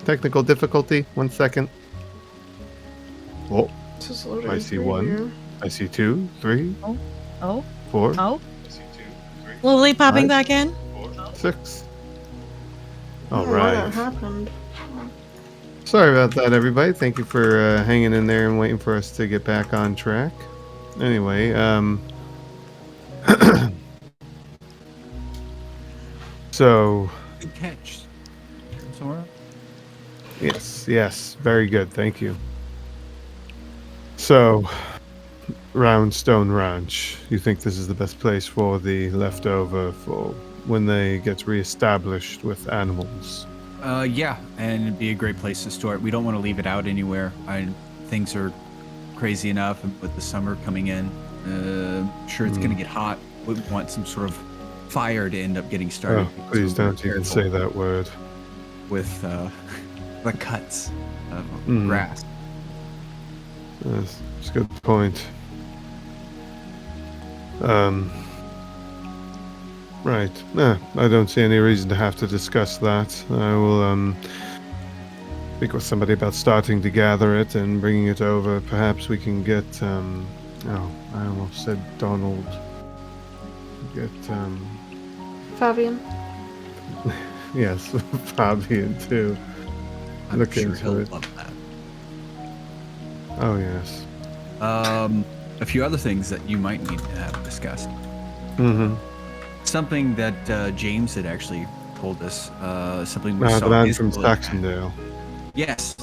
Technical difficulty. 1 second. Oh, Just loading I see through 1. here. I see 2, 3, Oh, 4, oh. Slowly popping 5, back in. 6. I All don't know why that right. happened. Sorry about that, everybody. Thank you for hanging in there and waiting for us to get back on track. Anyway, so Good catch, Sora. yes, very good. Thank you. So, Roundstone Ranch. You think this is the best place for the leftover for when they get reestablished with animals? Yeah, and it'd be a great place to store it. We don't want to leave it out anywhere. Things are crazy enough, and with the summer coming in, sure it's gonna get hot. We want some sort of fire to end up getting started. Oh, please So we're don't even careful say that word. with the cuts of Mhm. grass. That's a good point. Right. I don't see any reason to have to discuss that. I will speak with somebody about starting to gather it and bringing it over. Perhaps we can get oh, I almost said Donald. Get Fabian. yes, Fabian too. I'm Look sure into he'll it. love that. Oh yes. A few other things that you might need to have discussed. Mm-hmm. Something that James had actually told us. Something we The saw man his from village. Saxondale. Yes,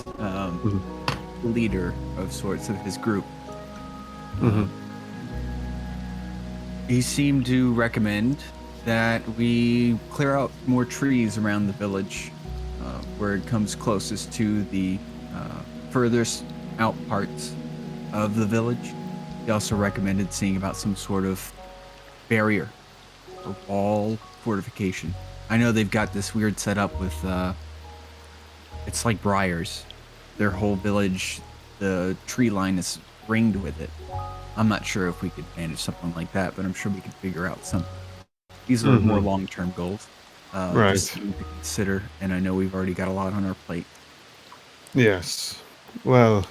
leader of sorts of his group. Mm-hmm. He seemed to recommend that we clear out more trees around the village, where it comes closest to the furthest out parts of the village. He also recommended seeing about some sort of barrier or wall fortification. I know they've got this weird setup with it's like briars. Their whole village, the tree line is ringed with it. I'm not sure if we could manage something like that, but I'm sure we could figure out something. These are more long-term goals. Right. Just something to consider, and I know we've already got a lot on our plate. Yes. Well,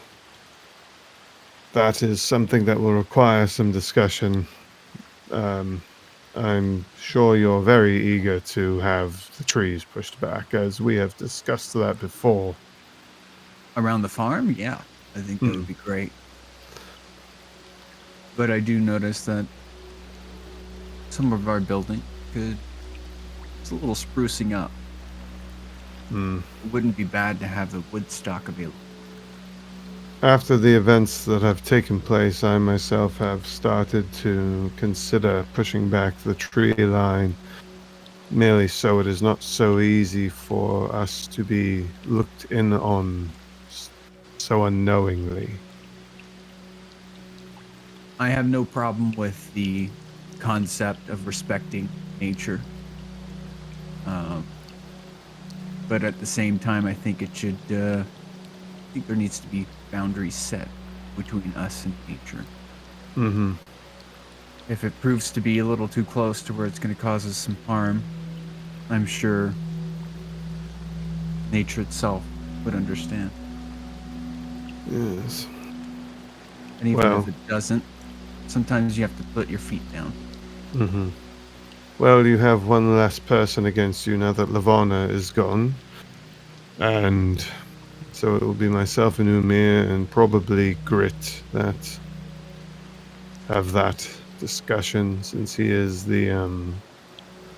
that is something that will require some discussion. I'm sure you're very eager to have the trees pushed back, as we have discussed that before. Around the farm, yeah, I think that would be great. But I do notice that some of our building could, it's a little sprucing up. It wouldn't be bad to have the wood stock available. After the events that have taken place, I myself have started to consider pushing back the tree line, merely so it is not so easy for us to be looked in on so unknowingly. I have no problem with the concept of respecting nature. But at the same time, I think it should, I think there needs to be boundaries set between us and nature. Mm-hmm. If it proves to be a little too close to where it's going to cause us some harm, I'm sure nature itself would understand. Yes. And even Well. if it doesn't, sometimes you have to put your feet down. Mm-hmm. Well, you have one less person against you now that Lavana is gone. And so it will be myself and Umir and probably Grit that have that discussion, since he is the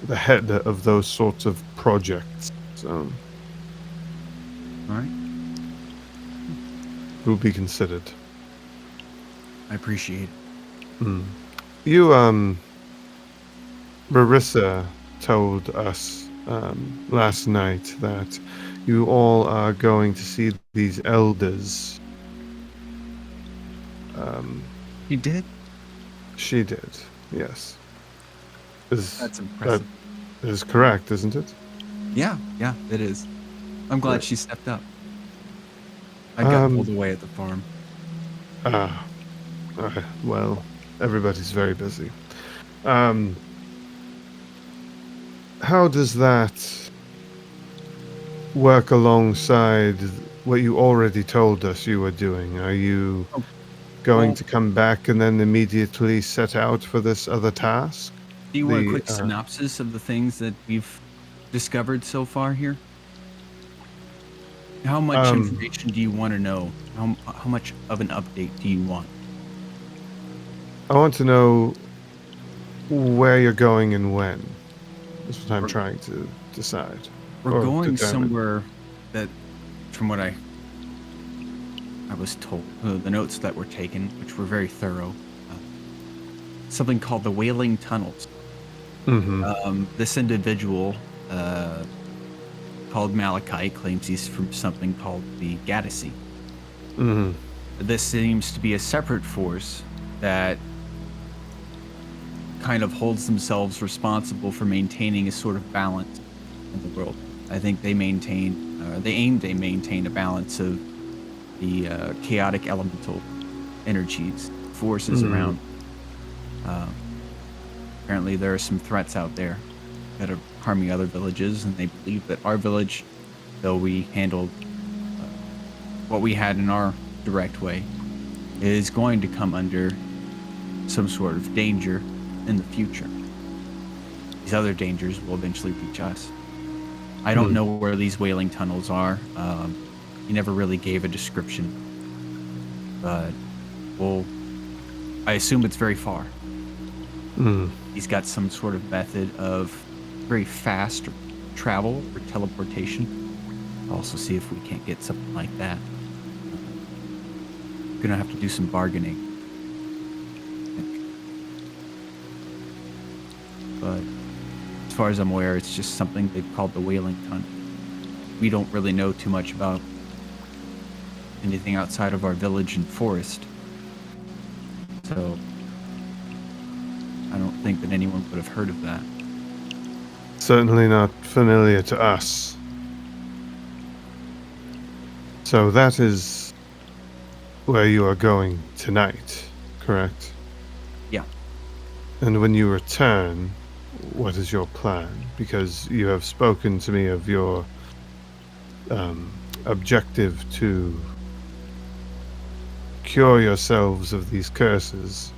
head of those sorts of projects. So All right? will be considered. I appreciate it. You Marissa told us last night that you all are going to see these elders. You did? She did, yes. That's impressive. That is correct, isn't it? Yeah, it is. I'm glad she stepped up. I got pulled away at the farm. Well, everybody's very busy. How does that work alongside what you already told us you were doing? Are you Oh, going well, to come back and then immediately set out for this other task? do you want a The quick synopsis of the things that we've discovered so far here? How much um, information do you want to know? How much of an update do you want? I want to know where you're going and when. That's what I'm We're, trying to decide we're or going determine. somewhere that, from what I was told, the notes that were taken, which were very thorough, uh, something called the Wailing Tunnels. Mm-hmm. This individual, called Malachi, claims he's from something called the Gaddacy. Mm-hmm. This seems to be a separate force that kind of holds themselves responsible for maintaining a sort of balance in the world. I think they aim to maintain a balance of the chaotic elemental energies, forces Mm-hmm. around. Um, Apparently, there are some threats out there that are harming other villages, and they believe that our village, though we handled what we had in our direct way, is going to come under some sort of danger in the future. These other dangers will eventually reach us. I don't know where these whaling tunnels are. He never really gave a description, but I assume it's very far. Mm-hmm. He's got some sort of method of very fast travel or teleportation. I'll also see if we can't get something like that. Gonna have to do some bargaining, I think. But as far as I'm aware, it's just something they've called the Whaling Tunnel. We don't really know too much about anything outside of our village and forest, so I don't think that anyone would have heard of that. Certainly not familiar to us. So that is where you are going tonight, correct? Yeah. And when you return, what is your plan? Because you have spoken to me of your objective to cure yourselves of these curses.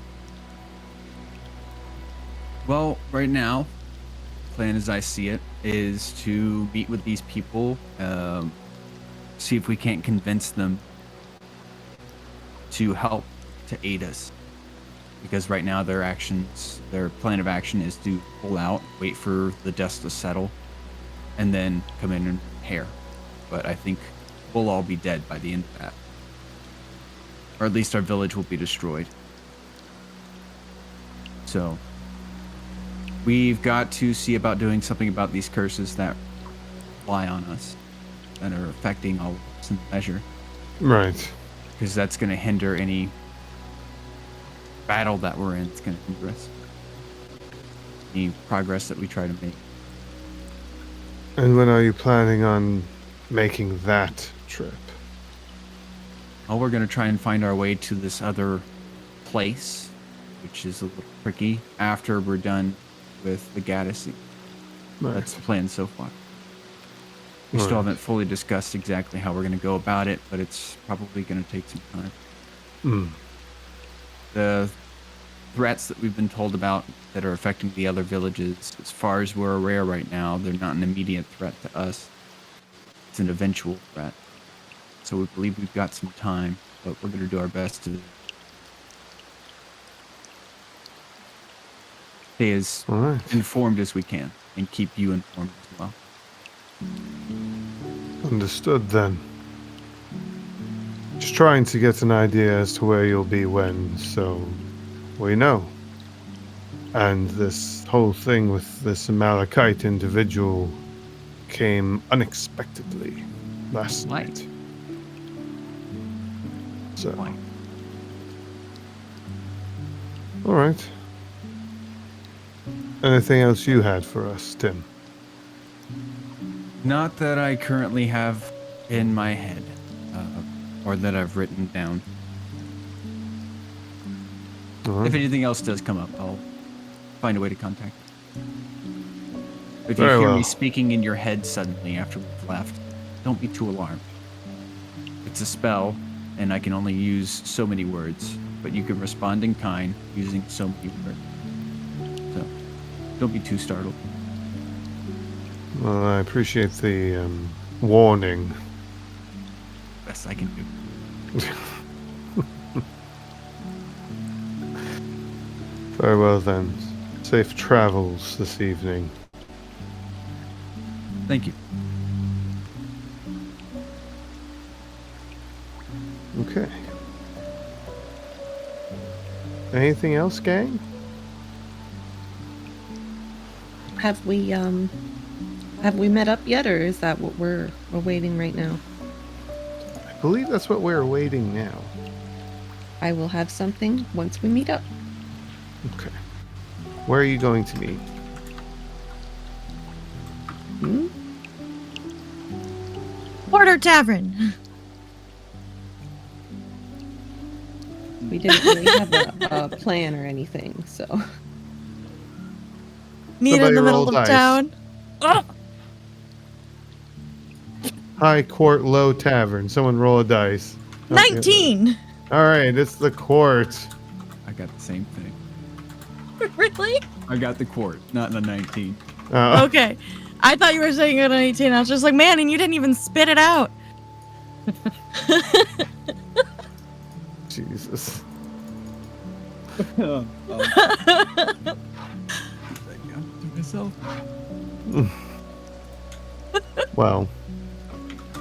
Well, right now, the plan as I see it is to meet with these people, see if we can't convince them to help, to aid us. Because right now their plan of action is to pull out, wait for the dust to settle, and then come in and repair. But I think we'll all be dead by the end of that. Or at least our village will be destroyed. So we've got to see about doing something about these curses that lie on us, that are affecting all of us in the measure. Right. Because that's going to hinder any battle that we're in. It's going to hinder us. Any progress that we try to make. And when are you planning on making that trip? Oh, we're going to try and find our way to this other place, which is a little tricky, after we're done with the Gaddacy. Right. That's the plan so far. We still Right. haven't fully discussed exactly how we're going to go about it, but it's probably going to take some time. Mm. The threats that we've been told about that are affecting the other villages, as far as we're aware right now, they're not an immediate threat to us. It's an eventual threat. So we believe we've got some time, but we're going to do our best to stay as All right. informed as we can and keep you informed as well. Understood then. Just trying to get an idea as to where you'll be when, so we know. And this whole thing with this Malachite individual came unexpectedly last Why? night. So, Why? all right. Anything else you had for us, Tim? Not that I currently have in my head, or that I've written down. All right. If anything else does come up, I'll find a way to contact you. If you Very hear well. me speaking in your head suddenly after we've left, don't be too alarmed. It's a spell, and I can only use so many words, but you can respond in kind using so many words. So, don't be too startled. Well, I appreciate the warning. Best I can do. Very well then. Safe travels this evening. Thank you. Okay. Anything else, gang? Have we met up yet, or is that what we're awaiting right now? I believe that's what we're awaiting now. I will have something once we meet up. Okay. Where are you going to meet? Hmm? Porter Tavern. We didn't really have a plan or anything, so. Meet in Somebody the middle roll of dice. town. Oh, High Court Low Tavern. Someone roll a dice. Oh, yeah. 19. All right, it's the court. I got the same thing. Really? I got the quart, not the 19. Okay. I thought you were saying it on 18. I was just like, man, and you didn't even spit it out. Jesus. To myself. Well,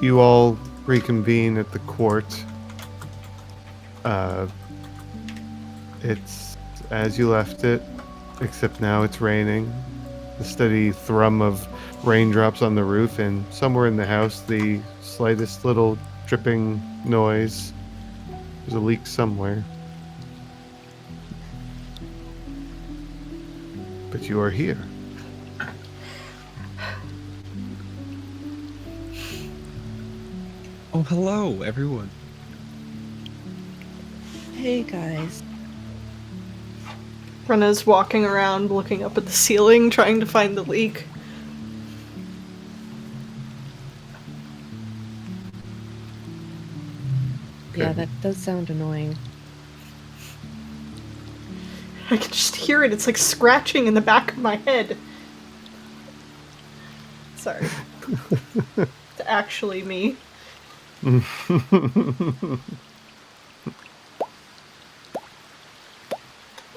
you all reconvene at the court. It's as you left it, except now it's raining. The steady thrum of raindrops on the roof, and somewhere in the house, the slightest little dripping noise. There's a leak somewhere. But you are here. Oh, hello, everyone. Hey, guys. Brenna's walking around looking up at the ceiling trying to find the leak. Yeah, Okay. that does sound annoying. I can just hear it. It's like scratching in the back of my head. Sorry. It's actually me.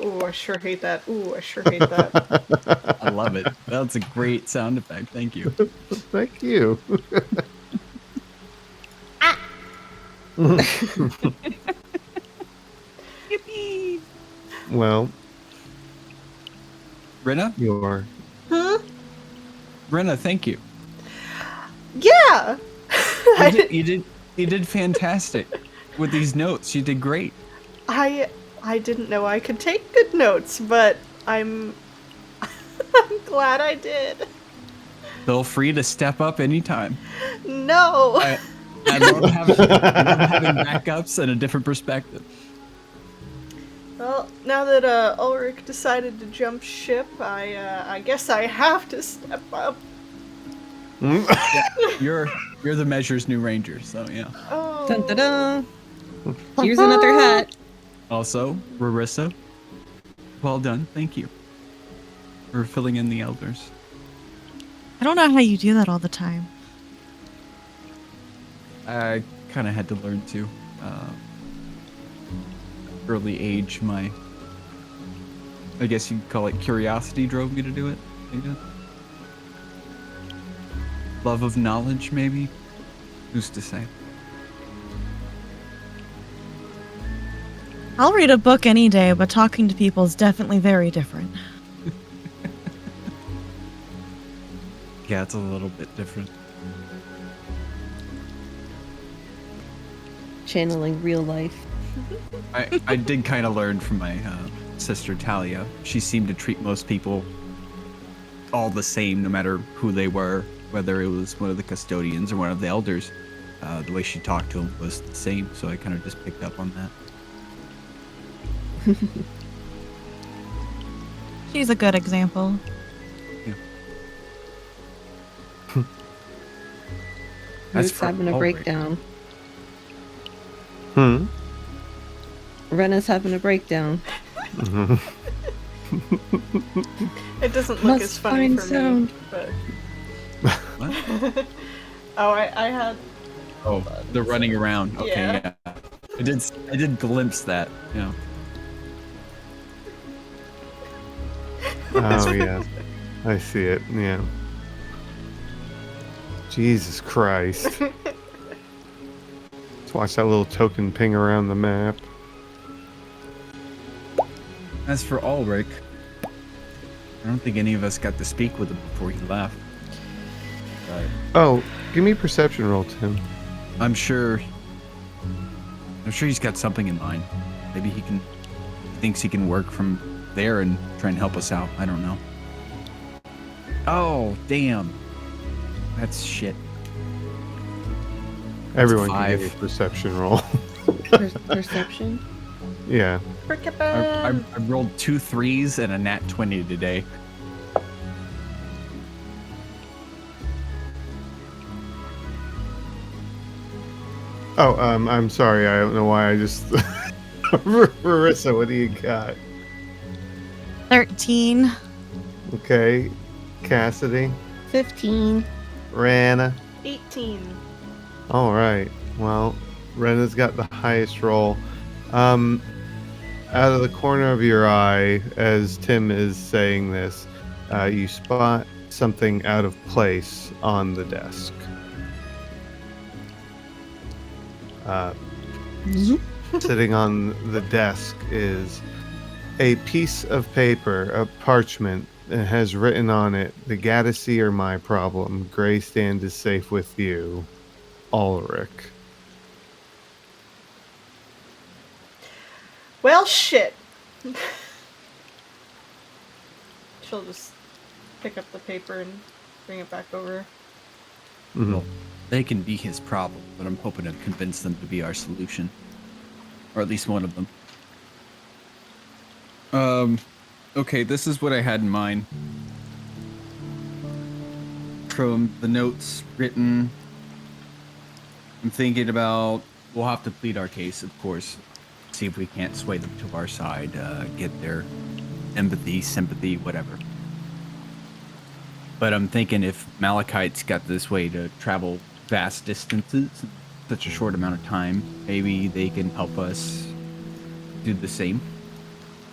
Ooh, I sure hate that. Ooh, I sure hate that. I love it. That's a great sound effect. Thank you. Thank you. Yippee. Well, Brenna? you're Huh? Brenna, thank you. Yeah! You did fantastic with these notes. You did great. I didn't know I could take good notes, but I'm I'm glad I did. Feel free to step up anytime. No. I love having backups and a different perspective. Well, now that Ulrich decided to jump ship, I guess I have to step up. You're the Measure's new ranger, so yeah. Oh. Dun dun dun! Here's another hat. Also, Rarissa, well done. Thank you for filling in the elders. I don't know how you do that all the time. I kind of had to learn to. Early age, I guess you'd call it curiosity drove me to do it. I guess. Love of knowledge, maybe? Who's to say? I'll read a book any day, but talking to people is definitely very different. Yeah, it's a little bit different. Channeling real life. I did kind of learn from my sister Talia. She seemed to treat most people all the same, no matter who they were, whether it was one of the custodians or one of the elders. The way she talked to them was the same, so I kind of just picked up on that. She's a good example. That's Who's for having a all right. breakdown? Hmm. Rena's having a breakdown. Mhm. It doesn't look Must as funny find for sound. me, but What? oh, I had. Oh, the running around. Okay, Yeah. yeah. I did glimpse that. Yeah. Oh yes, I see it. Yeah. Jesus Christ. Let's watch that little token ping around the map. As for Ulrich, I don't think any of us got to speak with him before he left. But Oh, give me a perception roll, Tim. I'm sure he's got something in mind. Maybe he thinks he can work from there and try and help us out. I don't know. Oh, damn. That's shit. Everyone can give me a 5. perception roll. Perception? Yeah. I rolled 2 3s and a nat 20 today. Oh, I'm sorry. I don't know why I just. Marissa, what do you got? 13. Okay. Cassidy. 15. Rana. 18. All right. Well, Rena's got the highest roll. Out of the corner of your eye, as Tim is saying this, you spot something out of place on the desk. Sitting on the desk is a piece of paper, a parchment. It has written on it, "The Gattacy are my problem. Greystand is safe with you. Ulrich." Well, shit. She'll just pick up the paper and bring it back over. Mhm. Well, they can be his problem, but I'm hoping to convince them to be our solution. Or at least one of them. Okay, this is what I had in mind. From the notes written, I'm thinking about, we'll have to plead our case, of course. See if we can't sway them to our side, get their empathy, sympathy, whatever. But I'm thinking if Malachite's got this way to travel vast distances in such a short amount of time, maybe they can help us do the same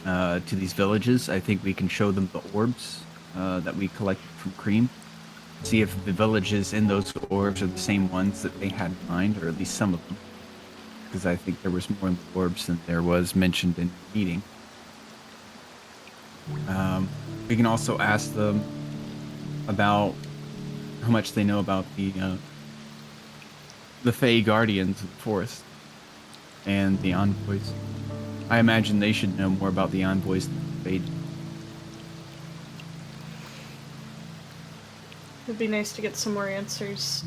to these villages. I think we can show them the orbs that we collected from Cream. See if the villages in those orbs are the same ones that they had in mind, or at least some of them. Because I think there was more in the orbs than there was mentioned in the meeting. We can also ask them about how much they know about the Fey Guardians of the Forest and the envoys. I imagine they should know more about the envoys than the Fey. It'd be nice to get some more answers.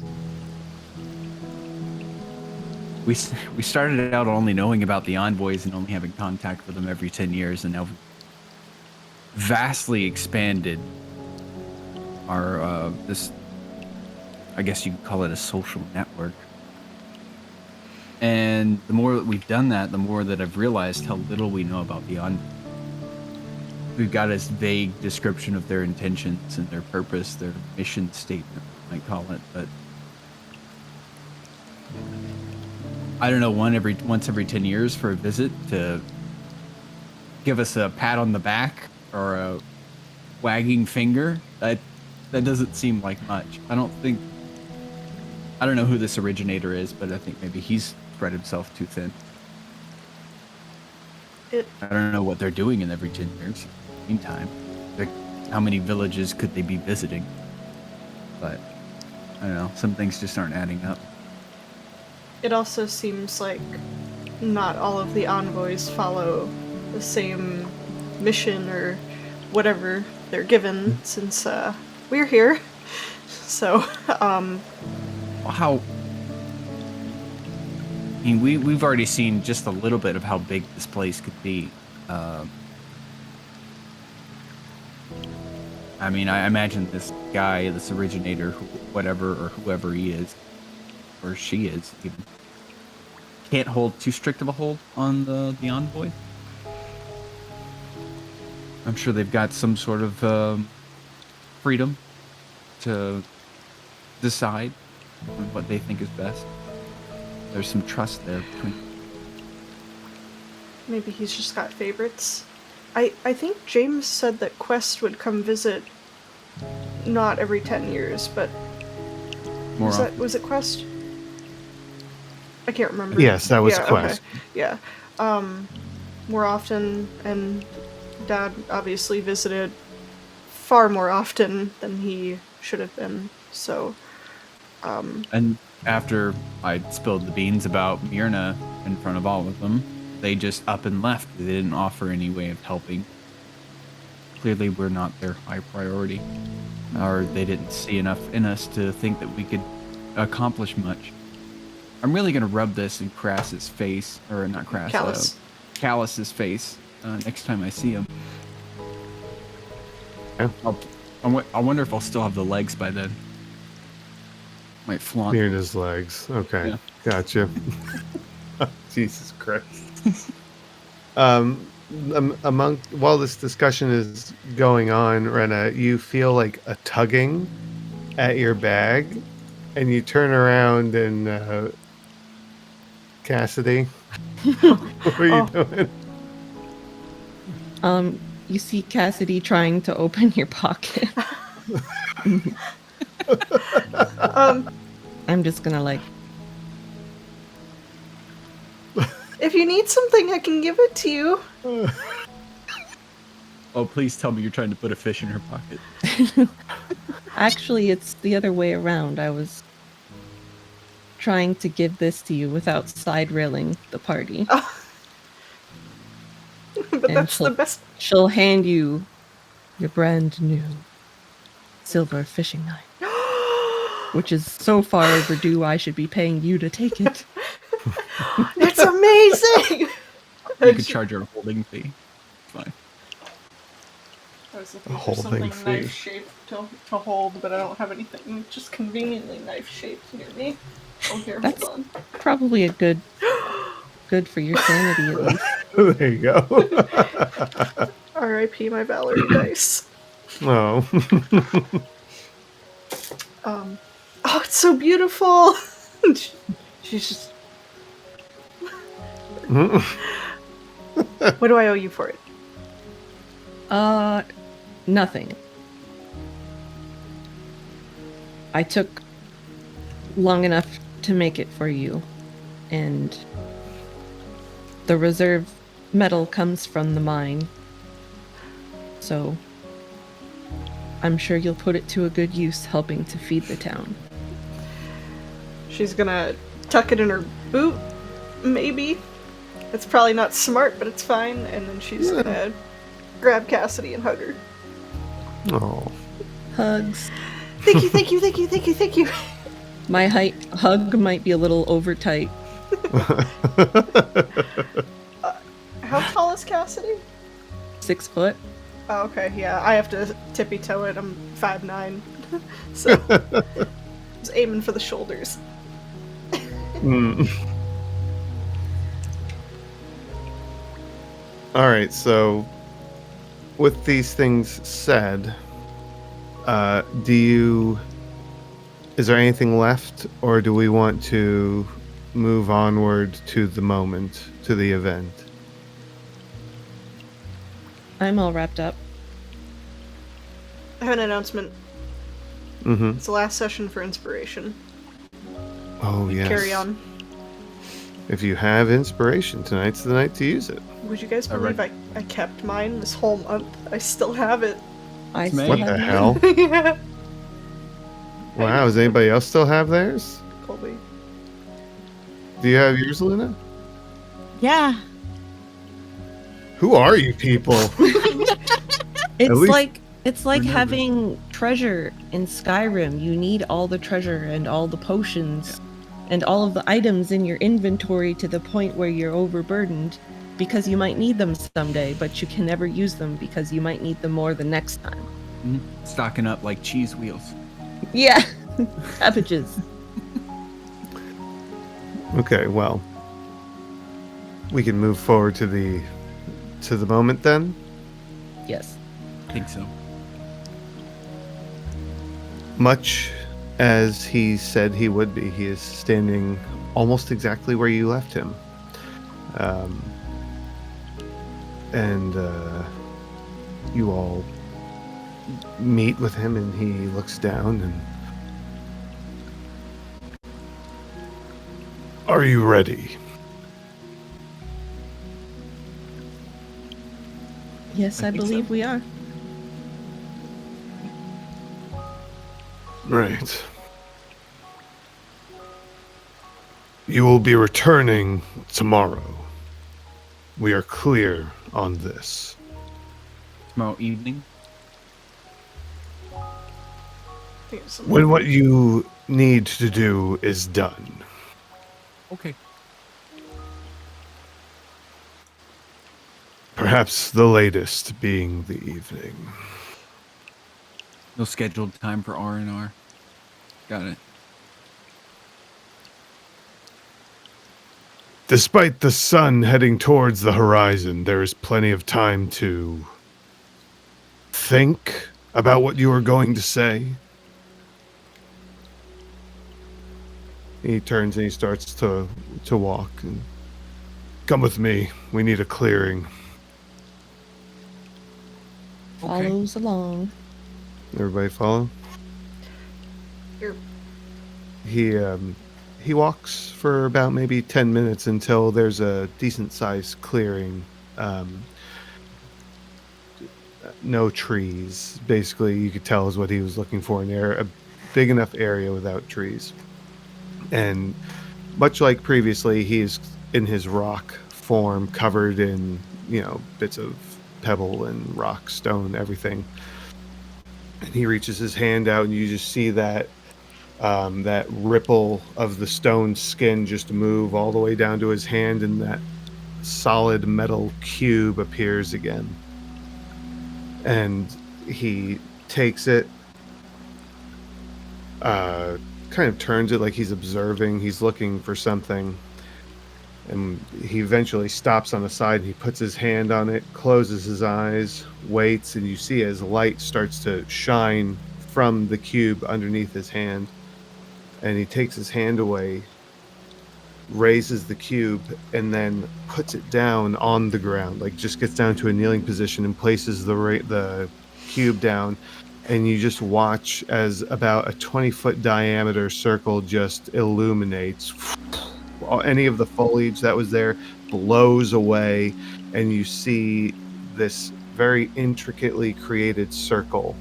We started out only knowing about the envoys and only having contact with them every 10 years, and now we've vastly expanded our this, I guess you could call it a social network. And the more that we've done that, the more that I've realized how little we know about the envoys. We've got this vague description of their intentions and their purpose, their mission statement, I might call it, but I don't know, once every 10 years for a visit to give us a pat on the back or a wagging finger. That doesn't seem like much. I don't know who this originator is, but I think maybe he's spread himself too thin. I don't know what they're doing in every 10 years. Meantime, how many villages could they be visiting? But I don't know, some things just aren't adding up. It also seems like not all of the envoys follow the same mission or whatever they're given, since we're here. So, How? I mean, we've already seen just a little bit of how big this place could be. I mean, I imagine this guy, this originator, whatever or whoever he is, or she is even, can't hold too strict of a hold on the envoy. I'm sure they've got some sort of freedom to decide on what they think is best. There's some trust there between. Maybe he's just got favorites. I think James said that Quest would come visit not every 10 years, but More often. was it Quest? I can't remember. Yes, that was yeah, Quest. Okay. Yeah. More often, and Dad obviously visited far more often than he should have been, so... And after I spilled the beans about Myrna in front of all of them, they just up and left. They didn't offer any way of helping. Clearly, we're not their high priority, or they didn't see enough in us to think that we could accomplish much. I'm really gonna rub this in Crass's face, or not Crass, Callus's face next time I see him. Yeah. I wonder if I'll still have the legs by then. Might flaunt. Myrna's legs. Okay, Yeah. gotcha. Jesus Christ. While this discussion is going on, Rena, you feel like a tugging at your bag, and you turn around and Cassidy, what are you doing? You see Cassidy trying to open your pocket. I'm just gonna like... If you need something, I can give it to you. Oh, please tell me you're trying to put a fish in her pocket. Actually, it's the other way around. I was trying to give this to you without side railing the party. But And that's the best. She'll hand you your brand new silver fishing knife, which is so far overdue. I should be paying you to take it. It's amazing! You could charge her a holding fee. It's fine. I was looking for holding something fee. knife-shaped to hold, but I don't have anything just conveniently knife-shaped near me. Oh, here, That's hold on. probably a good for your sanity at least. There you go. R.I.P. my Valerie dice. Oh. Oh, it's so beautiful! She's just... What do I owe you for it? Nothing. I took long enough to make it for you, and the reserve metal comes from the mine, so I'm sure you'll put it to a good use helping to feed the town. She's gonna tuck it in her boot, maybe. It's probably not smart, but it's fine. And then she's gonna grab Cassidy and hug her. Oh. Hugs. Thank you, thank you, thank you, thank you, thank you. My hug might be a little over tight. How tall is Cassidy? 6 foot. Oh, okay, yeah, I have to tippy toe it. I'm 5'9", so I was aiming for the shoulders. All right, so with these things said, is there anything left, or do we want to move onward to the moment, to the event? I'm all wrapped up. I have an announcement. Mm-hmm. It's the last session for inspiration. Oh, yes. Carry on. If you have inspiration, tonight's the night to use it. Would you guys Alright. believe I kept mine this whole month? I still have it. I It's me. still What the have hell? Yeah. Wow, does anybody else still have theirs? Colby. Do you have yours, Luna? Yeah. Who are you people? It's least like remember. having treasure in Skyrim. You need all the treasure and all the potions and all of the items in your inventory to the point where you're overburdened because you might need them someday, but you can never use them because you might need them more the next time. Stocking up like cheese wheels. Yeah. Cabbages. Okay, well, we can move forward to the moment then. Yes. I think so. Much as he said he would be, he is standing almost exactly where you left him. And you all meet with him, and he looks down and... Are you ready? Yes, I I think believe so. we are. Right. You will be returning tomorrow. We are clear on this. Tomorrow evening. I think it's When what you need to do is done. Okay. Perhaps the latest being the evening. No scheduled time for R&R. Got it. Despite the sun heading towards the horizon, there is plenty of time to think about what you are going to say. He turns and he starts to walk. And, come with me. We need a clearing. Okay. Follows along. Everybody follow? You're He walks for about maybe 10 minutes until there's a decent sized clearing. No trees. Basically, you could tell is what he was looking for, a big enough area without trees. And much like previously, he is in his rock form, covered in, bits of pebble and rock, stone, everything. And he reaches his hand out, and you just see that that ripple of the stone skin just move all the way down to his hand, and that solid metal cube appears again. And he takes it, kind of turns it like he's observing, he's looking for something. And he eventually stops on the side, and he puts his hand on it, closes his eyes, waits, and you see as light starts to shine from the cube underneath his hand. And he takes his hand away, raises the cube, and then puts it down on the ground, like just gets down to a kneeling position and places the cube down. And you just watch as about a 20-foot diameter circle just illuminates. Any of the foliage that was there blows away, and you see this very intricately created circle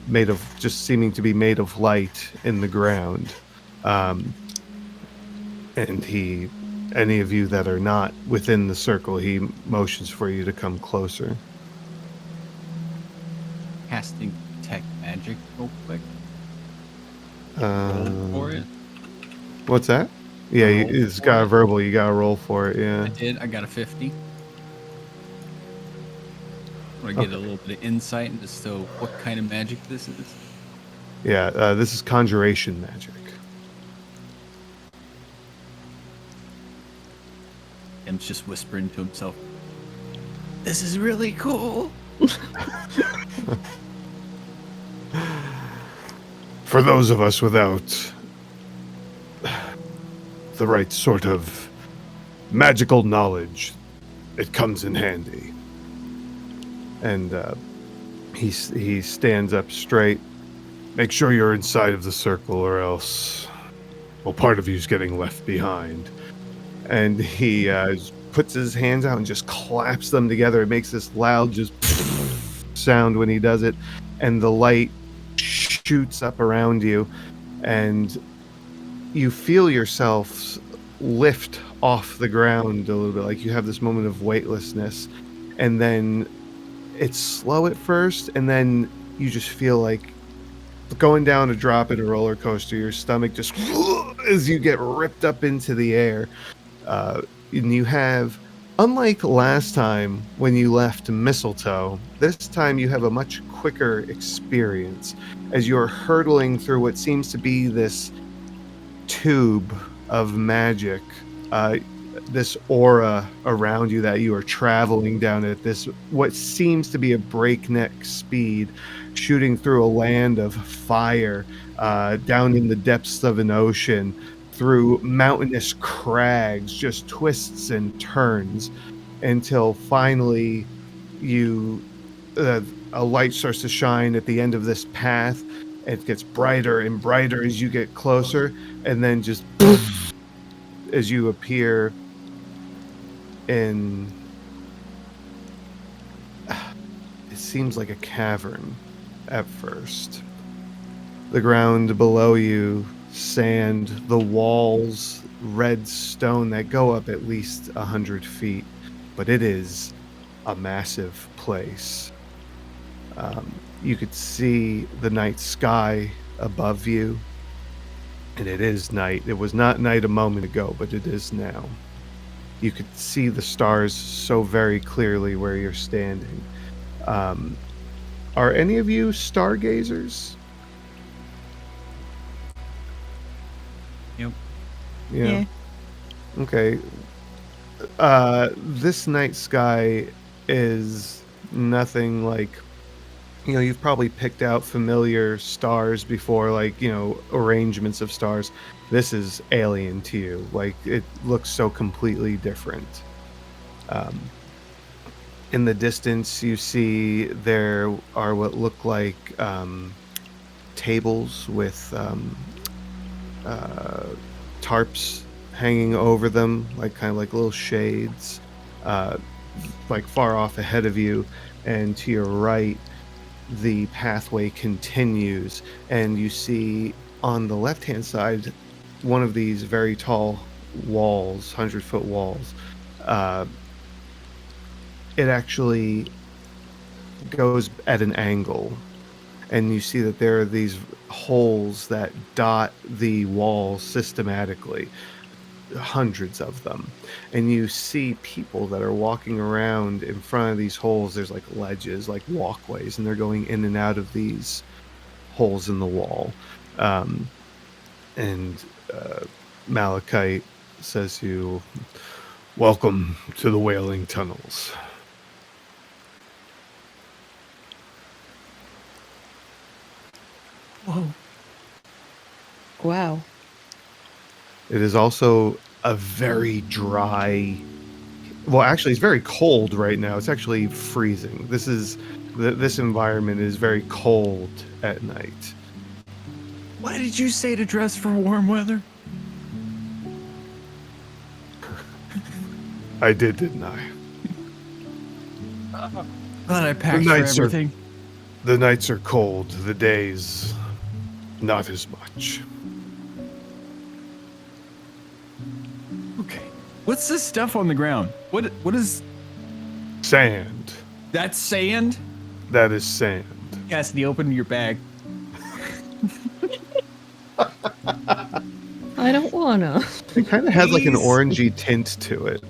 made of, just seeming to be made of light in the ground. And any of you that are not within the circle, he motions for you to come closer. Casting detect magic real quick. Roll for it. What's that? Yeah, Roll it's for got a it. verbal. You got to roll for it. Yeah. I did. I got a 50. I want to get a little bit of insight into what kind of magic this is. Yeah, this is conjuration magic. M's just whispering to himself. This is really cool. For those of us without the right sort of magical knowledge, it comes in handy. And he stands up straight. Make sure you're inside of the circle, or else, well, part of you's getting left behind. And he puts his hands out and just claps them together. It makes this loud just sound when he does it, and the light shoots up around you, and you feel yourself lift off the ground a little bit, like you have this moment of weightlessness, and then it's slow at first, and then you just feel like going down a drop in a roller coaster. Your stomach just as you get ripped up into the air. And you have, unlike last time when you left Mistletoe, this time you have a much quicker experience as you're hurtling through what seems to be this tube of magic, this aura around you that you are traveling down at this what seems to be a breakneck speed, shooting through a land of fire, down in the depths of an ocean, through mountainous crags, just twists and turns, until finally you a light starts to shine at the end of this path. It gets brighter and brighter as you get closer, and then just as you appear in it seems like a cavern at first. The ground below you, sand, the walls, red stone that go up at least 100 feet, but it is a massive place. You could see the night sky above you, and it is night. It was not night a moment ago, but it is now. You could see the stars so very clearly where you're standing. Are any of you stargazers? Yep. Yeah. Okay. This night sky is nothing like, you've probably picked out familiar stars before, like, arrangements of stars. This is alien to you. Like, it looks so completely different. In the distance, you see there are what look like tables with tarps hanging over them, like kind of like little shades, like far off ahead of you, and to your right, the pathway continues, and you see on the left-hand side one of these very tall walls, 100-foot walls. It actually goes at an angle, and you see that there are these holes that dot the walls systematically, hundreds of them, and you see people that are walking around in front of these holes. There's like ledges, like walkways, and they're going in and out of these holes in the wall. And Malachite says to you, "Welcome to the Wailing Tunnels." Whoa. Wow. It is also a very dry. Well, actually, it's very cold right now. It's actually freezing. This environment is very cold at night. Why did you say to dress for warm weather? I did, didn't I? Glad I packed for nights are- everything. The nights are cold. The days, not as much. Okay. What's this stuff on the ground? What is Sand. that sand? That is sand. Cassidy, open your bag. I don't wanna. It kind of has like an Please. orangey tint to it.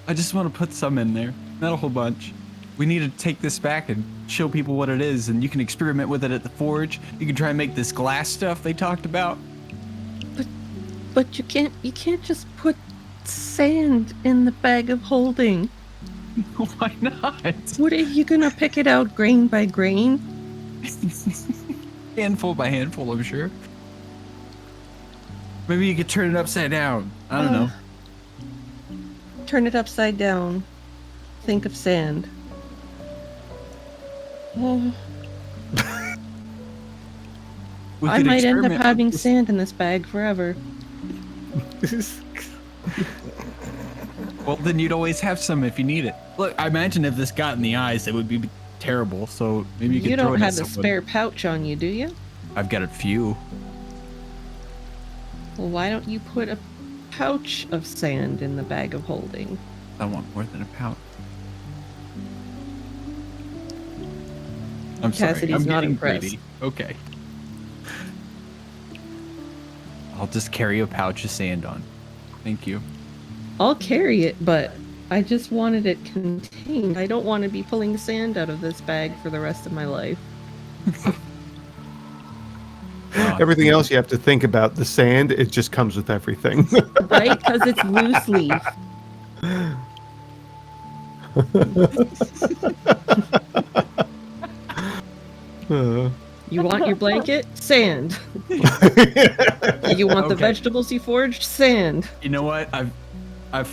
I just want to put some in there. Not a whole bunch. We need to take this back and show people what it is, and you can experiment with it at the forge. You can try and make this glass stuff they talked about. But you can't just put sand in the bag of holding. Why not? What are you gonna pick it out grain by grain? Handful by handful, I'm sure. Maybe you could turn it upside down. I don't know. Turn it upside down. Think of sand. Oh, We I could might end up experiment with having this. sand in this bag forever. Well, then you'd always have some if you need it. Look, I imagine if this got in the eyes, it would be terrible. So maybe you could You throw don't it at have a someone. spare pouch on you, do you? I've got a few. Well, why don't you put a pouch of sand in the bag of holding? I want more than a pouch. I'm sorry. Cassidy's I'm not getting impressed. greedy. Okay. I'll just carry a pouch of sand on. Thank you. I'll carry it, but I just wanted it contained. I don't want to be pulling sand out of this bag for the rest of my life. Well, Everything else you have to think about. The sand, it just comes with everything. Right? Because it's loose leaf. You want your blanket? Sand. You want the Okay. vegetables you foraged? Sand. You know what? I've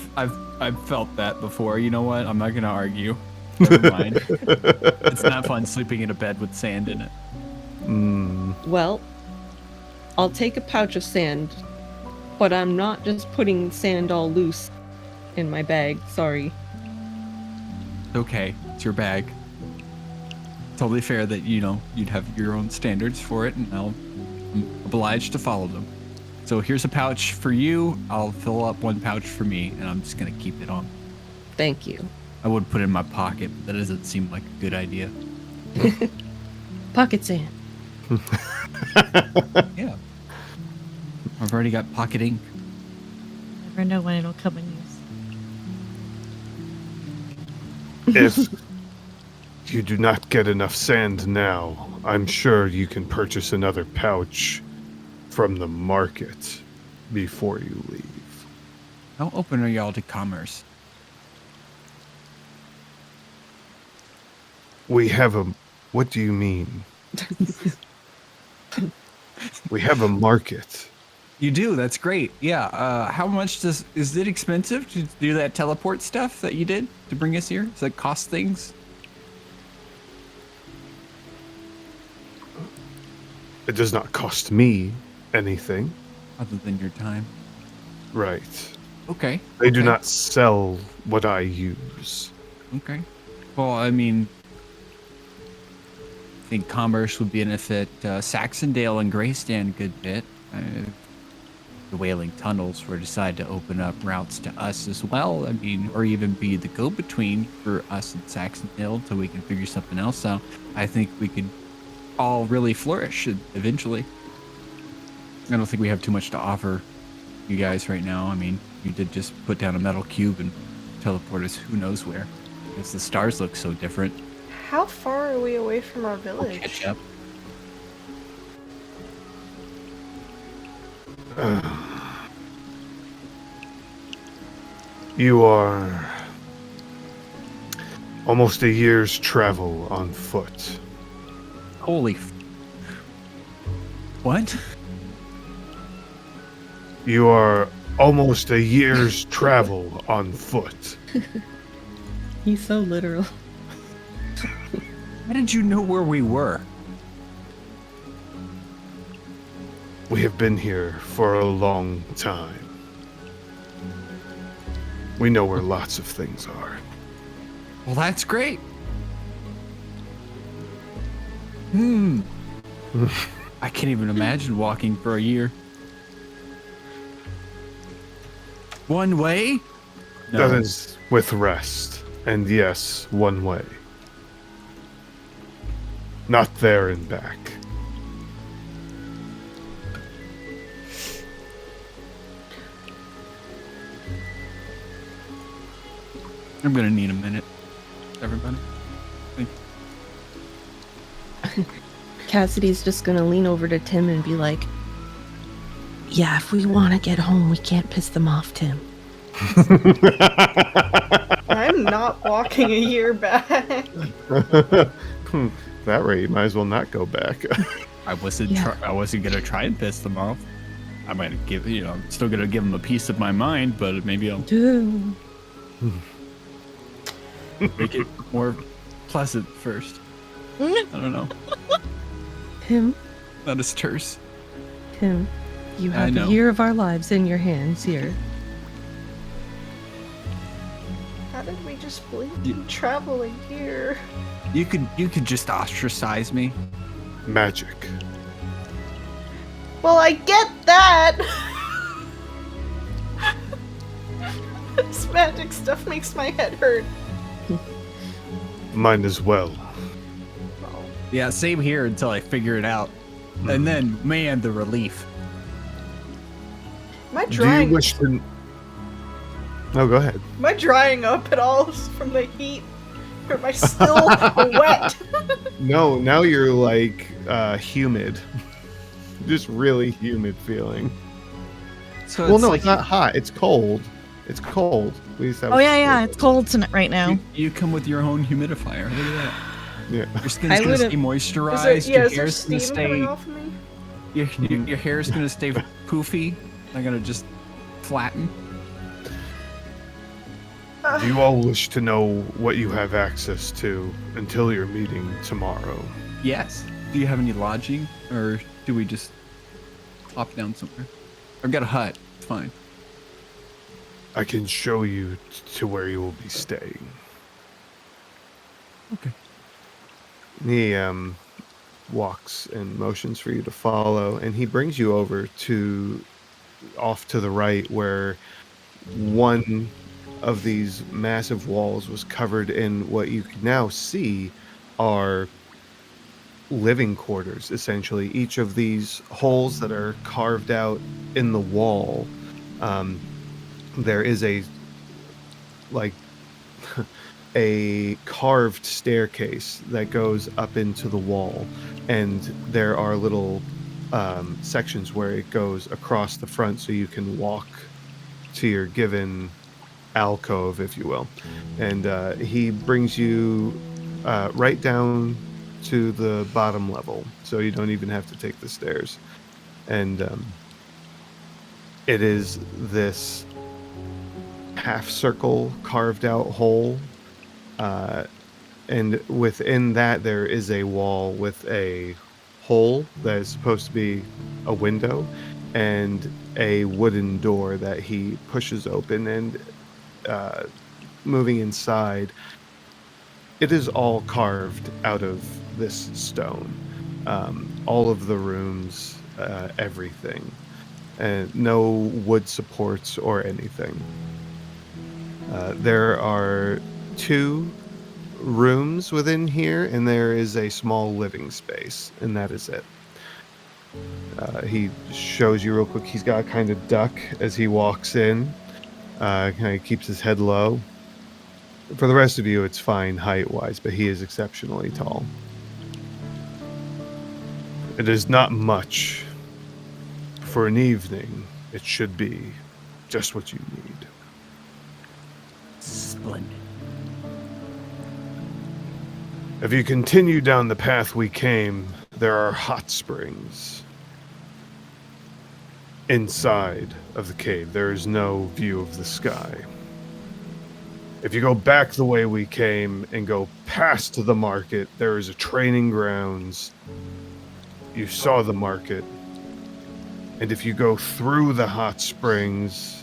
felt that before. You know what? I'm not gonna argue. Never mind. It's not fun sleeping in a bed with sand in it. Well, I'll take a pouch of sand, but I'm not just putting sand all loose in my bag. Sorry. Okay, it's your bag. Totally fair that you'd have your own standards for it, and I'm obliged to follow them. So here's a pouch for you. I'll fill up one pouch for me, and I'm just gonna keep it on. Thank you. I would put it in my pocket, but that doesn't seem like a good idea. Pocket sand. Yeah. I've already got pocket ink. Never know when it'll come in use. If you do not get enough sand now, I'm sure you can purchase another pouch from the market before you leave. How open are y'all to commerce? We have a... What do you mean? We have a market. You do. That's great. Yeah. How much is it expensive to do that teleport stuff that you did to bring us here? Does that cost things? It does not cost me anything. Other than your time. Right. Okay. They do okay, not sell what I use. Okay. Well, I mean, I think commerce would benefit Saxondale and Greystan a good bit. The Wailing Tunnels were decided to open up routes to us as well. I mean, or even be the go-between for us and Saxondale until we can figure something else out. I think we could all really flourish eventually. I don't think we have too much to offer you guys right now. I mean, you did just put down a metal cube and teleport us who knows where. Because the stars look so different. How far are we away from our We'll village? catch up. You are almost a year's travel on foot. Holy what? You are almost a year's travel on foot. He's so literal. How did you know where we were? We have been here for a long time. We know where lots of things are. Well, that's great. I can't even imagine walking for a year. One way? No. That is with rest. And yes, one way. Not there and back. I'm gonna need a minute, everybody. Cassidy's just gonna lean over to Tim and be like, yeah, if we want to get home, we can't piss them off, Tim. I'm not walking a year back. That way, you might as well not go back. I wasn't Yeah. I wasn't gonna try and piss them off. I might give I'm still gonna give them a piece of my mind, but maybe I'll Dude. make it more pleasant first. I don't know. Tim, Not as terse. Tim, you I have the know. year of our lives in your hands here. How did we just blink and travel a year? You could just ostracize me. Magic. Well, I get that! This magic stuff makes my head hurt. Mine as well. Yeah, same here until I figure it out. And then, man, the relief. Am I Do you drying? wish to... No, go ahead. Am I drying up at all from the heat? Or am I still wet? No, now you're like humid. just really humid feeling. So Well, it's no, like it's not hot. It's cold. It's cold. We used to have Oh yeah, it's cold tonight right now. you come with your own humidifier. Look at that. Yeah. Your skin's I gonna would've- stay moisturized. Is there Your steam hair's gonna coming stay. off of me? Your hair's gonna stay poofy. Not gonna just flatten. Do you all wish to know what you have access to until your meeting tomorrow? Yes. Do you have any lodging, or do we just hop down somewhere? I've got a hut. It's fine. I can show you to where you will be staying. Okay. He walks and motions for you to follow, and he brings you over to off to the right where one of these massive walls was covered in what you can now see are living quarters, essentially. Each of these holes that are carved out in the wall, there is a like a carved staircase that goes up into the wall, and there are little sections where it goes across the front so you can walk to your given alcove, if you will. And he brings you right down to the bottom level, so you don't even have to take the stairs. And it is this half circle carved out hole, and within that there is a wall with a hole that is supposed to be a window and a wooden door that he pushes open. And moving inside, it is all carved out of this stone. All of the rooms, everything, and no wood supports or anything. There are 2 rooms within here, and there is a small living space, and that is it. He shows you real quick. He's got a kind of duck as he walks in. Kind of keeps his head low. For the rest of you, it's fine height-wise, but he is exceptionally tall. It is not much. For an evening, it should be just what you need. Splendid. If you continue down the path we came, there are hot springs. Inside of the cave, there is no view of the sky. If you go back the way we came and go past the market, there is a training grounds. You saw the market. And if you go through the hot springs,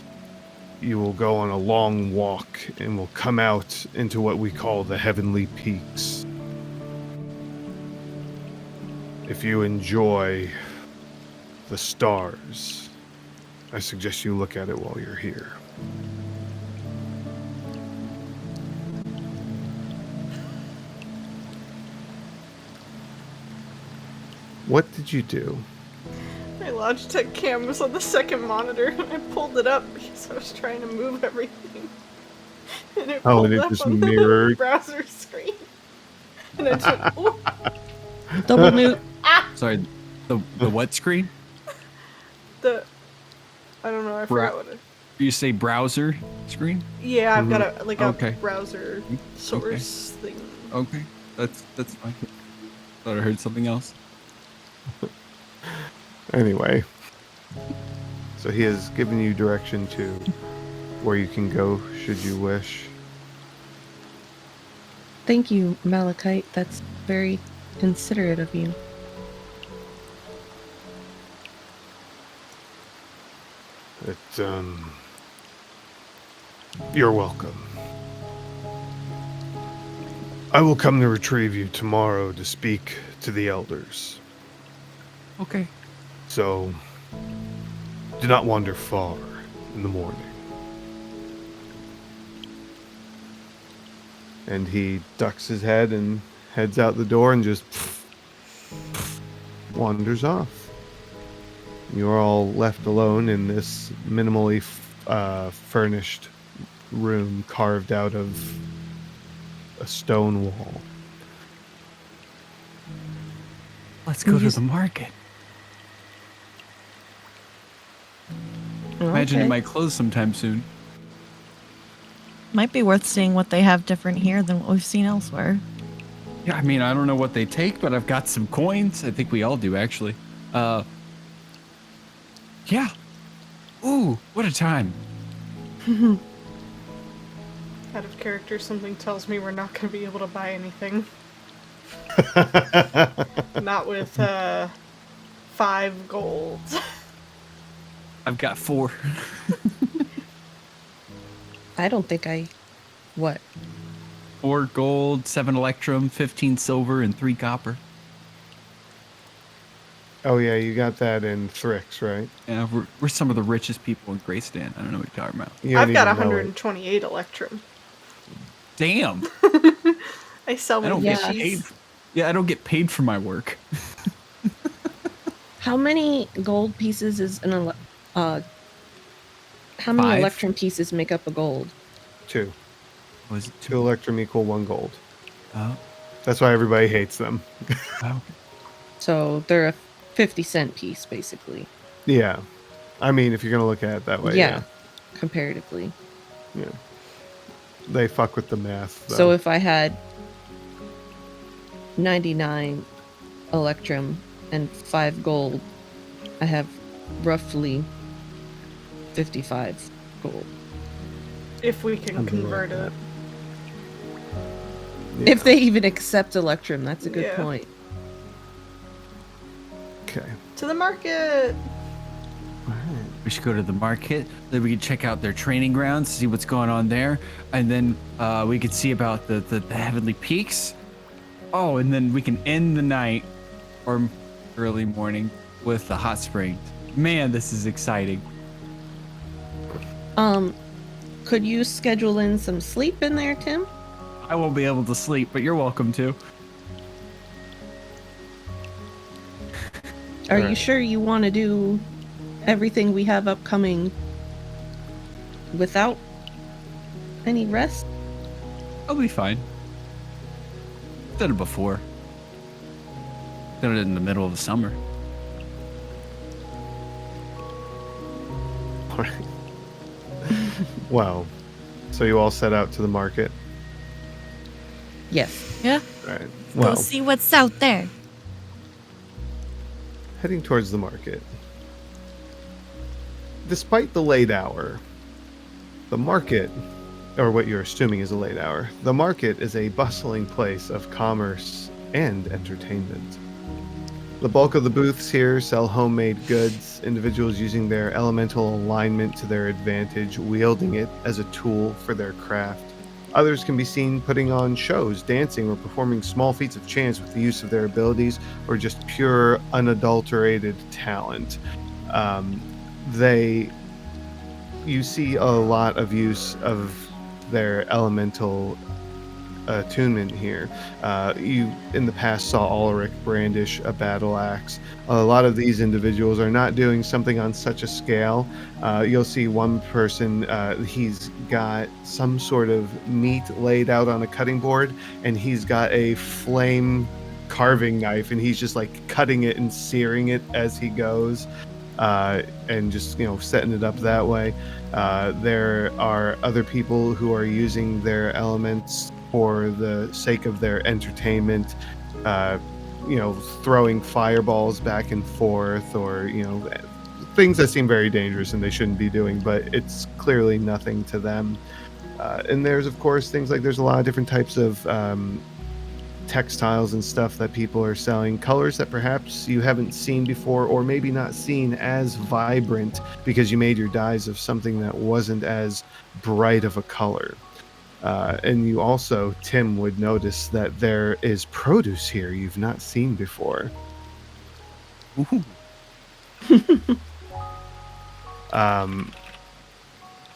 you will go on a long walk and will come out into what we call the Heavenly Peaks. If you enjoy the stars, I suggest you look at it while you're here. What did you do? My Logitech cam was on the second monitor and I pulled it up because I was trying to move everything. And it Oh, pulled and it up just on mirrored. the browser screen. And I just went, ooh, Double mute. Sorry, the what screen? I don't know, I forgot what it. You say browser screen? Yeah, I've got a Okay. browser source thing. Okay, that's fine. Thought I heard something else. Anyway, so he has given you direction to where you can go should you wish. Thank you, Malachite. That's very considerate of you. You're welcome. I will come to retrieve you tomorrow to speak to the elders. Okay. So, do not wander far in the morning. And he ducks his head and heads out the door and just wanders off. You're all left alone in this minimally furnished room carved out of a stone wall. Let's go to the market. Imagine it Okay. might close sometime soon. Might be worth seeing what they have different here than what we've seen elsewhere. Yeah, I mean, I don't know what they take, but I've got some coins. I think we all do, actually. Yeah. Ooh, what a time. Out of character, something tells me we're not going to be able to buy anything. Not with 5 gold. I've got 4. I don't think I. What? 4 gold, 7 electrum, 15 silver, and 3 copper. Oh yeah, you got that in Thrix, right? Yeah, we're some of the richest people in Greystan. I don't know what you're talking about. You don't I've got even know it. 128 electrum. Damn. I sell I my don't Yeah. get paid. fishies. Yeah, I don't get paid for my work. How many gold pieces is how many 5? electrum pieces make up a gold? 2. Was it 2 electrum equal 1 gold. Oh, That's why everybody hates them. okay. So they're a 50-cent piece, basically. Yeah. I mean, if you're going to look at it that way, yeah, comparatively. yeah. They fuck with the math, though. So if I had 99 electrum and 5 gold, I have roughly 55 gold. If we can Something like convert that. it. Yeah. If they even accept electrum, that's a good Yeah. point. Okay. To the market! We should go to the market. Then we could check out their training grounds, see what's going on there, and then we could see about the heavenly peaks. Oh, and then we can end the night or early morning with the hot springs. Man, this is exciting. Could you schedule in some sleep in there, Tim? I won't be able to sleep, but you're welcome to. Are you Alright. sure you want to do everything we have upcoming without any rest? I'll be fine. Done it before. Done it in the middle of the summer. All right. Well, so you all set out to the market. Yes. Yeah. All right. Go Well, see what's out there. heading towards the market. Despite the late hour, the market, or what you're assuming is a late hour, the market is a bustling place of commerce and entertainment. The bulk of the booths here sell homemade goods, individuals using their elemental alignment to their advantage, wielding it as a tool for their craft. Others can be seen putting on shows, dancing, or performing small feats of chance with the use of their abilities or just pure, unadulterated talent. You see a lot of use of their elemental attunement here. You in the past saw Ulrich brandish a battle axe. A lot of these individuals are not doing something on such a scale. You'll see one person, he's got some sort of meat laid out on a cutting board, and he's got a flame carving knife, and he's just like cutting it and searing it as he goes. And just setting it up that way. There are other people who are using their elements for the sake of their entertainment, throwing fireballs back and forth, or things that seem very dangerous and they shouldn't be doing, but it's clearly nothing to them. And there's of course things like there's a lot of different types of textiles and stuff that people are selling, colors that perhaps you haven't seen before, or maybe not seen as vibrant because you made your dyes of something that wasn't as bright of a color. And you also, Tim, would notice that there is produce here you've not seen before. Ooh.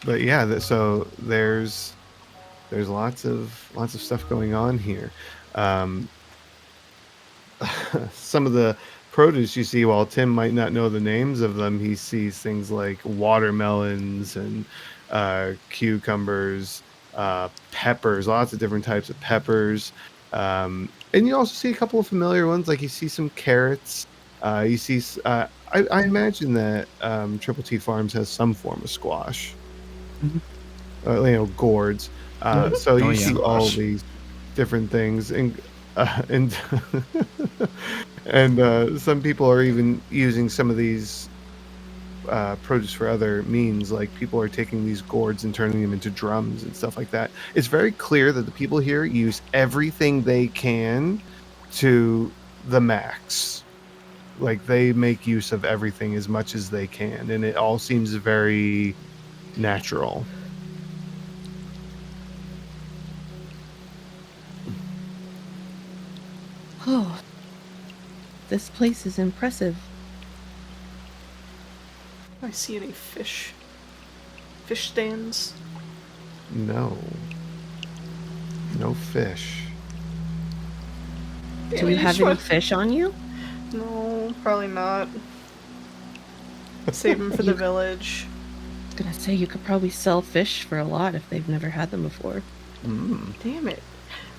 But yeah, so there's lots of stuff going on here. Some of the produce you see, while Tim might not know the names of them, he sees things like watermelons and cucumbers, peppers, lots of different types of peppers. And you also see a couple of familiar ones, like you see some carrots. You see, I imagine that Triple T Farms has some form of squash. Mhm. Gourds. So Oh, you yeah. see all Squash. these different things, and and some people are even using some of these produce for other means. Like people are taking these gourds and turning them into drums and stuff like that. It's very clear that the people here use everything they can to the max. Like they make use of everything as much as they can, and it all seems very natural. Oh, this place is impressive. I see any fish stands. No. No fish. Do Damn you it, have just any want- fish on you? No, probably not. Save them for the You- village. I was gonna say you could probably sell fish for a lot if they've never had them before. Mm. Damn it.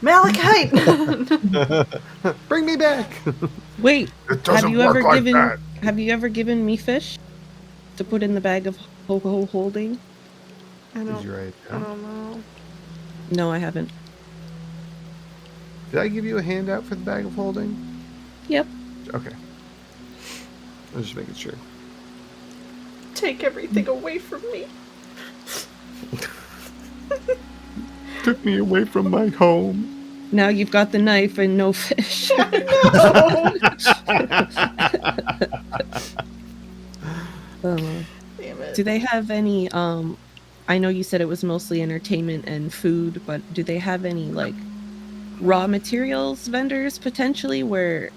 Malachite! Bring me back. Wait, It doesn't work like that. have you ever given me fish to put in the bag of holding? I Did you don't, write it I down? don't know. No, I haven't. Did I give you a handout for the bag of holding? Yep. Okay. I was just making sure. Take everything away from me. Took me away from my home. Now you've got the knife and no fish. Damn it. Do they have any I know you said it was mostly entertainment and food, but do they have any like raw materials vendors potentially where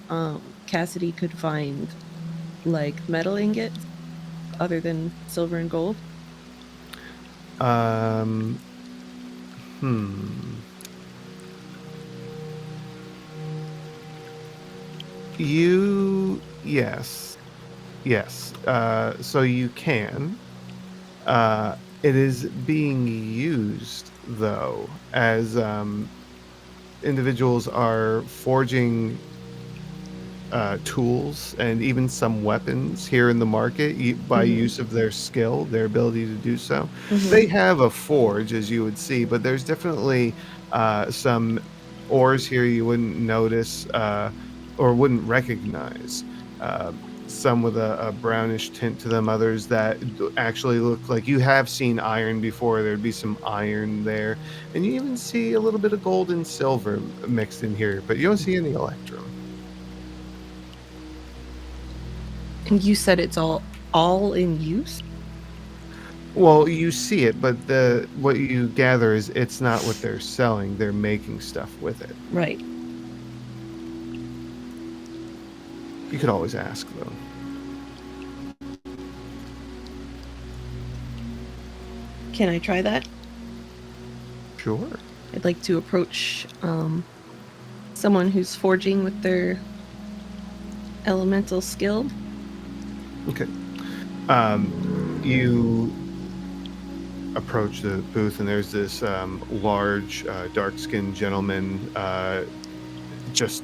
Cassidy could find like metal ingots other than silver and gold? Hmm. Yes. Yes. So you can. It is being used, though, as individuals are forging tools and even some weapons here in the market by Mhm. use of their skill, their ability to do so. Mhm. They have a forge, as you would see, but there's definitely some ores here you wouldn't notice or wouldn't recognize. Some with a brownish tint to them, others that actually look like you have seen iron before. There'd be some iron there, and you even see a little bit of gold and silver mixed in here, but you don't see any electrum. And you said it's all in use? Well, you see it, but what you gather is it's not what they're selling. They're making stuff with it. Right. You could always ask, though. Can I try that? Sure. I'd like to approach someone who's forging with their elemental skill. Okay. You approach the booth, and there's this large, dark-skinned gentleman just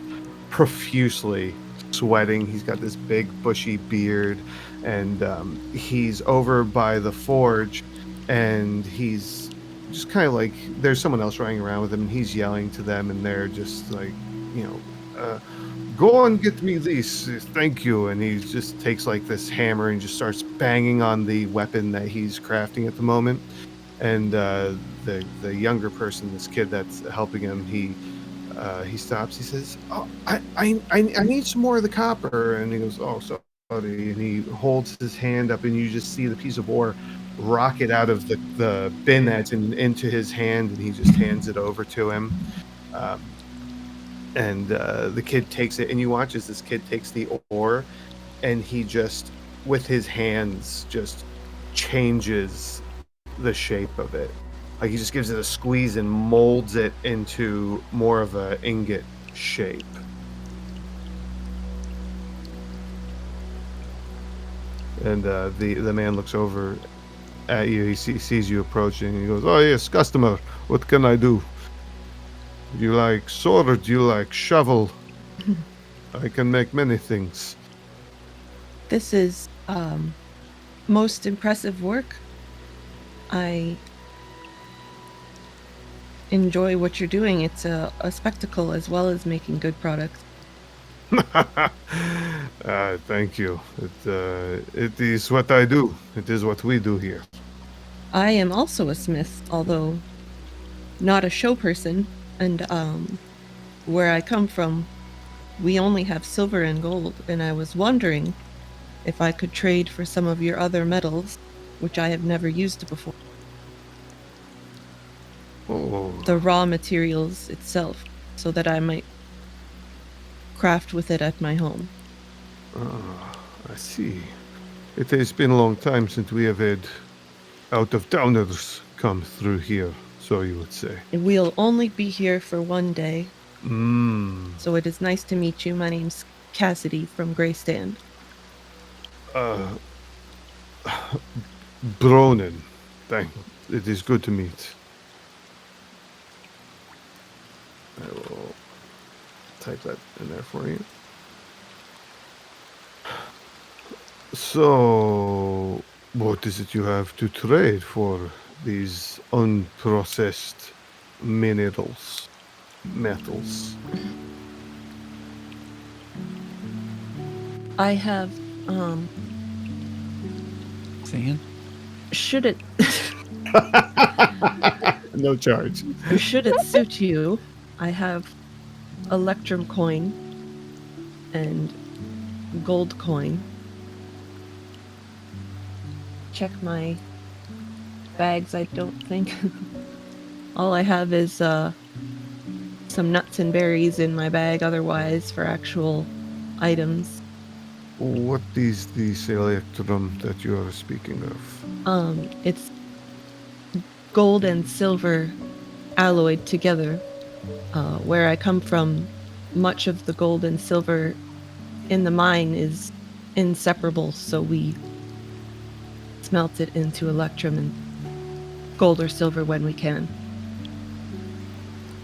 profusely sweating. He's got this big, bushy beard, and he's over by the forge, and he's just kind of like, there's someone else running around with him, and he's yelling to them, and they're just like, go and get me this, thank you. And he just takes like this hammer and just starts banging on the weapon that he's crafting at the moment. And the younger person, this kid that's helping him, he stops. He says, "Oh, I need some more of the copper." And he goes, "Oh, sorry." And he holds his hand up, and you just see the piece of ore rocket out of the bin that's into his hand, and he just hands it over to him. And the kid takes it, and you watch as this kid takes the ore, and he just, with his hands, just changes the shape of it. Like he just gives it a squeeze and molds it into more of a ingot shape. And the man looks over at you. He sees you approaching, and he goes, "Oh yes, customer. What can I do? You like sword? You like shovel? I can make many things." This is most impressive work. I enjoy what you're doing. It's a spectacle as well as making good products. Thank you. It is what I do. It is what we do here. I am also a smith, although not a show person, and where I come from, we only have silver and gold, and I was wondering if I could trade for some of your other metals, which I have never used before. Oh, The raw materials itself, so that I might craft with it at my home. I see. It has been a long time since we have had out-of-towners come through here, so you would say. We'll only be here for one day, Mmm. so it is nice to meet you. My name's Cassidy from Grey Stand. Bronen. It is good to meet. I will type that in there for you. So, what is it you have to trade for these unprocessed metals? I have, Sand? should it No charge. should it suit you, I have electrum coin and gold coin. Check my bags, I don't think. All I have is some nuts and berries in my bag otherwise for actual items. What is this electrum that you are speaking of? It's gold and silver alloyed together. Where I come from, much of the gold and silver in the mine is inseparable, so we smelt it into electrum and gold or silver when we can.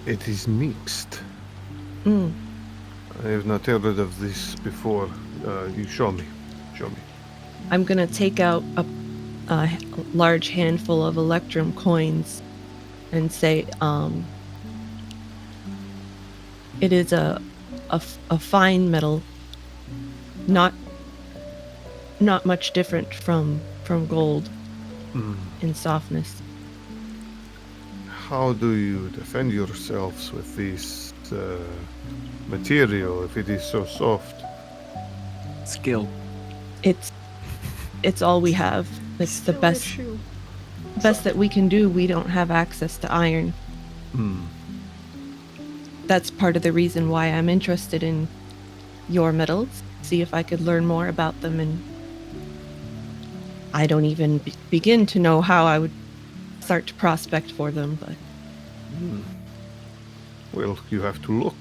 It is mixed. Mm. I have not heard of this before. You show me. I'm gonna take out a large handful of electrum coins and say, it is a fine metal, not much different from gold in softness. How do you defend yourselves with this material if it is so soft? Skill. It's all we have. It's the Still best issue. that we can do. We don't have access to iron. That's part of the reason why I'm interested in your metals. See if I could learn more about them, and I don't even begin to know how I would start to prospect for them, but Well, you have to look.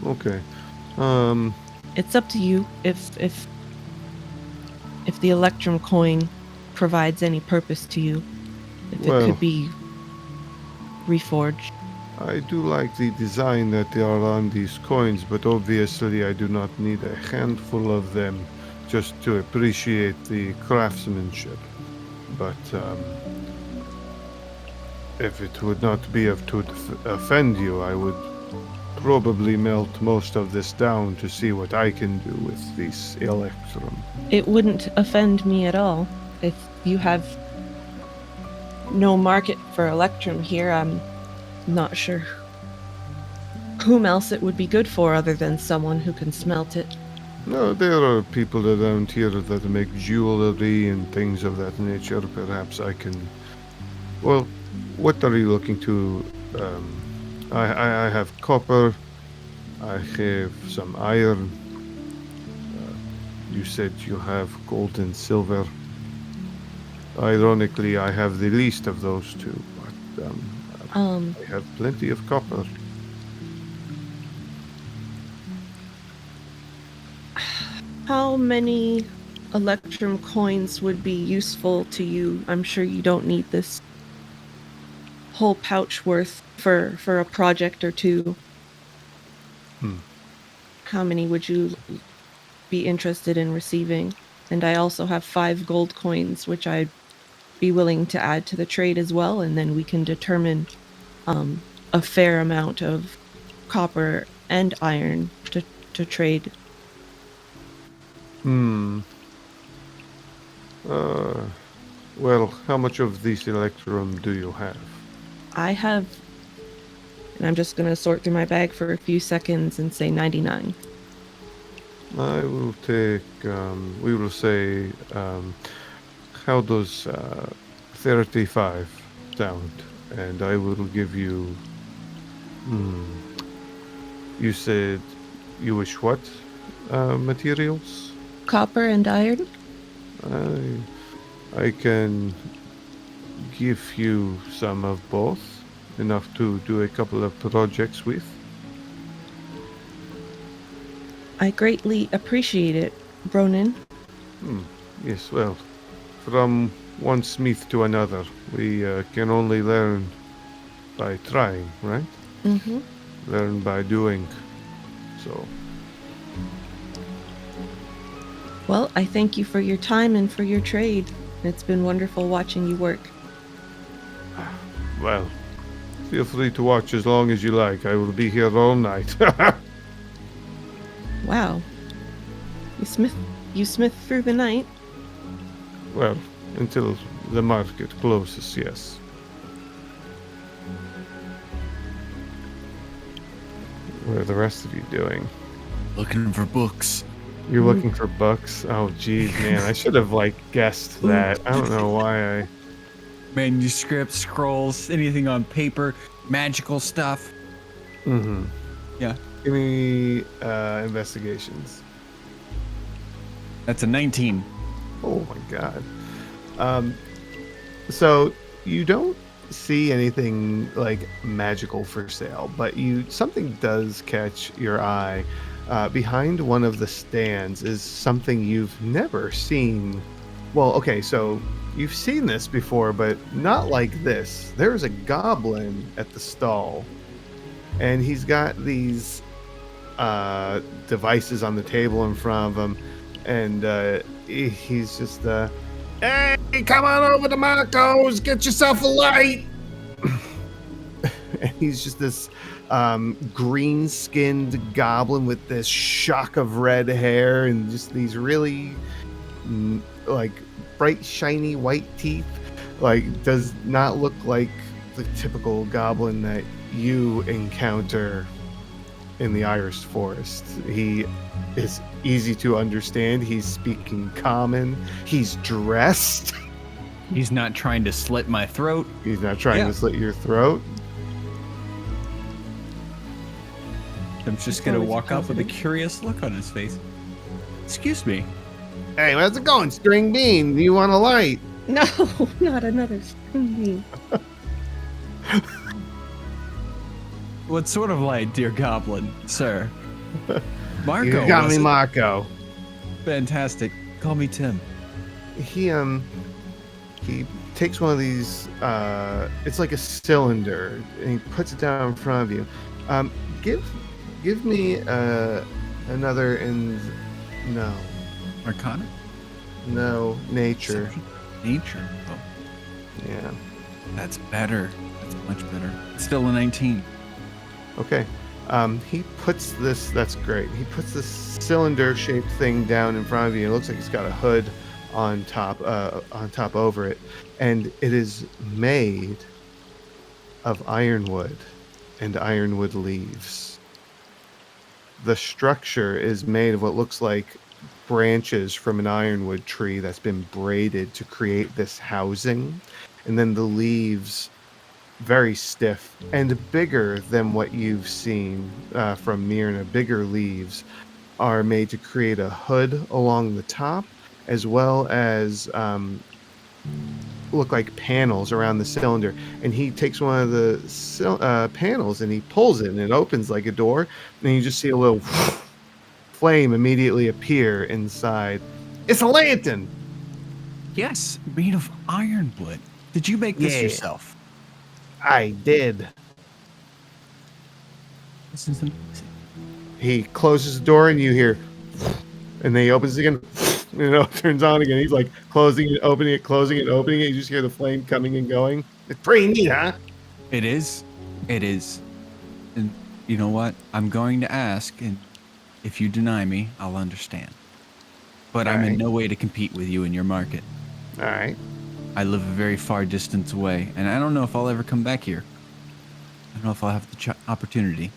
Okay. it's up to you if the electrum coin provides any purpose to you. If it Well- could be reforged. I do like the design that they are on these coins, but obviously I do not need a handful of them just to appreciate the craftsmanship. But if it would not be to offend you, I would probably melt most of this down to see what I can do with this electrum. It wouldn't offend me at all. If you have no market for electrum here, I'm not sure whom else it would be good for other than someone who can smelt it. No, there are people around here that make jewelry and things of that nature. Perhaps I can. Well, what are you looking to? I have copper. I have some iron. You said you have gold and silver. Ironically, I have the least of those two, but I have plenty of copper. How many electrum coins would be useful to you? I'm sure you don't need this whole pouch worth for a project or two. how many would you be interested in receiving? And I also have 5 gold coins, which I'd be willing to add to the trade as well, and then we can determine a fair amount of copper and iron to trade. Well, how much of this electrum do you have? I have, and I'm just going to sort through my bag for a few seconds and say 99. I will take, we will say, how does 35 sound? And I will give you, you said you wish what materials? Copper and iron? I can give you some of both, enough to do a couple of projects with. I greatly appreciate it, Bronin. Yes, well, from one smith to another, we can only learn by trying, right? Mm-hmm. Learn by doing. So, Well, I thank you for your time and for your trade. It's been wonderful watching you work. well, feel free to watch as long as you like. I will be here all night. Wow. You smith through the night? Well, until the market closes, yes. What are the rest of you doing? Looking for books. You're looking for bucks? Oh, geez, man. I should have, guessed that. I don't know why I... Manuscripts, scrolls, anything on paper, magical stuff. Mm-hmm. Yeah. Give me investigations. That's a 19. Oh, my God. So you don't see anything, magical for sale, but something does catch your eye. Behind one of the stands is something you've never seen. Well, okay, so you've seen this before, but not like this. There's a goblin at the stall, and he's got these devices on the table in front of him, and he's just, hey, come on over to Marco's, get yourself a light! And he's just this green-skinned goblin with this shock of red hair and just these really bright shiny white teeth. Does not look like the typical goblin that you encounter in the Irish forest. He is easy to understand. He's speaking common. He's dressed. He's not trying to slit my throat. He's not trying to slit your throat. I'm just going to walk up with a curious look on his face. Excuse me. Hey, how's it going, String Bean? Do you want a light? No, not another string. What sort of light, dear goblin, sir? Marco. You got was me, it? Marco. Fantastic. Call me Tim. He takes one of these, it's like a cylinder, and he puts it down in front of you. Give me another no. Arcana? No, nature. Perception? Nature. Oh, Yeah. that's better. That's much better. It's still a 19. Okay. He puts this, that's great. He puts this cylinder-shaped thing down in front of you. It looks like he's got a hood on top over it. And it is made of ironwood and ironwood leaves. The structure is made of what looks like branches from an ironwood tree that's been braided to create this housing. And then the leaves, very stiff and bigger than what you've seen from Myrna. Bigger leaves are made to create a hood along the top, as well as look like panels around the cylinder. And he takes one of the panels and he pulls it, and it opens like a door, and you just see a little flame immediately appear inside. It's a lantern. Yes, made of ironwood. Did you make this Yeah. yourself? I did. This is amazing. he closes the door, and you hear, and then he opens it again, it turns on again. He's like closing it, opening it, closing it, opening it. You just hear the flame coming and going. It's pretty neat, huh? It is. It is. And you know what? I'm going to ask, and if you deny me, I'll understand. But I'm in Alright. no way to compete with you in your market. All right. I live a very far distance away, and I don't know if I'll ever come back here. I don't know if I'll have the opportunity.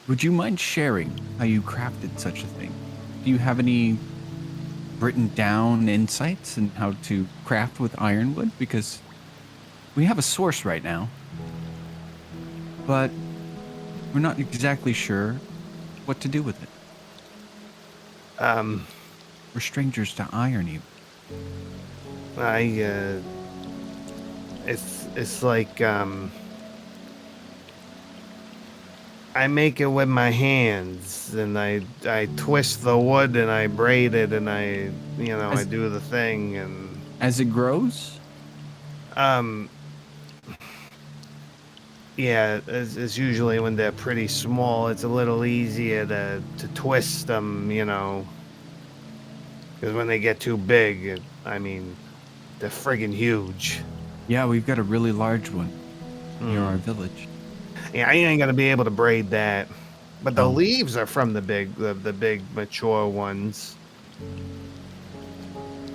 Would you mind sharing how you crafted such a thing? Do you have any written down insights in how to craft with ironwood? Because we have a source right now, but we're not exactly sure what to do with it. We're strangers to iron even. It's like I make it with my hands, and I twist the wood, and I braid it, and I do the thing, and As it grows? um yeah, it's usually when they're pretty small, it's a little easier to twist them, because when they get too big, they're friggin' huge. Yeah, we've got a really large one near our Mm. village. Yeah, I ain't gonna be able to braid that. But the Oh. leaves are from the big mature ones.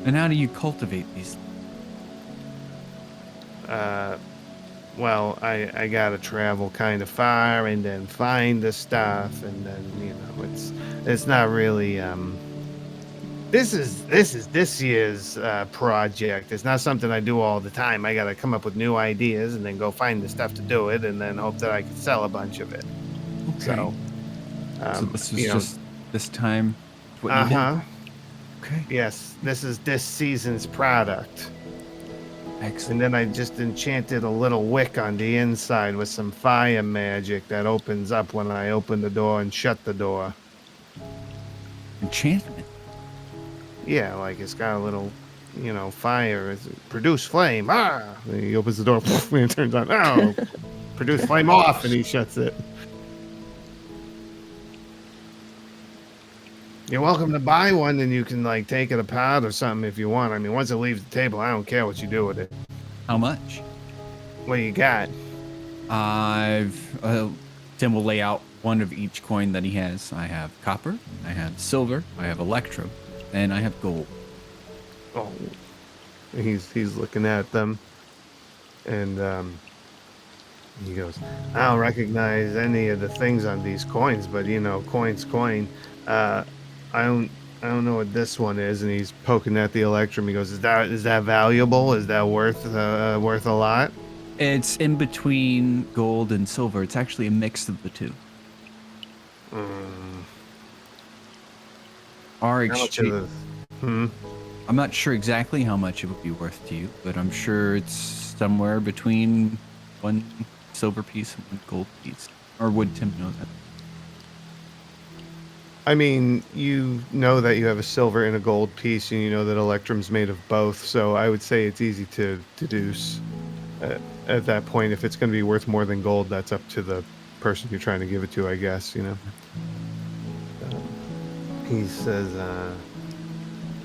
And how do you cultivate these? Well, I gotta travel kind of far and then find the stuff, and then it's not really this is this year's project. It's not something I do all the time. I gotta come up with new ideas and then go find the stuff to do it, and then hope that I can sell a bunch of it. Okay. So, So this was just this time what you did? uh-huh. Okay. Yes, this is this season's product. Excellent. And then I just enchanted a little wick on the inside with some fire magic that opens up when I open the door and shut the door. Enchantment. Yeah, like it's got a little, fire. It's produce flame. Ah! And he opens the door and it turns on. Oh, produce flame off, and he shuts it. You're welcome to buy one, and you can take it apart or something if you want. I mean, once it leaves the table, I don't care what you do with it. How much? What you got? Tim will lay out one of each coin that he has. I have copper, I have silver, I have electrum, and I have gold. Oh, he's looking at them, and he goes, I don't recognize any of the things on these coins, but coin's coin. I don't know what this one is, and he's poking at the electrum. He goes, is that valuable? Is that worth a lot? It's in between gold and silver. It's actually a mix of the two. Our How much exchange. of the? I'm not sure exactly how much it would be worth to you, but I'm sure it's somewhere between one silver piece and one gold piece. Or would Tim know that? I mean, you know that you have a silver and a gold piece, and you know that electrum's made of both. So I would say it's easy to deduce. At that point, if it's going to be worth more than gold, that's up to the person you're trying to give it to, I guess. He says,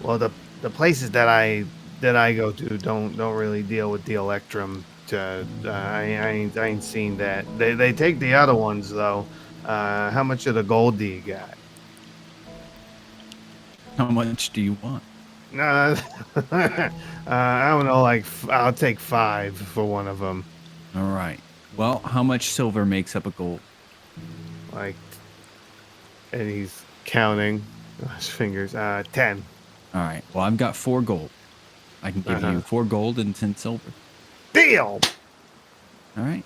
"Well, the places that I go to don't really deal with the electrum. I ain't seen that. They take the other ones though. How much of the gold do you got?" How much do you want? I don't know. I'll take 5 for one of them. All right. Well, how much silver makes up a gold? And he's counting his fingers. 10. All right. Well, I've got 4 gold. I can give you 4 gold and 10 silver. Deal. All right.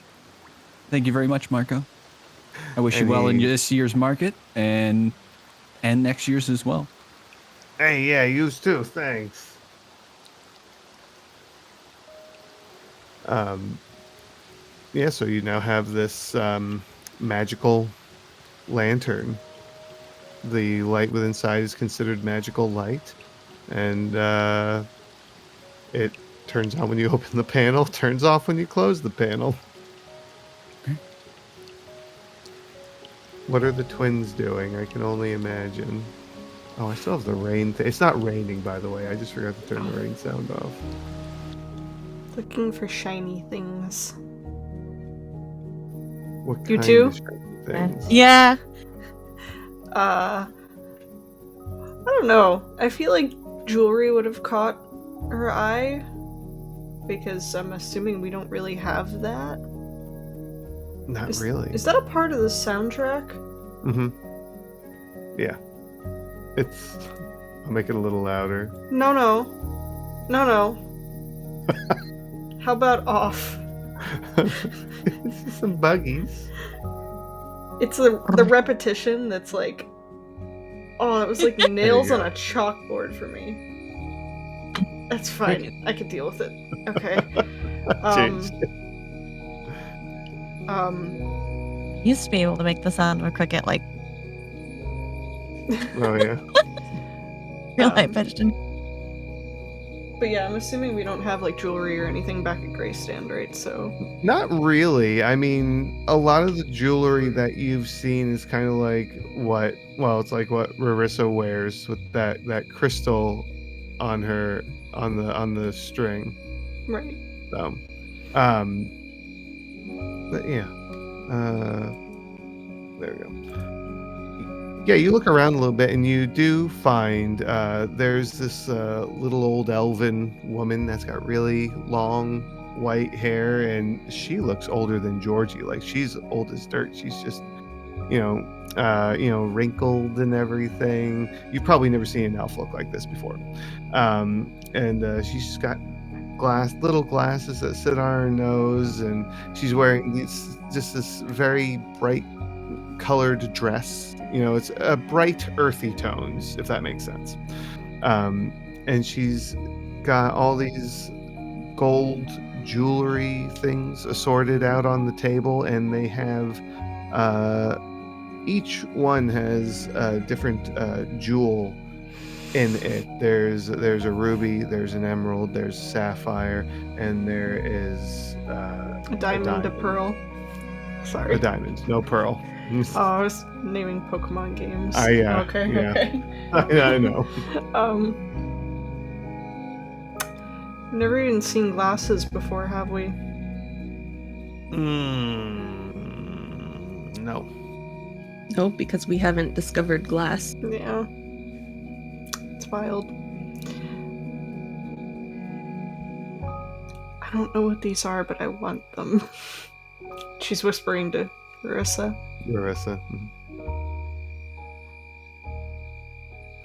Thank you very much, Marco. I wish you And well in he- this year's market and next year's as well. Hey, yeah, yours too. Thanks. Yeah. So you now have this magical lantern. The light within inside is considered magical light, and it turns on when you open the panel, turns off when you close the panel. What are the twins doing? I can only imagine. Oh, I still have the rain. It's not raining, by the way. I just forgot to turn the rain sound off. Looking for shiny things. What You kind too? of shiny things? Yeah. I don't know. I feel like jewelry would have caught her eye because I'm assuming we don't really have that. Not really. Is that a part of the soundtrack? Mm-hmm. Yeah. It's. I'll make it a little louder. No. How about off? It's just some buggies. It's the repetition that's like, oh, it was like nails on a chalkboard for me. That's fine. I could deal with it. Okay. Changed it. Used to be able to make the sound of a cricket like Oh yeah. real high pitched. But yeah, I'm assuming we don't have like jewelry or anything back at Grey Stand, right? So Not really. I mean, a lot of the jewelry that you've seen is kind of like what. Well, it's like what Rarissa wears with that crystal on her on the string. right. So, but yeah. There we go. Yeah, you look around a little bit and you do find there's this little old elven woman that's got really long white hair, and she looks older than Georgie. Like she's old as dirt. She's just, wrinkled and everything. You've probably never seen an elf look like this before. And she's just got little glasses that sit on her nose, and she's wearing this very bright colored dress. It's bright earthy tones, if that makes sense. And she's got all these gold jewelry things assorted out on the table, and they have each one has a different jewel in it. There's a ruby, there's an emerald, there's sapphire, and there is A diamond, a pearl. Sorry. A diamond, no pearl. Oh, I was naming Pokemon games. Yeah. Okay, Yeah. okay. I know. Never even seen glasses before, have we? No. No, because we haven't discovered glass. Yeah. It's wild. I don't know what these are, but I want them. She's whispering to Rarissa. Rarissa.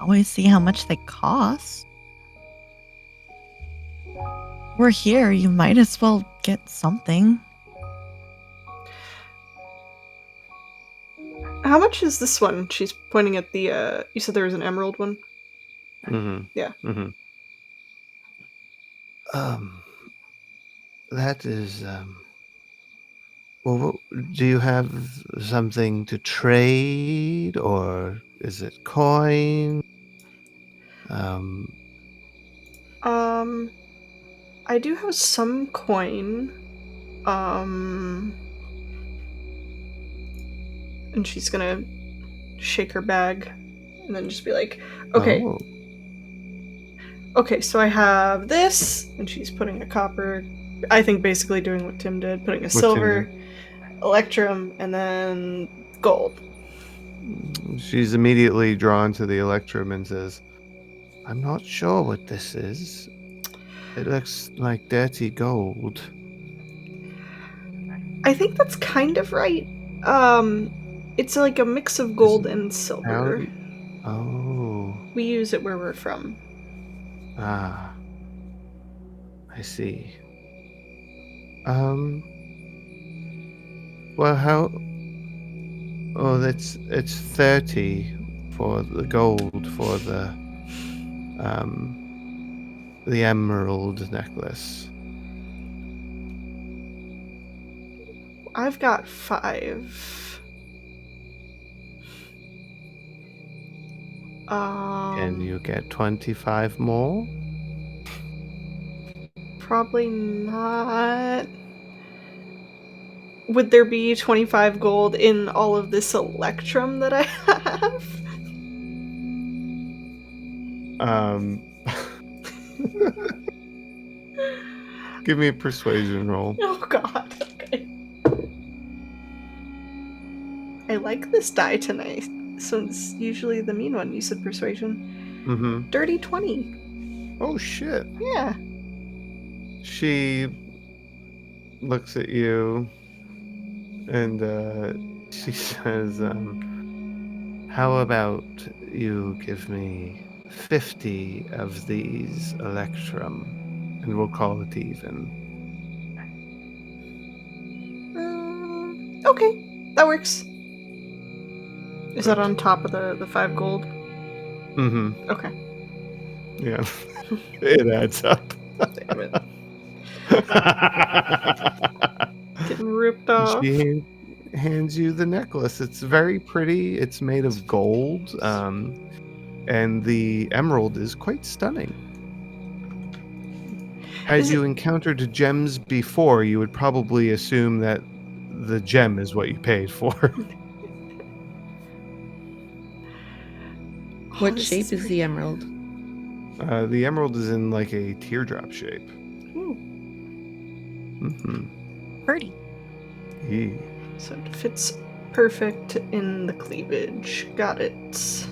Always see how much they cost. We're here, you might as well get something. How much is this one? She's pointing at the, you said there was an emerald one? Mm-hmm. Yeah. Mm-hmm. That is, well, do you have something to trade, or is it coin? I do have some coin. And she's gonna shake her bag and then just be like, okay. Oh. Okay, so I have this, and she's putting a copper, I think basically doing what Tim did, putting a silver, electrum, and then gold. She's immediately drawn to the electrum and says, I'm not sure what this is. It looks like dirty gold. I think that's kind of right. It's like a mix of gold and silver. Oh. We use it where we're from. Ah. I see. Well, how... Oh, it's 30 for the gold for the emerald necklace. I've got 5. Can you get 25 more? Probably not. would there be 25 gold in all of this electrum that I have? Um, give me a persuasion roll. Oh god, okay. I like this die tonight. So it's usually the mean one. You said persuasion. Mm-hmm. Dirty 20. Oh shit. Yeah. She looks at you and she says, how about you give me 50 of these electrum and we'll call it even. Okay, that works. Is that Good. on top of the 5 gold? Mm-hmm. Okay. Yeah. It adds up. Damn it. Getting ripped off. She hands you the necklace. It's very pretty. It's made of gold, and the emerald is quite stunning. Had Is it- you encountered gems before, you would probably assume that the gem is what you paid for. Oh, What this shape is pretty. the emerald? The emerald is in like a teardrop shape. Ooh. Mm-hmm. Pretty. Yeah. So it fits perfect in the cleavage. Got it.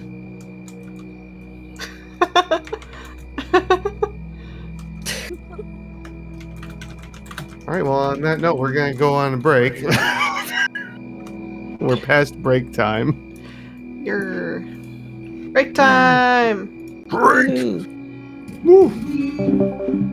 All right. Well, on that note, we're gonna go on a break. We're past break time. Your break time. Break. Woohoo. Woo.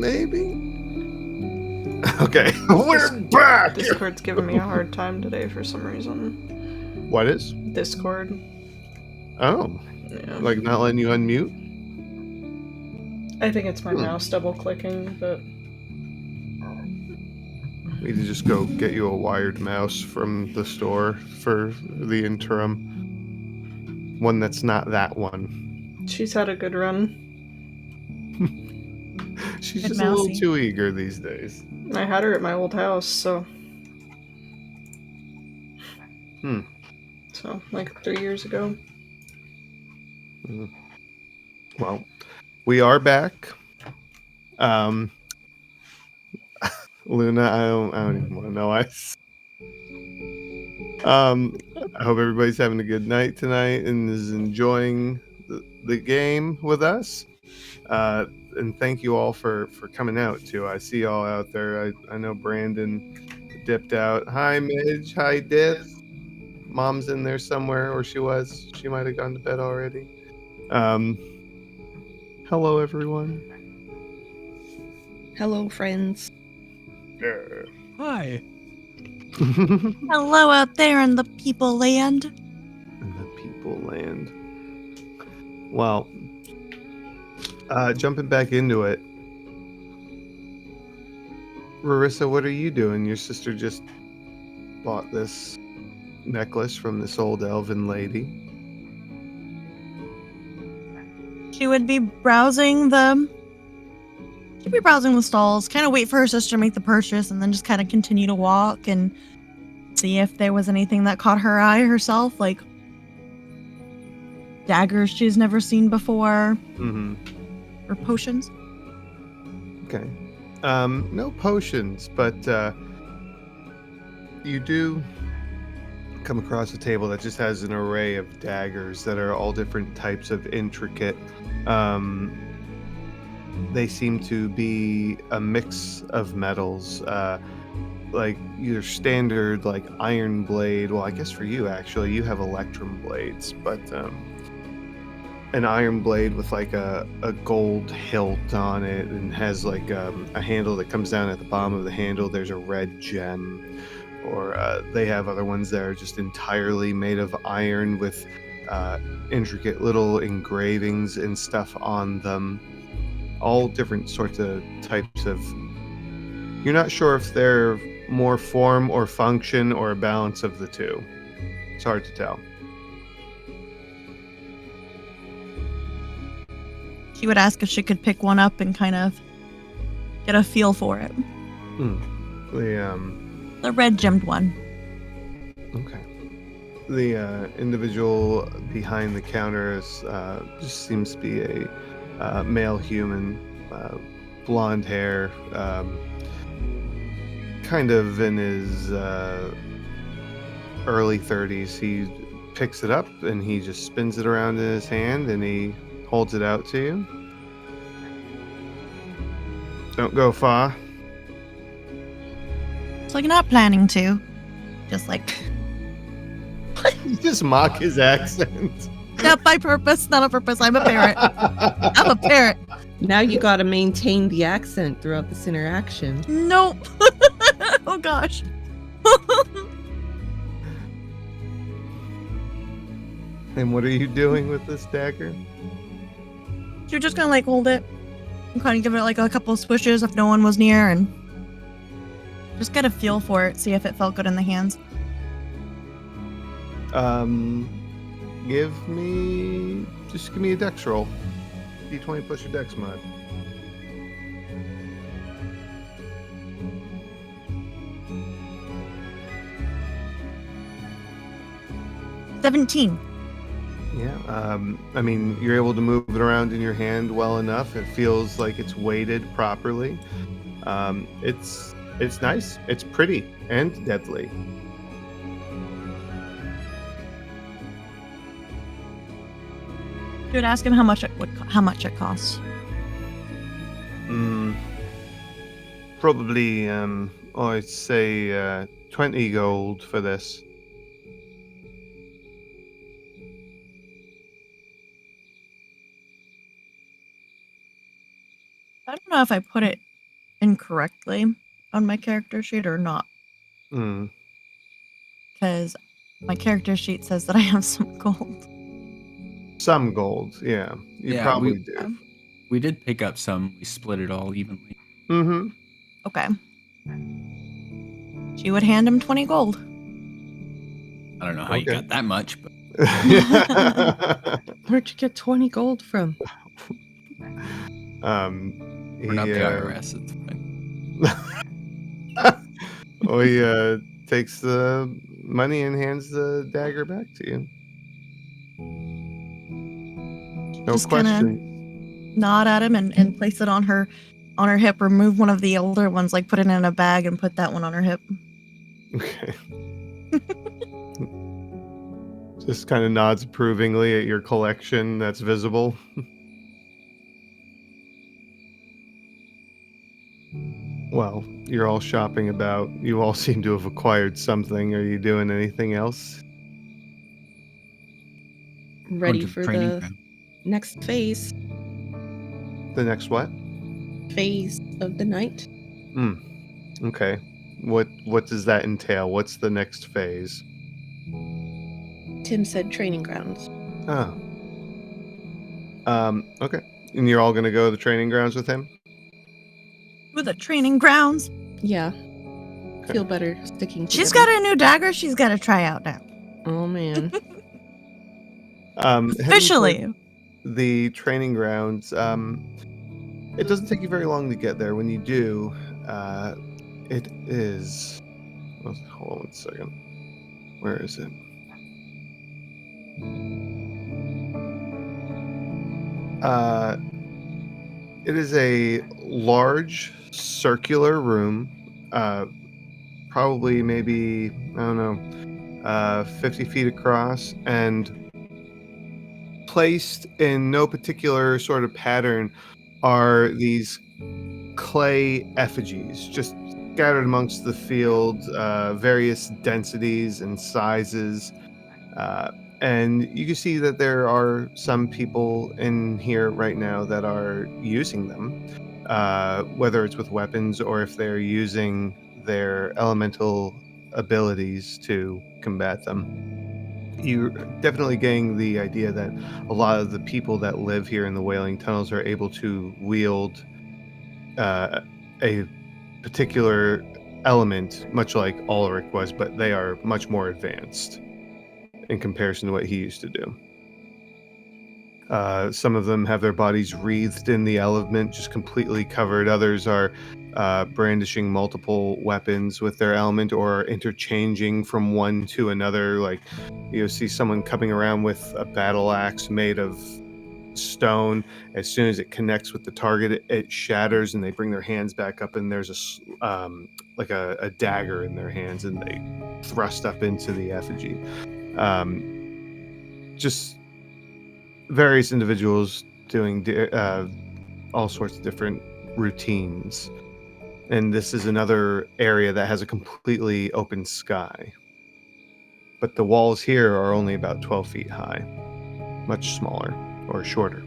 maybe. Okay, we're back. Discord's giving me a hard time today for some reason. What is? Discord. Oh, Yeah. like not letting you unmute? I think it's my mouse double clicking, but We need to just go get you a wired mouse from the store for the interim. One that's not that one. she's had a good run. She's Good just a little mousy. too eager these days. I had her at my old house, so like 3 years ago. Well, we are back. Luna, I don't even want to know. I hope everybody's having a good night tonight and is enjoying the game with us. And thank you all for coming out too. I see y'all out there. I know Brandon dipped out. Hi Midge. Hi Diff. Mom's in there somewhere, or she was. She might have gone to bed already. Hello everyone. Hello, friends. Hi. Hello out there in the people land. In the people land. Well, jumping back into it. Rarissa, what are you doing? Your sister just bought this necklace from this old elven lady. She would be browsing the stalls, kind of wait for her sister to make the purchase, and then just kind of continue to walk and see if there was anything that caught her eye herself, like daggers she's never seen before, or potions. Okay. No potions, but you do come across a table that just has an array of daggers that are all different types of intricate. They seem to be a mix of metals, like your standard like iron blade. Well, I guess for you actually, you have electrum blades, but an iron blade with like a gold hilt on it and has like a handle that comes down at the bottom of the handle. There's a red gem. Or they have other ones that are just entirely made of iron with intricate little engravings and stuff on them. All different sorts of types of. You're not sure if they're more form or function or a balance of the two. It's hard to tell. She would ask if she could pick one up and kind of get a feel for it. The The red gemmed one. Okay. The individual behind the counter is, just seems to be a male human, blonde hair, kind of in his early 30s. He picks it up and he just spins it around in his hand and he holds it out to you. Don't go far. It's like not planning to. Just like, You just mock his accent. not by purpose, not on purpose. I'm a parrot. I'm a parrot. Now you got to maintain the accent throughout this interaction. Nope. Oh gosh. And what are you doing with this dagger? You're just gonna like hold it and kind of give it like a couple of swishes if no one was near and just get a feel for it, see if it felt good in the hands. Give me a dex roll. D20 plus your dex mod. – 17. Yeah, I mean, you're able to move it around in your hand well enough. It feels like it's weighted properly. It's nice. It's pretty and deadly. You would ask him how much it costs. Probably, I'd say 20 gold for this. I don't know if I put it incorrectly on my character sheet or not? Mm. Because my character sheet says that I have some gold. Some gold, yeah. You Yeah, probably do. we did pick up some. We split it all evenly. Mm-hmm. Okay. She would hand him 20 gold. I don't know how you Okay. got that much, but Where'd you get 20 gold from? we're not the he IRS. It's fine. he takes the money and hands the dagger back to you. No Just kind of question. nod at him and place it on her hip. Remove one of the older ones, like put it in a bag and put that one on her hip. Okay. Just kind of nods approvingly at your collection that's visible. Well, you're all shopping about. You all seem to have acquired something. Are you doing anything else? Going Ready to the for training the ground. next phase The next what? of the night. Hmm. Okay. What does that entail? What's the next phase? Tim said training grounds. Oh. Okay. And you're all gonna go to the training grounds with him? With the training grounds. Yeah. Okay. Feel better sticking together. She's got a new dagger she's got to try out now. Oh man. Heading Officially. toward the training grounds, it doesn't take you very long to get there. When you do, it is. Hold on 1 second. Where is it? Uh, it is a large circular room, probably maybe, I don't know, 50 feet across, and placed in no particular sort of pattern are these clay effigies just scattered amongst the field, various densities and sizes. Uh, and you can see that there are some people in here right now that are using them, whether it's with weapons or if they're using their elemental abilities to combat them. You're definitely getting the idea that a lot of the people that live here in the Wailing Tunnels are able to wield a particular element, much like Ulrich was, but they are much more advanced in comparison to what he used to do. Some of them have their bodies wreathed in the element, just completely covered. Others are brandishing multiple weapons with their element or interchanging from one to another. Like you see someone coming around with a battle axe made of stone. As soon as it connects with the target, it shatters, and they bring their hands back up, and there's like a dagger in their hands, and they thrust up into the effigy. Just various individuals doing all sorts of different routines. And this is another area that has a completely open sky. But the walls here are only about 12 feet high, much smaller or shorter.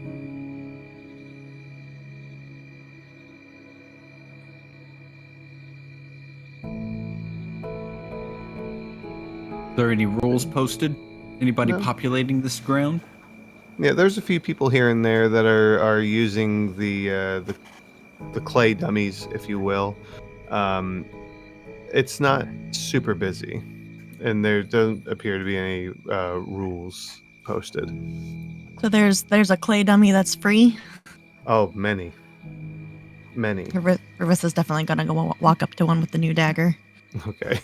Are there any rules posted? Anybody No. populating this ground? Yeah, there's a few people here and there that are using the clay dummies, if you will. It's not super busy, and there don't appear to be any rules posted. So there's a clay dummy that's free. Oh, many. Rivissa's definitely gonna go walk up to one with the new dagger. Okay.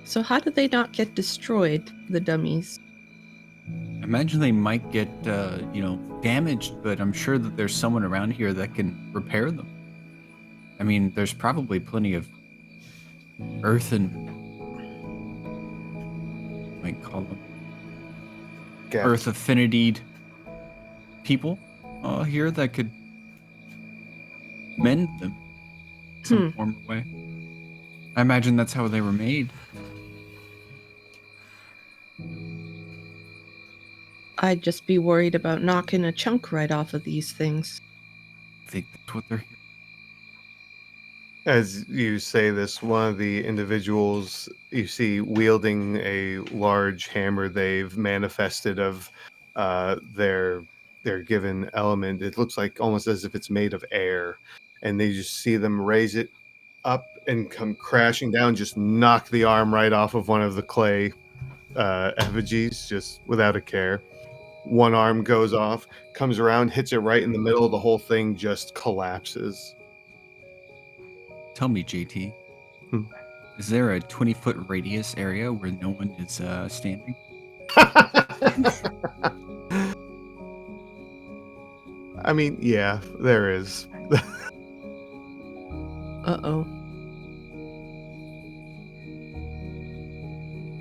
So how do they not get destroyed, the dummies? I imagine they might get, damaged, but I'm sure that there's someone around here that can repair them. I mean, there's probably plenty of earthen, might call them Gas. earth affinity people here that could mend them in some form or way. I imagine that's how they were made. I'd just be worried about knocking a chunk right off of these things. think that's what they're here. As you say this, one of the individuals you see wielding a large hammer they've manifested of their given element. It looks like almost as if it's made of air, and they just see them raise it up and come crashing down, just knock the arm right off of one of the clay effigies, just without a care. One arm goes off, comes around, hits it right in the middle. The whole thing just collapses. Tell me, JT, Hmm. is there a 20-foot radius area where no one is standing? I mean, yeah, there is. Uh-oh.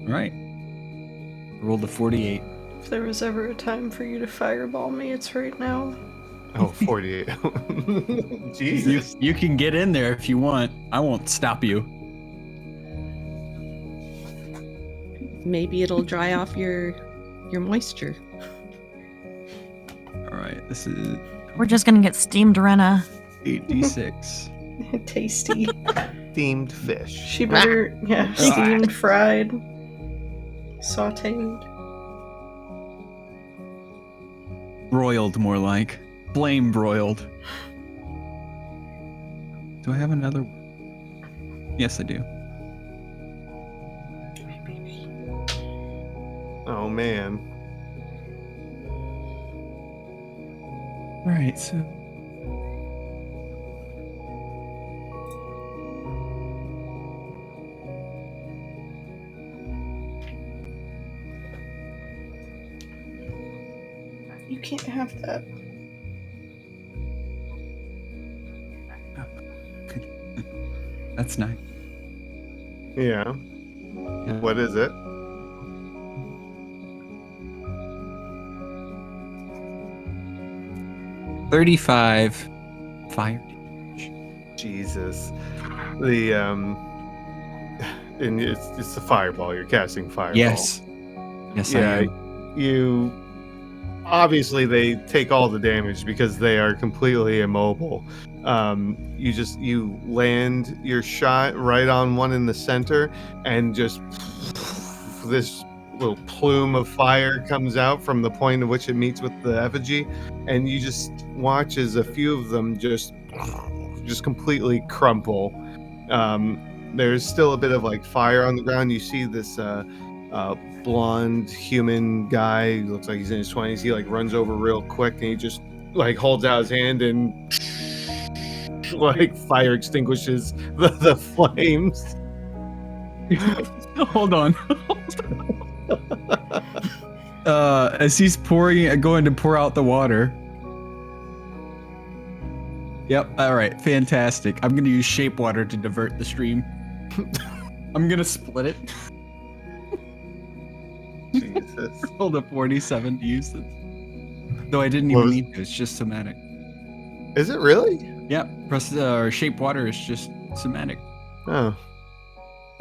All right. Roll the 48. If there was ever a time for you to fireball me, it's right now. Oh, 48. Jesus. You can get in there if you want. I won't stop you. Maybe it'll dry off your moisture. All right. This is We're just gonna get steamed Rena. 8d6. Tasty. Themed fish. She better, yeah, steamed, fried, sauteed. Broiled, more like. Flame broiled. Do I have another? Yes, I do. Oh, man. All right, so You can't have that. that's nice. Yeah. What is it? $35 fire damage. Jesus. The, and it's the fireball. You're casting fireball. Yes. Yes, I Yeah. am. You. Obviously, they take all the damage because they are completely immobile. You land your shot right on one in the center, and just this little plume of fire comes out from the point at which it meets with the effigy, and you just watch as a few of them just completely crumple. There's still a bit of like fire on the ground. You see this blonde human guy who looks like he's in his 20s. He like runs over real quick, and he just like holds out his hand and like fire extinguishes the flames. Hold on. As he's going to pour out the water. Yep. All right. Fantastic. I'm going to use shape water to divert the stream. I'm going to split it. Jesus. Rolled a 47 to use it. Though I didn't What even was- need to. It's just somatic. Is it really? Yep. Shape water is just somatic. Oh.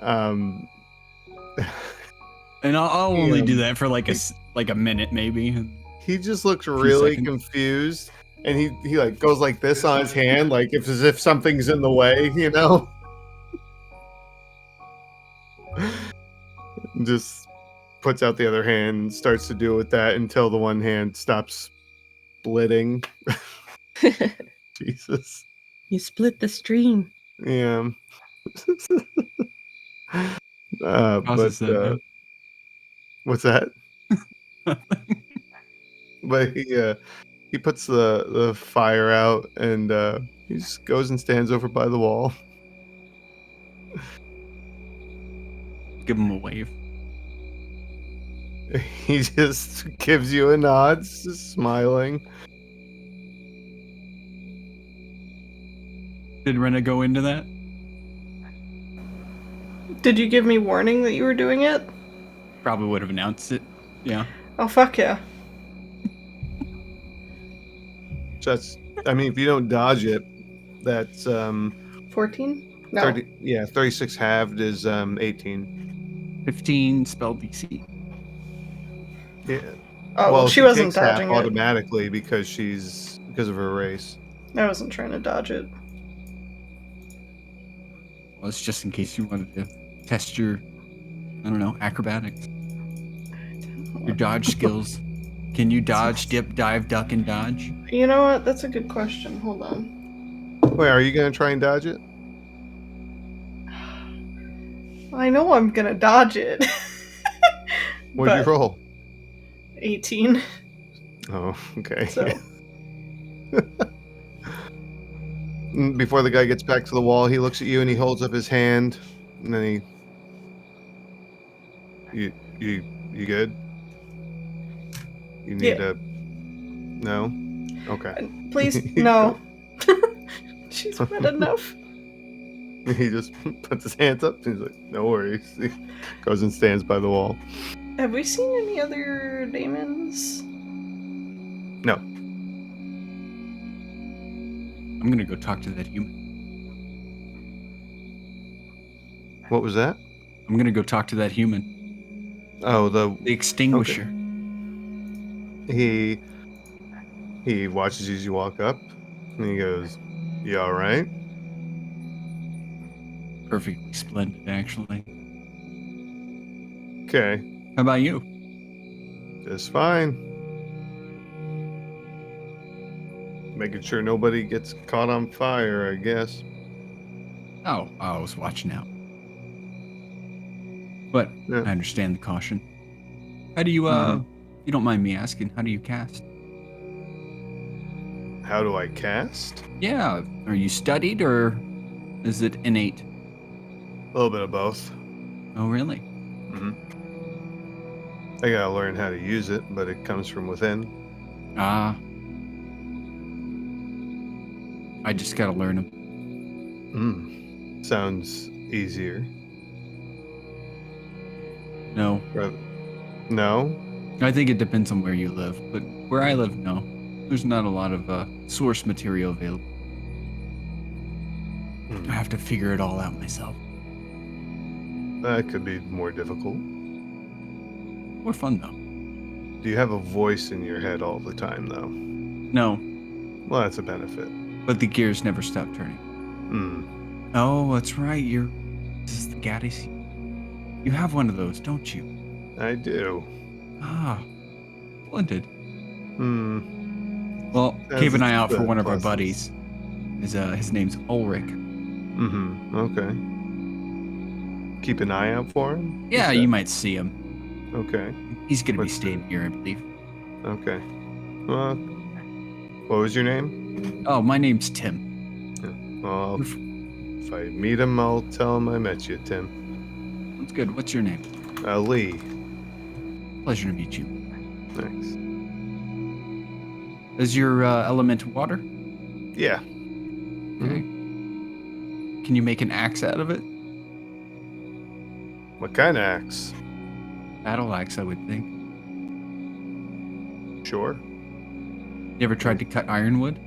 And I'll only Yeah. do that for like a minute maybe. He just looks really seconds. confused, and he like goes like this on his hand, like as if something's in the way, you know. Just puts out the other hand and starts to do with that until the one hand stops splitting. Jesus. You split the stream. Yeah. Process that, what's that? But he puts the fire out, and he just goes and stands over by the wall. Give him a wave. He just gives you a nod, just smiling. Did Rena go into that? Did you give me warning that you were doing it? Probably would have announced it. Yeah. Oh, fuck yeah. That's, I mean, if you don't dodge it, that's 14? No. 30. Yeah, 36 halved is 18. 15 spell DC. Yeah. Oh, well, she wasn't takes half dodging it. automatically because of her race. I wasn't trying to dodge it. Well, it's just in case you wanted to test your, I don't know, acrobatics, your dodge skills. Can you dodge, dip, dive, duck, and dodge? You know what? That's a good question. Hold on. Wait, are you gonna try and dodge it? I know I'm gonna dodge it. What'd you But roll? 18. Oh, okay. So Before the guy gets back to the wall, he looks at you and he holds up his hand, and then you good? You need Yeah. a no? Okay. please, no. She's wet enough. He just puts his hands up and he's like, no worries. He goes and stands by the wall. Have we seen any other daemons? No. I'm gonna go talk to that human. What was that? I'm gonna go talk to that human. Oh, The extinguisher. he watches you as you walk up and he goes, you all right? Perfectly splendid, actually. Okay, How about you? just fine. Making sure nobody gets caught on fire, I guess. Oh, I was watching out. But Yeah. I understand the caution. How do you, Mhm. if you don't mind me asking, how do you cast? How do I cast? Yeah, are you studied or is it innate? A little bit of both. Oh, really? Hmm. I gotta learn how to use it, but it comes from within. Ah. I just gotta learn them. Sounds easier. No. No? I think it depends on where you live, but where I live, no. There's not a lot of source material available. I have to figure it all out myself. That could be more difficult. More fun, though. Do you have a voice in your head all the time, though? No, Well, that's a benefit. but the gears never stop turning. Oh, that's right. This is the Gaddis. You have one of those, don't you? I do. Ah, splendid. Well, Has keep an its eye out for one of our pluses. buddies. His name's Ulrich. Okay. Keep an eye out for him? Yeah, Who's you that? might see him. Okay. He's gonna be What's staying here, I believe. Okay. What was your name? Oh, my name's Tim. Well, if I meet him, I'll tell him I met you, Tim. That's good. What's your name? Lee. Pleasure to meet you. Thanks. Is your element water? Yeah. Okay. Can you make an axe out of it? What kind of axe? Battle axe, I would think. Sure. You ever tried to cut ironwood?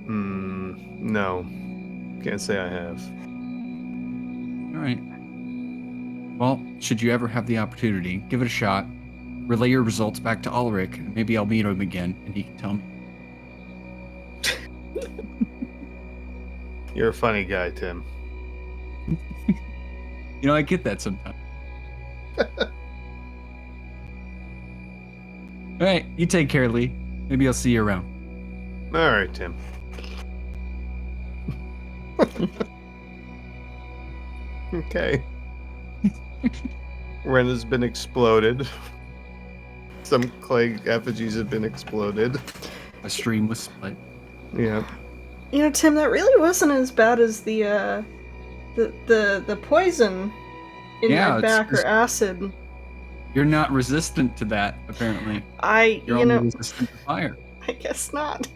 No. Can't say I have. All right. Well, should you ever have the opportunity, give it a shot. Relay your results back to Ulrich, and maybe I'll meet him again, and he can tell me. You're a funny guy, Tim. You know, I get that sometimes. All right, you take care, Lee. Maybe I'll see you around. All right, Tim. Okay. Ren has been exploded. Some clay effigies have been exploded. A stream was split. Yeah. You know, Tim, that really wasn't as bad as the poison in Yeah, my it's- back or acid. You're not resistant to that, apparently. You're You only know, resistant to fire. I guess not.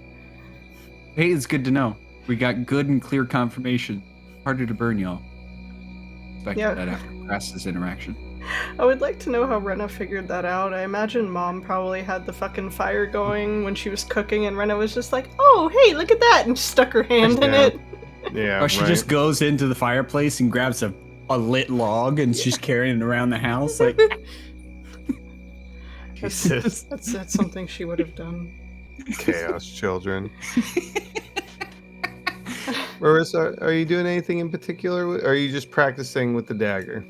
Hey, it's good to know. We got good and clear confirmation. Harder to burn, y'all. Expected Yeah. that after Crassus interaction. I would like to know how Rena figured that out. I imagine Mom probably had the fucking fire going when she was cooking, and Rena was just like, "Oh, hey, look at that," and stuck her hand in Yeah. it. Yeah. Or she right. just goes into the fireplace and grabs a lit log and she's carrying it around the house. Like, Jesus. That's something she would have done. Chaos children. Marissa, are you doing anything in particular? Or are you just practicing with the dagger?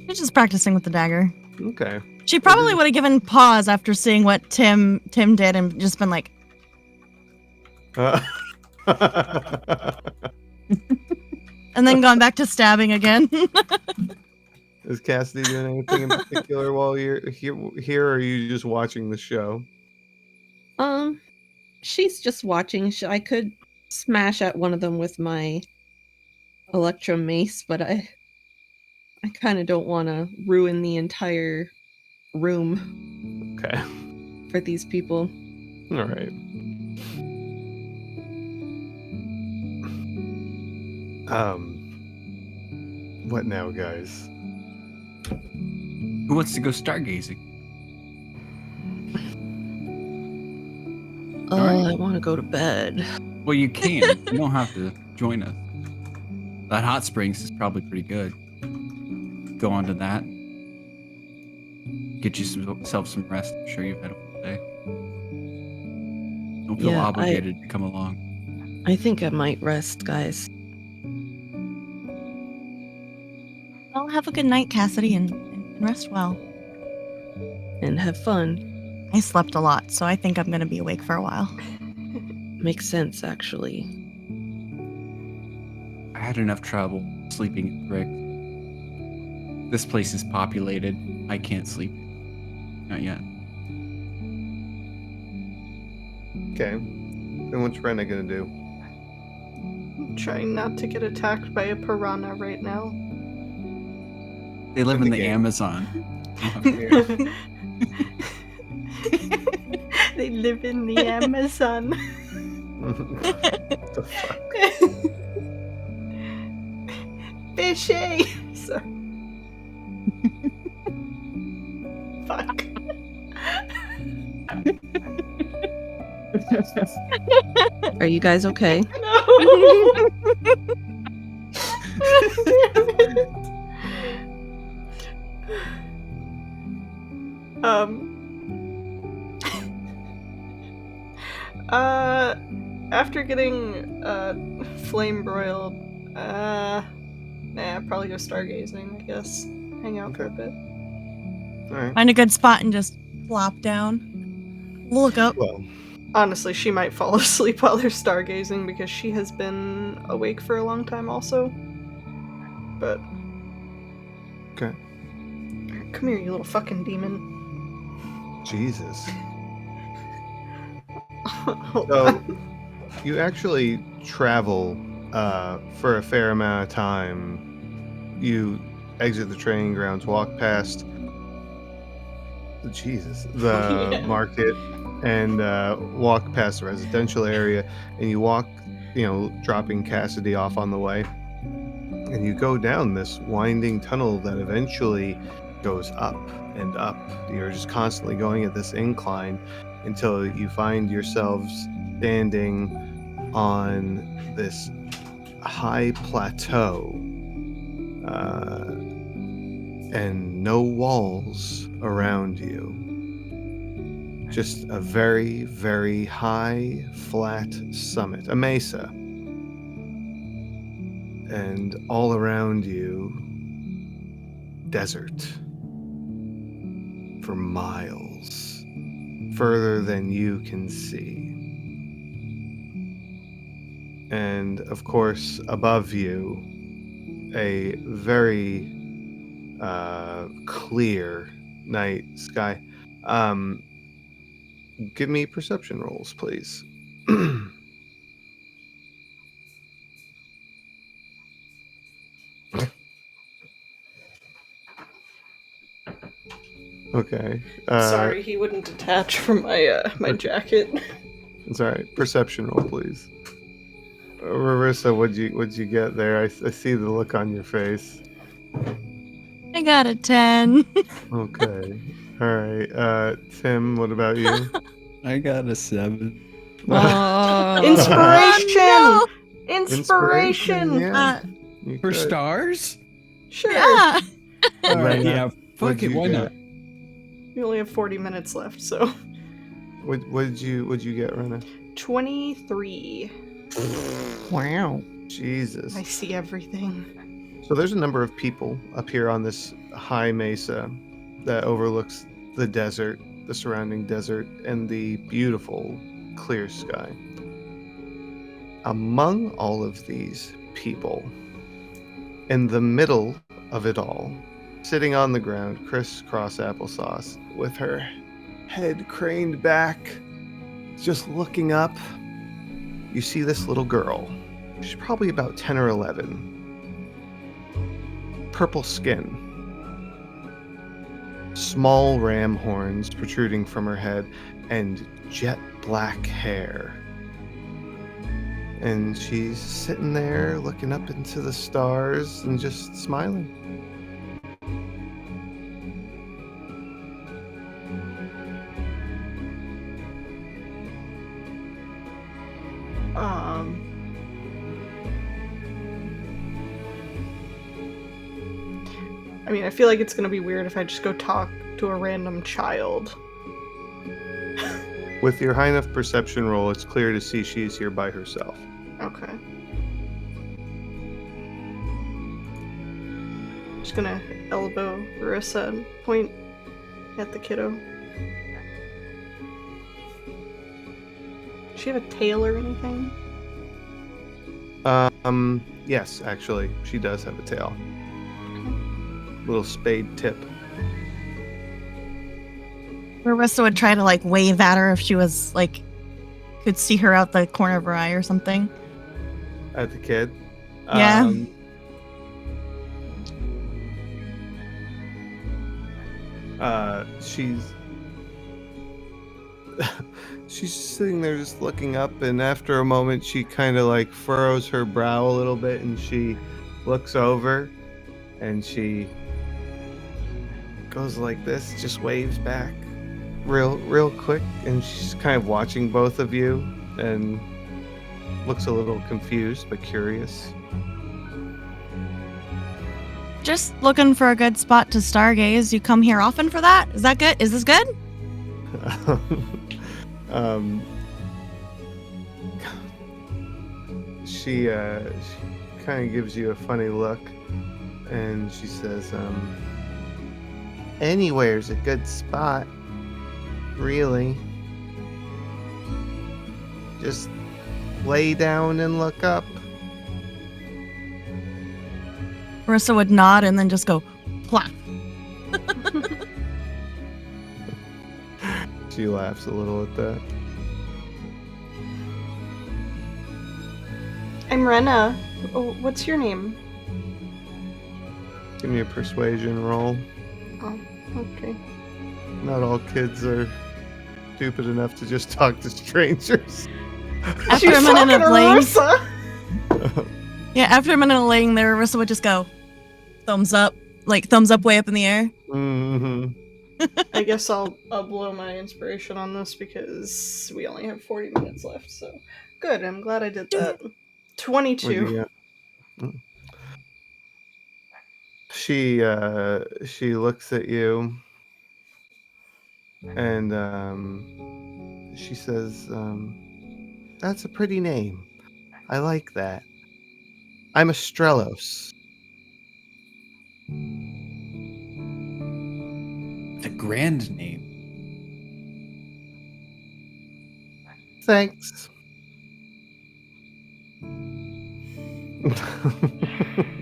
She's just practicing with the dagger. Okay. She probably would have given pause after seeing what Tim did and just been like, Uh, and then gone back to stabbing again. Is Cassidy doing anything in particular while you're here, or are you just watching the show? She's just watching. I could smash at one of them with my electro mace, but I kind of don't want to ruin the entire room Okay. for these people. All right. What now, guys? Who wants to go stargazing? Oh, Alright. I want to go to bed. Well, you can. You don't have to join us. That hot springs is probably pretty good. Go on to that. Get yourself some rest. I'm sure you've had a full day. Don't feel Yeah, obligated to come along. I think I might rest, guys. Well, have a good night, Cassidy, and rest well. And have fun. I slept a lot, so I think I'm going to be awake for a while. Makes sense, actually. I had enough trouble sleeping at Brick. This place is populated. I can't sleep. Not yet. Okay. Then what's Rena gonna do? I'm trying not to get attacked by a piranha right now. They live In in the the game. Amazon. They live in the Amazon. The fuck? Fishy! Sorry. Fuck. Are you guys okay? No! After getting flame broiled, nah, probably go stargazing, I guess. Hang out for a bit. Alright. Find a good spot and just flop down. Look up. Well, Honestly, she might fall asleep while they're stargazing because she has been awake for a long time also. But okay. come here, you little fucking demon. Jesus. Hold So, on. you actually travel for a fair amount of time. You exit the training grounds, walk past the Yeah. market, and walk past the residential area, and you walk, dropping Cassidy off on the way, and you go down this winding tunnel that eventually goes up and up. You're just constantly going at this incline until you find yourselves standing on this high plateau, and no walls around you. Just a very, very high, flat summit, a mesa. And all around you, desert. For miles. Further than you can see. And of course, above you, a very clear night sky. Give me perception rolls, please. Okay. Sorry, he wouldn't detach from my jacket. It's all right. Perception roll, please. Marissa, what'd you get there? I see the look on your face. I got a 10. Okay. All right. Tim, what about you? I got a 7. Inspiration! Oh, Inspiration! Yeah. You For could. stars? Sure. Yeah. Rena, Yeah, fuck what'd it, you why get? not? We only have 40 minutes left, so. What did you get, Rena? 23. Wow. Jesus. I see everything. So there's a number of people up here on this high mesa that overlooks the desert, the surrounding desert, and the beautiful clear sky. Among all of these people, in the middle of it all, sitting on the ground, crisscross applesauce, with her head craned back, just looking up, you see this little girl. She's probably about 10 or 11. Purple skin, small ram horns protruding from her head, and jet black hair. And she's sitting there looking up into the stars and just smiling. Um. I mean, I feel like it's gonna be weird if I just go talk to a random child. With your high enough perception roll, it's clear to see she's here by herself. Okay. Just gonna elbow Marissa and point at the kiddo. Does she have a tail or anything? Yes, actually, she does have a tail. Little spade tip. Marissa would try to like wave at her if she was like could see her out the corner of her eye or something. At the kid. Yeah. She's she's sitting there just looking up, and after a moment she kind of like furrows her brow a little bit, and she looks over and she goes like this, just waves back real quick, and she's kind of watching both of you and looks a little confused but curious. Just looking for a good spot to stargaze. You come here often for that? Is that good? Is this good? She kind of gives you a funny look, and she says, anywhere's a good spot, really. Just lay down and look up. Marissa would nod and then just go plop. She laughs a little at that. I'm Rena. Oh, what's your name? Give me a persuasion roll. Oh, okay. Not all kids are stupid enough to just talk to strangers. After She's a minute talking of to laying, Marissa! yeah, after a minute of laying there, Marissa would just go thumbs up, like thumbs up way up in the air. Mm-hmm. I guess I'll blow my inspiration on this because we only have 40 minutes left, so good, I'm glad I did that. 22. What do you got? She looks at you and she says, that's a pretty name. I like that. I'm Estrelos. It's a grand name. Thanks.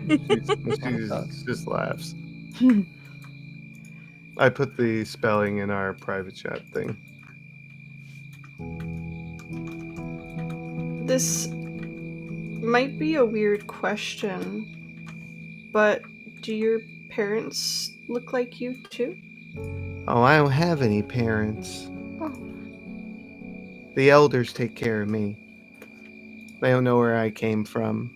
she just laughs. I put the spelling in our private chat thing. This might be a weird question, but do your parents look like you too? Oh, I don't have any parents. Oh, The elders take care of me. They don't know where I came from.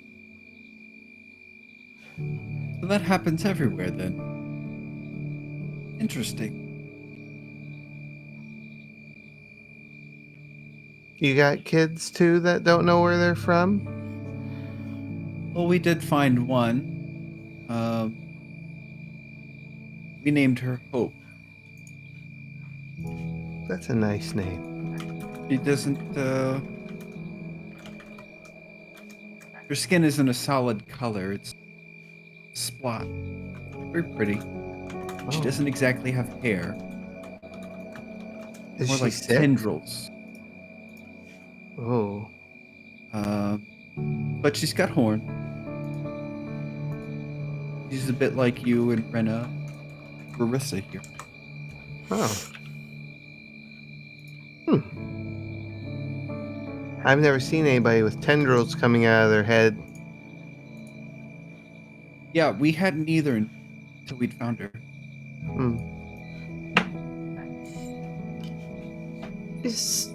So that happens everywhere then. Interesting. You got kids too that don't know where they're from? Well, we did find one. We named her Hope. That's a nice name. She doesn't. Her skin isn't a solid color. It's splot. Very pretty. She Oh. doesn't exactly have hair. Is More she like sick? tendrils. Oh. But she's got horn. She's a bit like you and Rena, Marissa here. Oh. I've never seen anybody with tendrils coming out of their head. Yeah, we hadn't either until we'd found her. Hmm. Is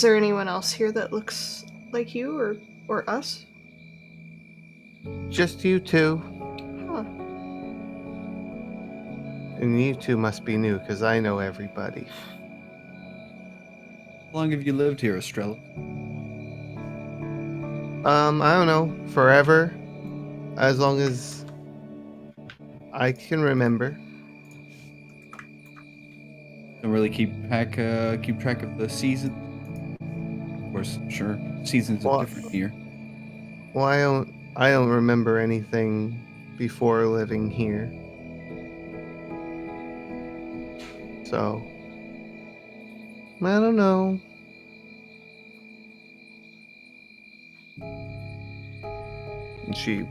there anyone else here that looks like you or us? Just you two. Huh. And you two must be new, because I know everybody. How long have you lived here, Estrella? I don't know. Forever. As long as I can remember. Don't really keep track of the season. Of course, sure, seasons are Well, different here. Well, I don't remember anything before living here. So, I don't know. And she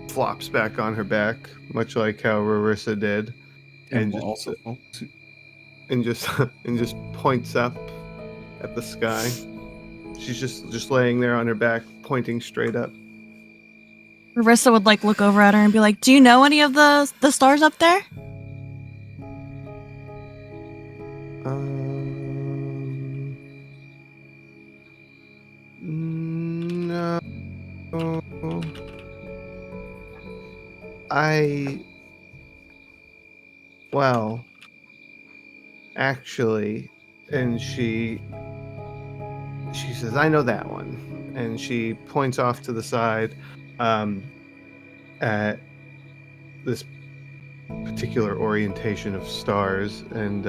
flops back on her back, much like how Rarissa did, And and will just also follow suit. and just and just points up at the sky. She's just laying there on her back, pointing straight up. Marissa would like look over at her and be like, "Do you know any of the stars up there?" No. Well, actually, and she says, I know that one. And she points off to the side at this particular orientation of stars, and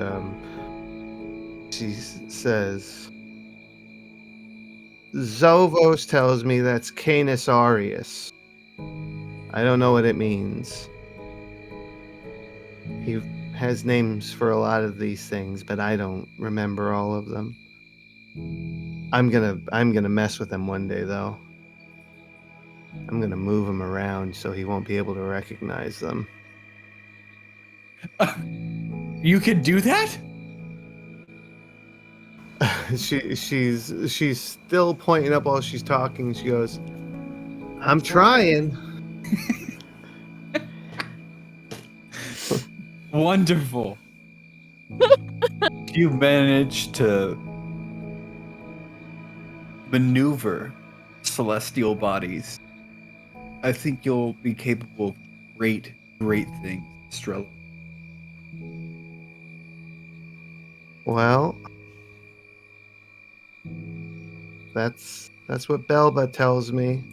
she says, Zovos tells me that's Canis Aureus. I don't know what it means. He has names for a lot of these things, but I don't remember all of them. I'm gonna mess with him one day, though. I'm gonna move him around so he won't be able to recognize them. You could do that? She's still pointing up while she's talking. She goes, I'm trying. Wonderful. You managed to maneuver celestial bodies. I think you'll be capable of great things, Estrella. Well, that's what Belba tells me.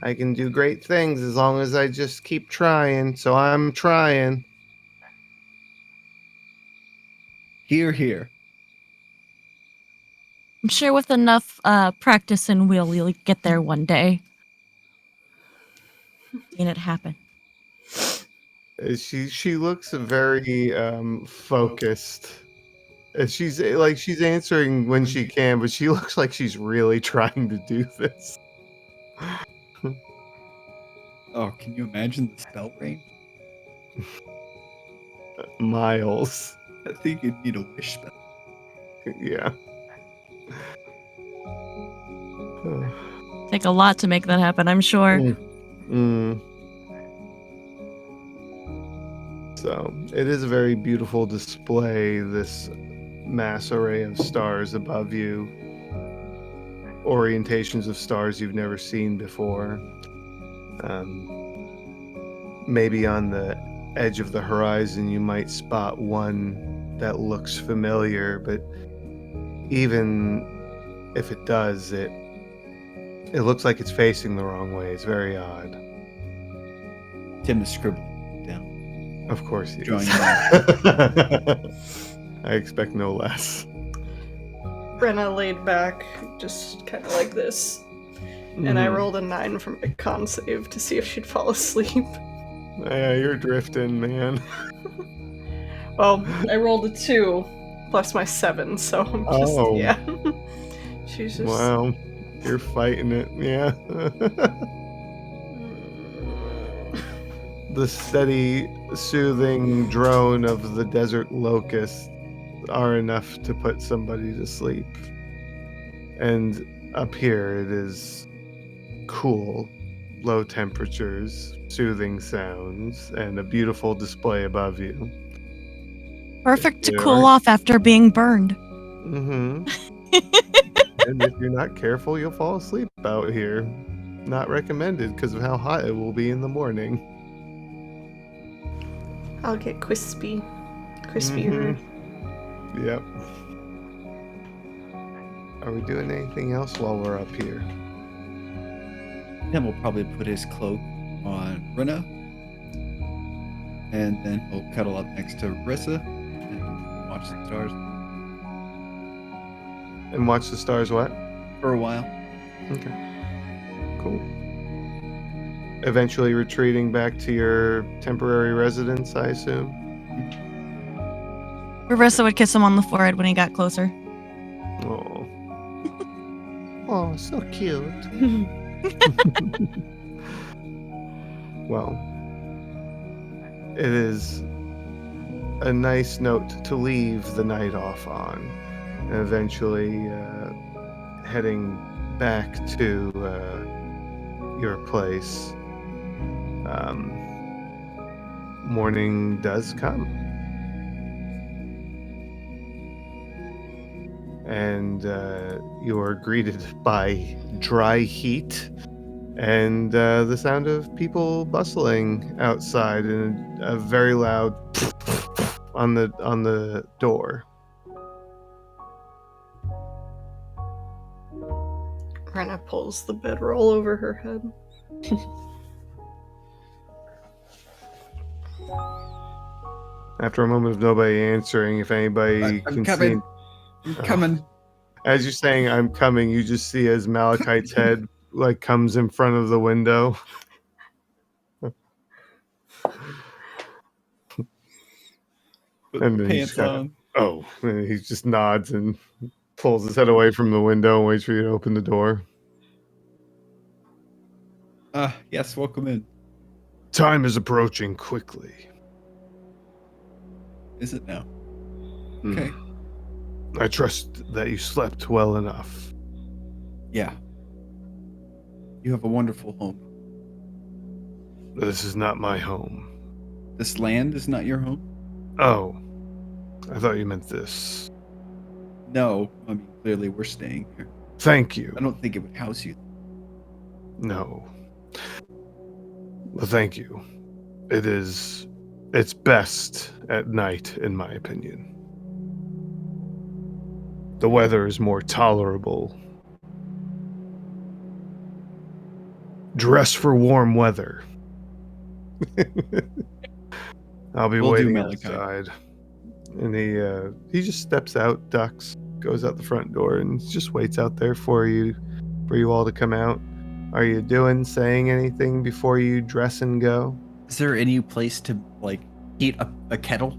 I can do great things as long as I just keep trying, so I'm trying. Here, here. I'm sure with enough practice and we'll get there one day. Seeing it happen. She looks very focused. She's answering when she can, but she looks like she's really trying to do this. Oh, can you imagine the spell range? Miles. I think you'd need a wish spell. Yeah. Take a lot to make that happen, I'm sure. So it is a very beautiful display, this mass array of stars above you. Orientations of stars you've never seen before. Maybe on the edge of the horizon you might spot one that looks familiar, but even if it does, it looks like it's facing the wrong way. It's very odd. Tim is scribbling down. Of course he Drawing is. your I expect no less. Brenna laid back, just kind of like this. And I rolled a 9 from a con save to see if she'd fall asleep. Yeah, you're drifting, man. Well, I rolled a 2 plus my 7, so I'm just, Oh. yeah. She's just... Wow. You're fighting it, yeah. The steady, soothing drone of the desert locusts are enough to put somebody to sleep. And up here it is cool, low temperatures, soothing sounds, and a beautiful display above you. Perfect to You cool aren't- off after being burned. Mm-hmm. And if you're not careful, you'll fall asleep out here. Not recommended because of how hot it will be in the morning. I'll get crispier. Crispier. Yep. Are we doing anything else while we're up here? Tim will probably put his cloak on Runa. And then he'll cuddle up next to Rissa and watch the stars And watch the stars what? for a while. Okay. Cool. Eventually retreating back to your temporary residence, I assume? Marissa would kiss him on the forehead when he got closer. Oh. Oh, so cute. Well, it is a nice note to leave the night off on, and eventually heading back to your place. Morning does come, and you are greeted by dry heat and the sound of people bustling outside, and a very loud on the door. Brenna pulls the bedroll over her head. After a moment of nobody answering, if anybody I'm can coming. see, I'm coming. as you're saying "I'm coming," you just see as Malachite's head like comes in front of the window. Put And the then he just pants kinda- on. Oh, and he just nods and pulls his head away from the window and waits for you to open the door. Yes, welcome in. Time is approaching quickly. Is it now? Hmm. Okay. I trust that you slept well enough. Yeah. You have a wonderful home. This is not my home. This land is not your home? Oh, I thought you meant this. No. I mean, clearly we're staying here. Thank you. I don't think it would house you. No. Well, thank you. It's best at night, in my opinion. The weather is more tolerable. Dress for warm weather. I'll be Will do, waiting Malachi. outside. And he just steps out, ducks, goes out the front door, and just waits out there for you all to come out. Are you saying anything before you dress and go? Is there any place to, like, heat up a kettle?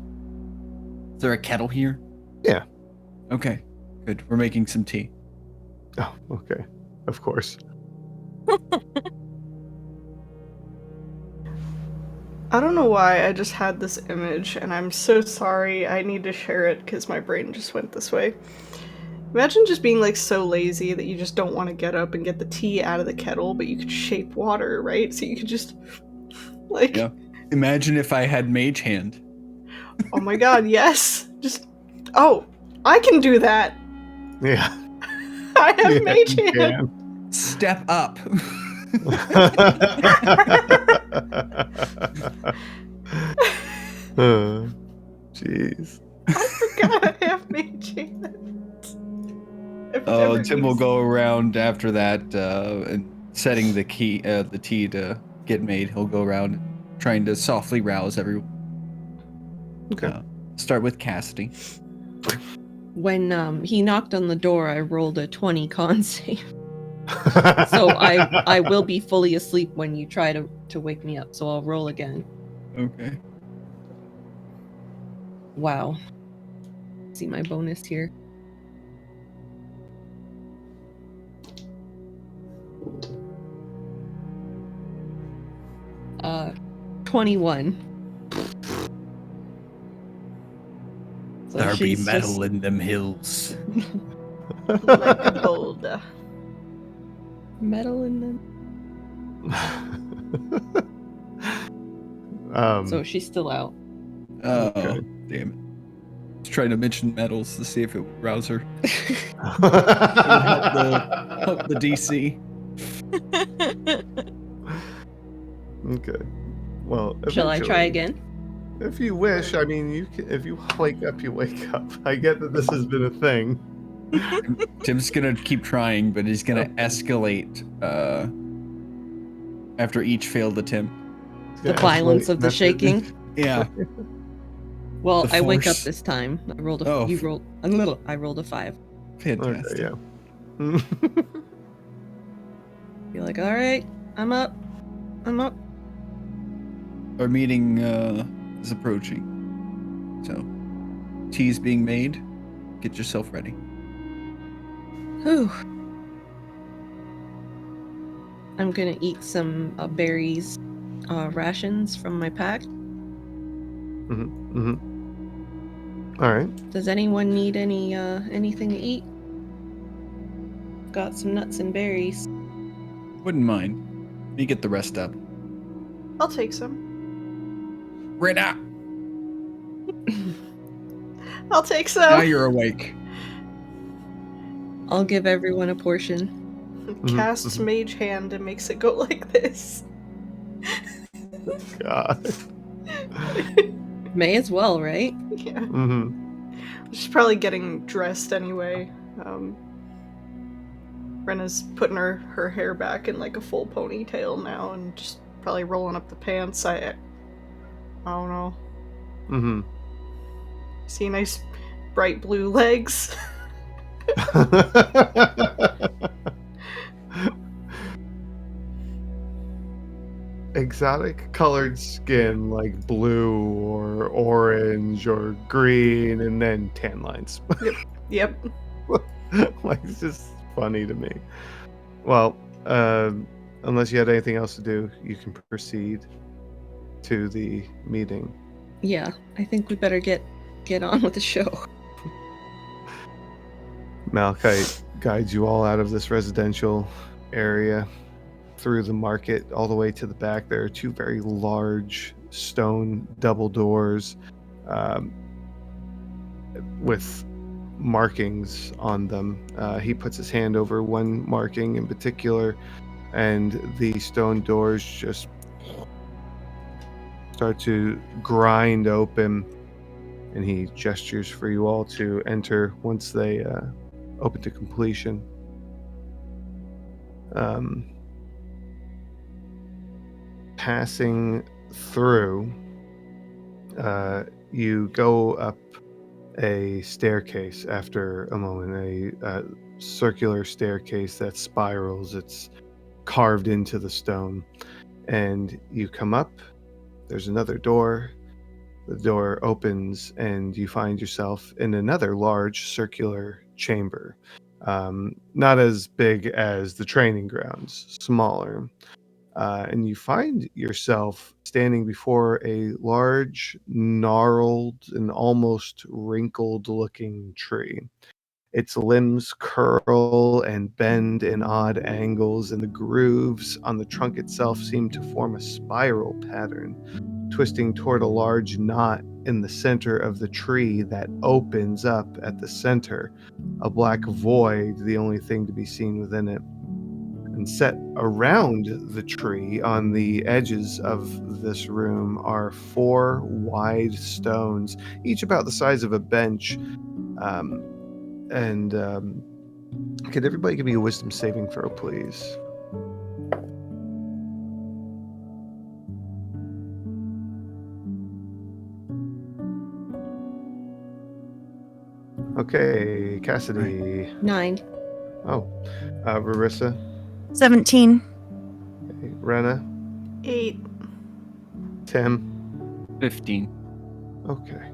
Is there a kettle here? Yeah. Okay, good. We're making some tea. Oh, okay. Of course. I don't know why I just had this image, and I'm so sorry. I need to share it because my brain just went this way. Imagine just being like so lazy that you just don't want to get up and get the tea out of the kettle, but you could shape water, right? So you could just like, Yeah. Imagine if I had mage hand. oh my god, yes. Just, oh, I can do that. Yeah. I have Yeah, mage you hand. can. Step up. Jeez. I forgot I have mage hand. I've Oh, never Tim will used- go around after that and setting the tea to get made. He'll go around trying to softly rouse everyone. Okay. Start with Cassidy. When he knocked on the door, I rolled a 20 con save. So I will be fully asleep when you try to wake me up. So I'll roll again. Okay. Wow. See my bonus here. 21. So There be she's metal just in them hills. Like a boulder. metal in them. So she's still out. Oh, Okay. damn it. I was trying to mention metals to see if it would rouse her. it would help the DC. Okay. Well, Shall I try eventually, again? if you wish, I mean, you can, if you wake up, you wake up. I get that this has been a thing. Tim's gonna keep trying, but he's gonna Okay. escalate after each failed attempt. It's The gonna violence escalate of the method. shaking. Yeah. Well, The I wake up force. this time. I rolled Oh. you rolled a little. I rolled a 5. Fantastic. Okay, yeah. You're like, all right, I'm up. I'm up. Our meeting is approaching. So, tea's being made. Get yourself ready. Whew. I'm gonna eat some berries, rations from my pack. All right. Does anyone need anything to eat? Got some nuts and berries. Wouldn't mind. You get the rest up. I'll take some. Right now. I'll take Now some. you're awake. I'll give everyone a portion. Casts Mage Hand and makes it go like this. God. May as well, right? Yeah. Mm-hmm. She's probably getting dressed anyway. Brenna's putting her hair back in like a full ponytail now and just probably rolling up the pants. I don't know. Mm-hmm. See nice bright blue legs. Exotic colored skin like blue or orange or green, and then tan lines. Yep. Like, it's just funny to me. Well, unless you had anything else to do, you can proceed to the meeting. Yeah, I think we better get on with the show. Malachite guides you all out of this residential area through the market all the way to the back. There are two very large stone double doors with markings on them. He puts his hand over one marking in particular, and the stone doors just start to grind open, and he gestures for you all to enter once they open to completion. Passing through, you go up a staircase after a moment, a circular staircase that spirals. It's carved into the stone, and you come up. There's another door. The door opens, and you find yourself in another large circular chamber. Not as big as the training grounds, smaller. And you find yourself standing before a large, gnarled, and almost wrinkled looking tree. Its limbs curl and bend in odd angles, and the grooves on the trunk itself seem to form a spiral pattern, twisting toward a large knot in the center of the tree that opens up at the center, a black void, the only thing to be seen within it. And set around the tree on the edges of this room are 4 wide stones, each about the size of a bench. Could everybody give me a wisdom saving throw, please? Okay, Cassidy. 9. Oh, Rarissa. 17. Okay, Rena. 8. Tim. 15. Okay.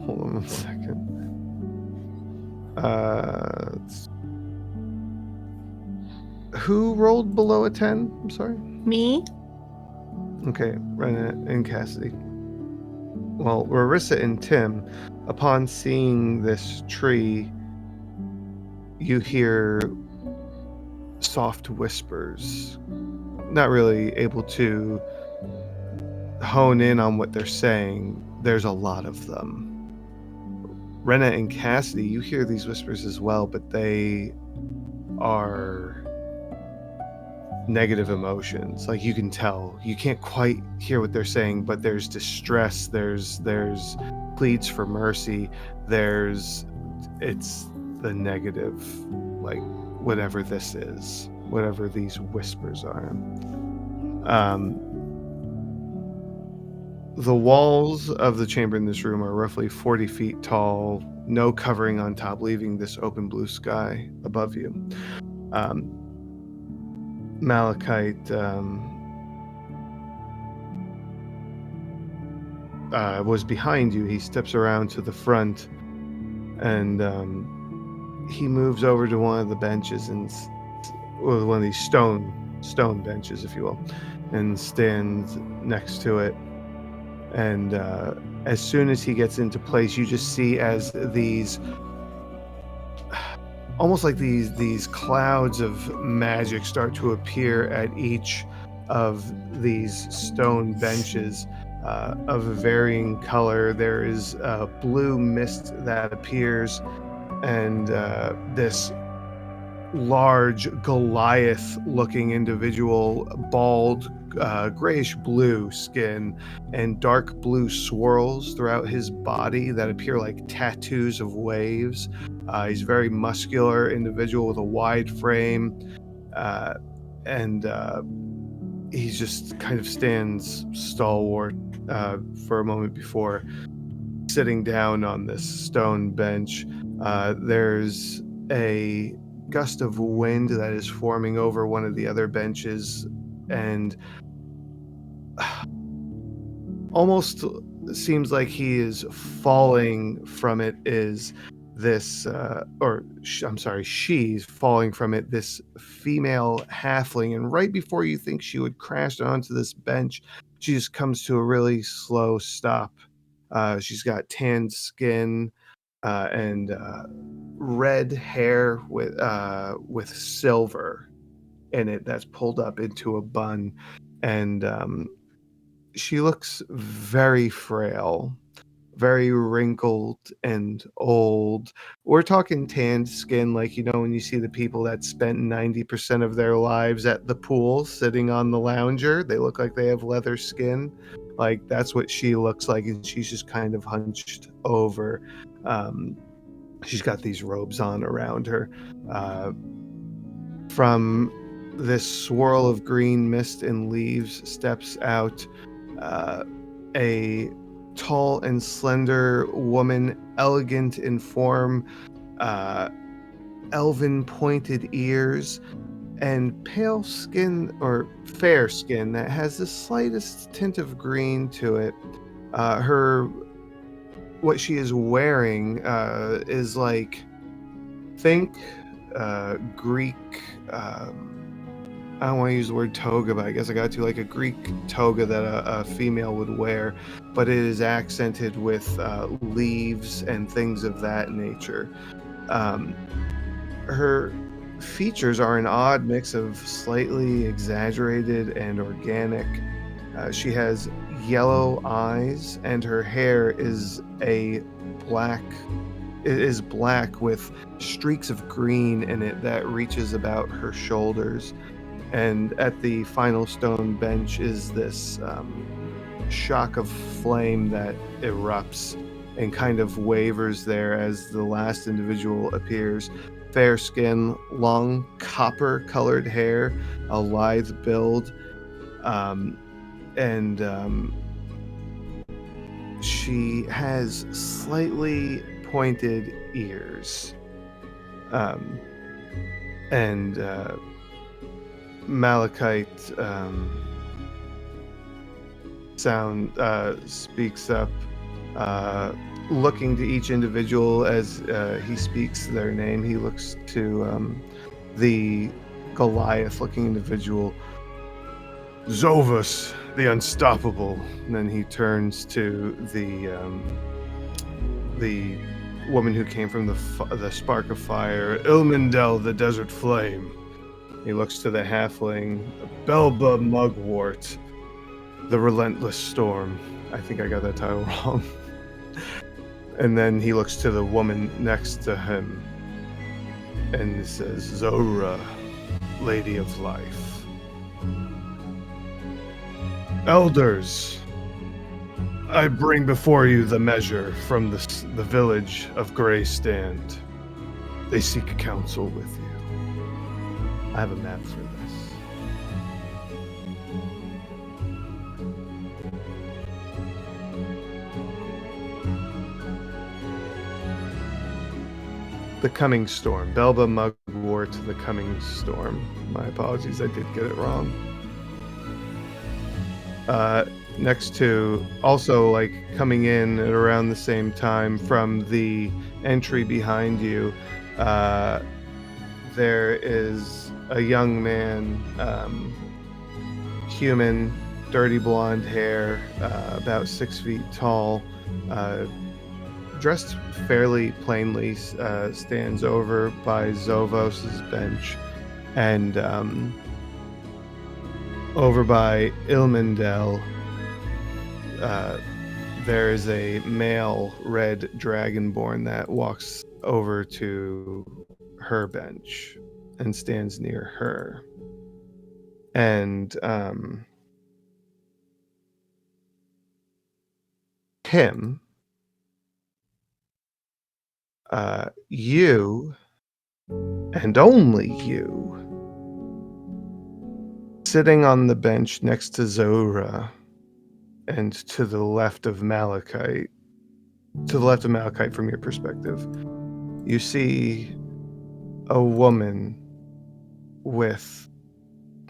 Hold on 1 second. Who rolled below a 10? I'm sorry. Me? Okay, Rena and Cassidy. Well, Rarissa and Tim, upon seeing this tree, you hear soft whispers. Not really able to hone in on what they're saying. There's a lot of them. Rena and Cassidy, you hear these whispers as well, but they are negative emotions. Like, you can tell. You can't quite hear what they're saying, but there's distress, there's pleads for mercy, it's the negative, like whatever this is, whatever these whispers are. The walls of the chamber in this room are roughly 40 feet tall, no covering on top, leaving this open blue sky above you. Malachite was behind you. He steps around to the front, and he moves over to one of the benches, one of these stone benches, if you will, and stands next to it. And as soon as he gets into place, you just see as these, almost like these clouds of magic start to appear at each of these stone benches, of a varying color. There is a blue mist that appears, and this large Goliath-looking individual, bald, grayish blue skin, and dark blue swirls throughout his body that appear like tattoos of waves. He's a very muscular individual with a wide frame, and he just kind of stands stalwart for a moment before sitting down on this stone bench. There's a gust of wind that is forming over one of the other benches, and almost seems like he is falling from it is this she's falling from it, this female halfling, and right before you think she would crash onto this bench, she just comes to a really slow stop. She's got tanned skin, and red hair with silver in it that's pulled up into a bun, and she looks very frail, very wrinkled and old. We're talking tanned skin, like, when you see the people that spent 90% of their lives at the pool sitting on the lounger, they look like they have leather skin. Like, that's what she looks like, and she's just kind of hunched over. She's got these robes on around her. From this swirl of green mist and leaves steps out a tall and slender woman, elegant in form, elven pointed ears, and pale skin, or fair skin, that has the slightest tint of green to it. What she is wearing is like, think Greek, I don't want to use the word toga, but I guess I got to, like a Greek toga that a female would wear, but it is accented with leaves and things of that nature. Her features are an odd mix of slightly exaggerated and organic. She has yellow eyes, and her hair is black with streaks of green in it that reaches about her shoulders. And at the final stone bench is this shock of flame that erupts and kind of wavers there as the last individual appears. Fair skin, long copper-colored hair, a lithe build, and she has slightly pointed ears. And Malachite speaks up, looking to each individual as he speaks their name. He looks to the Goliath-looking individual, Zovus, the Unstoppable. And then he turns to the woman who came from the spark of fire, Ilmindel, the Desert Flame. He looks to the halfling, Belba Mugwort, the Relentless Storm. I think I got that title wrong. And then he looks to the woman next to him and says, Zora, Lady of Life. Elders, I bring before you the measure from the village of Grey Stand. They seek counsel with you. I have a map for this. The Coming Storm. Belba Mugwort, The Coming Storm. My apologies, I did get it wrong. Next to, also like coming in at around the same time from the entry behind you, there is a young man, human, dirty blonde hair, about 6 feet tall, dressed fairly plainly, stands over by Zovos's bench, and over by Ilmindel, there is a male red dragonborn that walks over to her bench and stands near her. And Tim, you, and only you, sitting on the bench next to Zora and to the left of Malachite, from your perspective, you see a woman with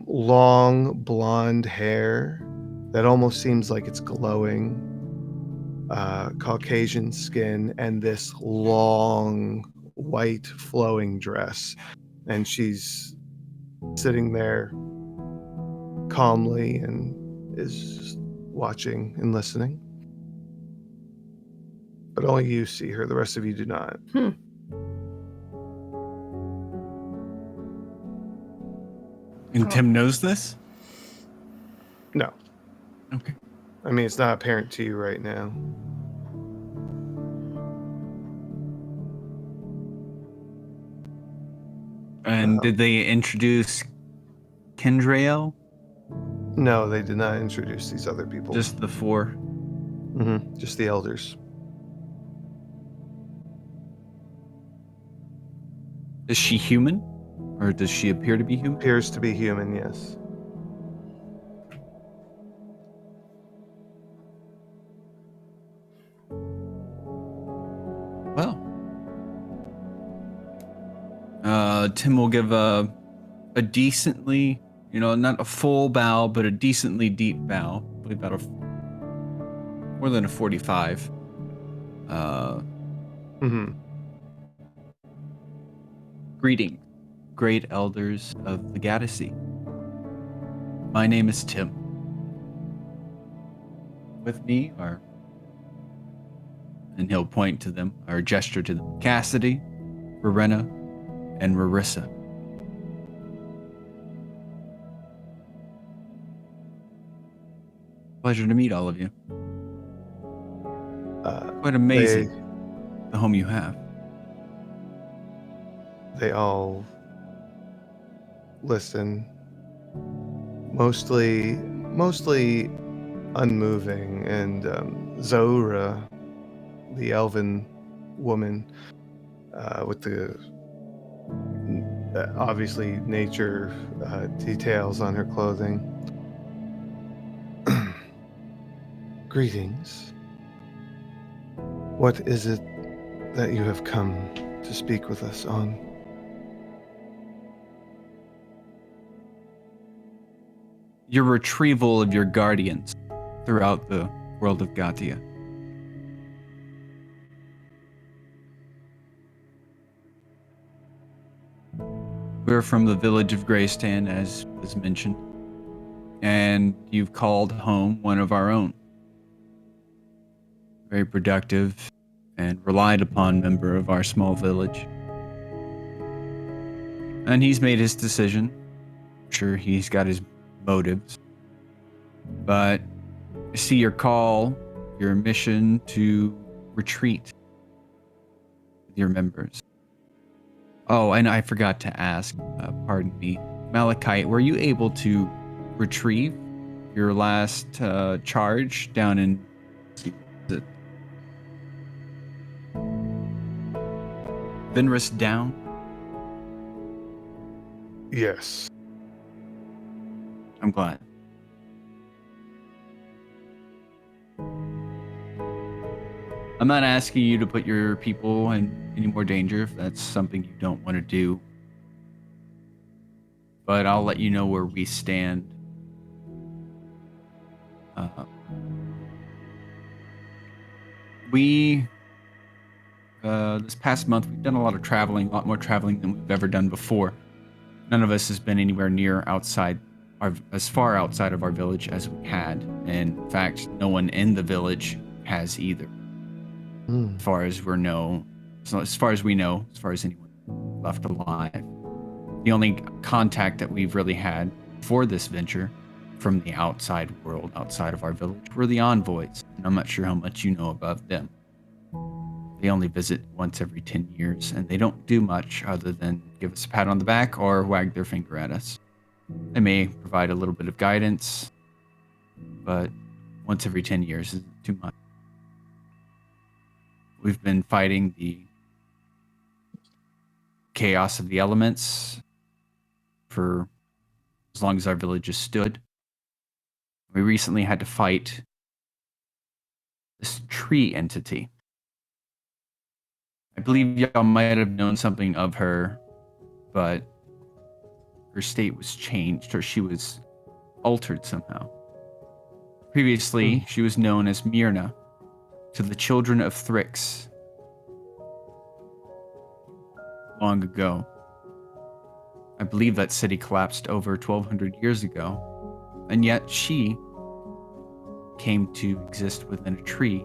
long blonde hair that almost seems like it's glowing, Caucasian skin, and this long white flowing dress. And she's sitting there calmly and is just watching and listening. But only you see her, the rest of you do not. And Tim knows this? No. Okay. I mean, it's not apparent to you right now. And did they introduce Kendrael? No, they did not introduce these other people. Just the four? Just the elders. Is she human? Or does she appear to be human? Appears to be human, yes. Well. Tim will give a decently, not a full bow, but a decently deep bow. Probably about more than a 45. Greeting, great elders of the Galaxy. My name is Tim. With me are, and he'll point to them, or gesture to them, Cassidy, Verena, and Marissa. Pleasure to meet all of you. Quite amazing, the home you have. They all listen, mostly unmoving, and Zora, the elven woman, with the obviously nature details on her clothing. Greetings. What is it that you have come to speak with us on? Your retrieval of your guardians throughout the world of Gatia. We're from the village of Greystan, as was mentioned, and you've called home one of our own. Very productive and relied upon member of our small village. And he's made his decision. I'm sure he's got his motives. But I see your call, your mission to retreat with your members. Oh, and I forgot to ask, pardon me, Malachite, were you able to retrieve your last charge down in Vinrus Down? Yes. I'm glad. I'm not asking you to put your people in any more danger if that's something you don't want to do. But I'll let you know where we stand. This past month, we've done a lot of traveling, a lot more traveling than we've ever done before. None of us has been anywhere near as far outside of our village as we had. And in fact, no one in the village has either. As far as we know, as far as anyone left alive. The only contact that we've really had for this venture from the outside world, outside of our village, were the envoys. And I'm not sure how much you know about them. They only visit once every 10 years, and they don't do much other than give us a pat on the back or wag their finger at us. They may provide a little bit of guidance, but once every 10 years is too much. We've been fighting the chaos of the elements for as long as our village has stood. We recently had to fight this tree entity. I believe y'all might have known something of her, but her state was changed, or she was altered somehow. Previously, she was known as Myrna to the children of Thrix long ago. I believe that city collapsed over 1,200 years ago, and yet she came to exist within a tree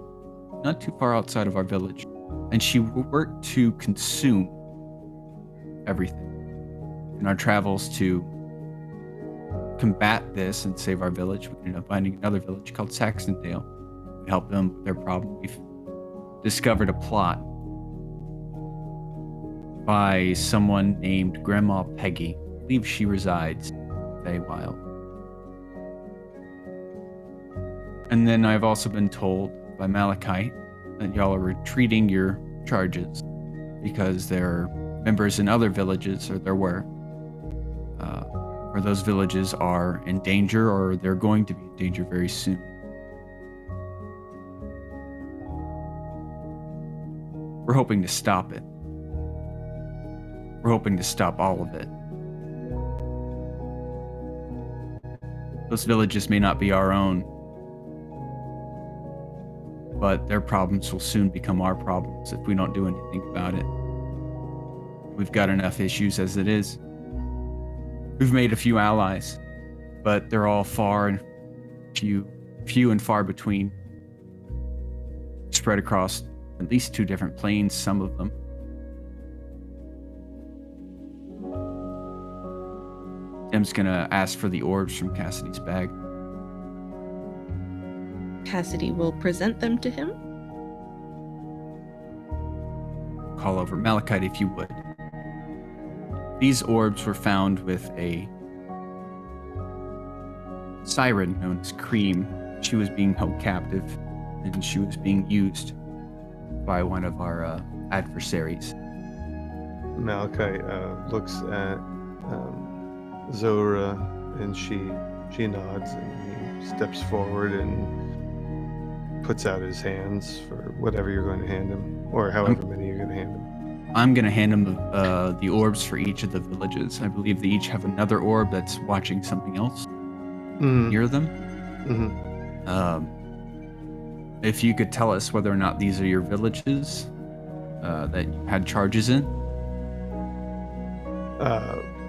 not too far outside of our village. And she worked to consume everything. In our travels to combat this and save our village, we ended up finding another village called Saxondale. We helped them with their problem. We've discovered a plot by someone named Grandma Peggy. I believe she resides in Feywild. And then I've also been told by Malachite that y'all are retreating your charges because there are members in other villages, or there were, or those villages are in danger, or they're going to be in danger very soon. We're hoping to stop it. We're hoping to stop all of it. Those villages may not be our own, but their problems will soon become our problems if we don't do anything about it. We've got enough issues as it is. We've made a few allies, but they're all few and far between. Spread across at least 2 different planes, some of them. Tim's gonna ask for the orbs from Cassidy's bag. Cassidy will present them to him. Call over Malachite if you would. These orbs were found with a siren known as Cream. She was being held captive, and she was being used by one of our adversaries. Malachite looks at Zora, and she nods, and he steps forward and puts out his hands for whatever you're going to hand him, or however many you're going to hand him. I'm gonna hand them the orbs for each of the villages. I believe they each have another orb that's watching something else Mm-hmm. near them. Mm-hmm. If you could tell us whether or not these are your villages that you had charges in.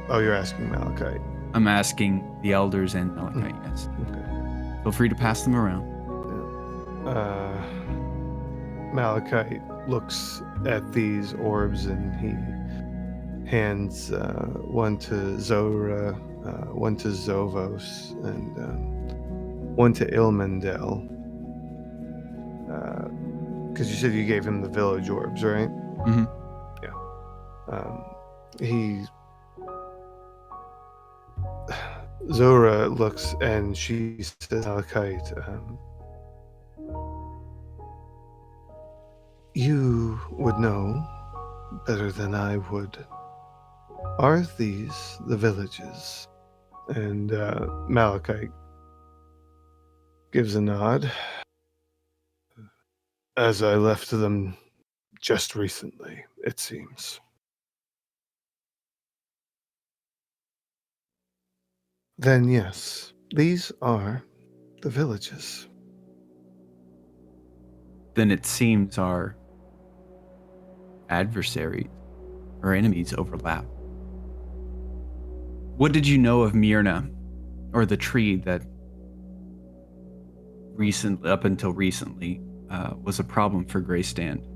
Oh, you're asking Malachite. I'm asking the elders and Malachite, yes. Okay. Feel free to pass them around. Malachite looks at these orbs and he hands one to Zora, one to Zovos, and one to Ilmandel. Because you said you gave him the village orbs, right? Mm-hmm. Zora looks and she says, Malachite, you would know better than I would. Are these the villages? And Malachite gives a nod. As I left them just recently, it seems. Then yes, these are the villages. Then it seems our adversaries or enemies overlap. What did you know of Myrna, or the tree that up until recently, was a problem for Grey Stand?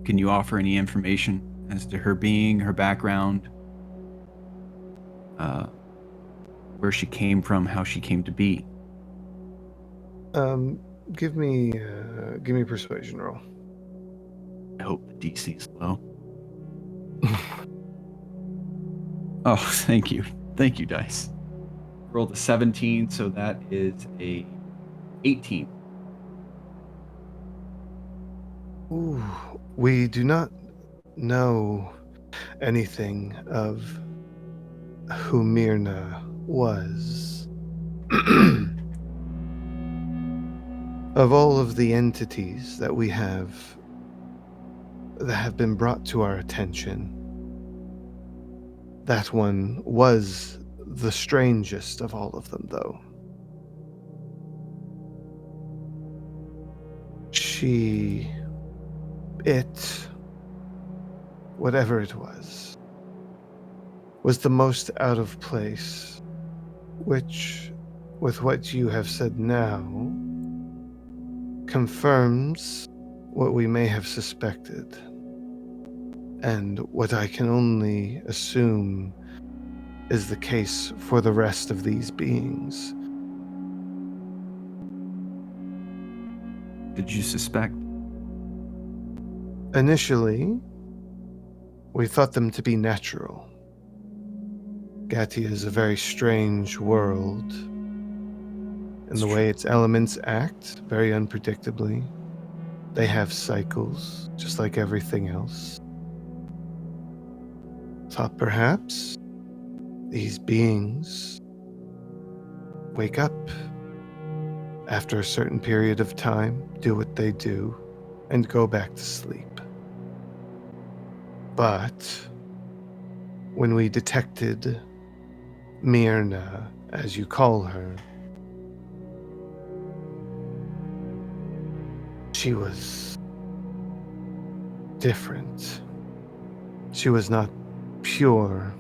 Can you offer any information as to her being, her background, where she came from, how she came to be? Give me a persuasion roll. I hope the DC is low. Oh, thank you, dice. Rolled a 17, so that is a 18. Ooh, we do not know anything of who Myrna was. Of all of the entities that we have that have been brought to our attention, that one was the strangest of all of them, though. Whatever it was the most out of place, which, with what you have said now, confirms what we may have suspected, and what I can only assume is the case for the rest of these beings. Did you suspect? Initially, we thought them to be natural. Gatia is a very strange world, and the way its elements act, very unpredictably. They have cycles, just like everything else. Thought perhaps these beings wake up after a certain period of time, do what they do, and go back to sleep. But when we detected Myrna, as you call her, she was different. She was not pure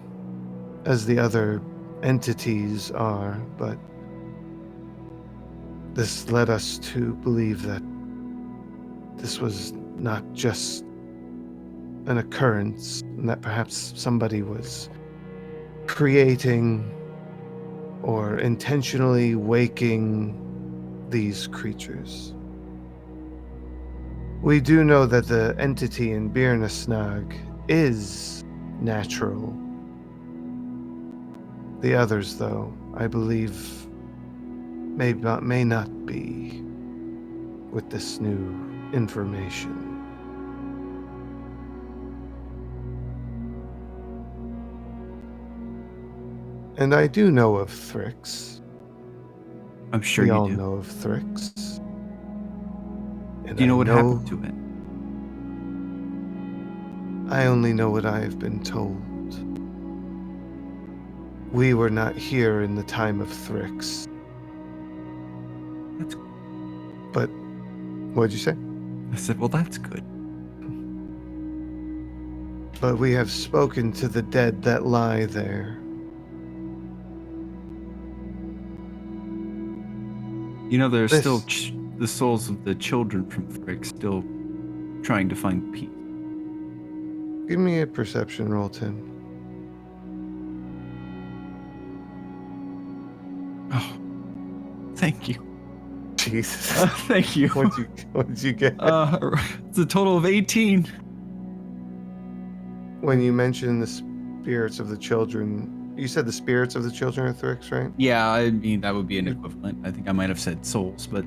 as the other entities are, but this led us to believe that this was not just an occurrence, and that perhaps somebody was creating or intentionally waking these creatures. We do know that the entity in Birnasnag is natural. The others, though, I believe may not be with this new information. And I do know of Thrix. I'm sure we you all do. know of Thrix. And Do you know I what happened to it? I only know what I have been told. We were not here in the time of Thrix. That's. But what'd you say? I said, well, that's good. But we have spoken to the dead that lie there. You know, there's This- still the souls of the children from Frick still trying to find peace. Give me a perception roll, Tim. Oh, thank you. Jesus. Thank you. What did you get? It's a total of 18. When you mentioned the spirits of the children, you said the spirits of the children are Thrix, right? Yeah, I mean, that would be an equivalent. I think I might have said souls, but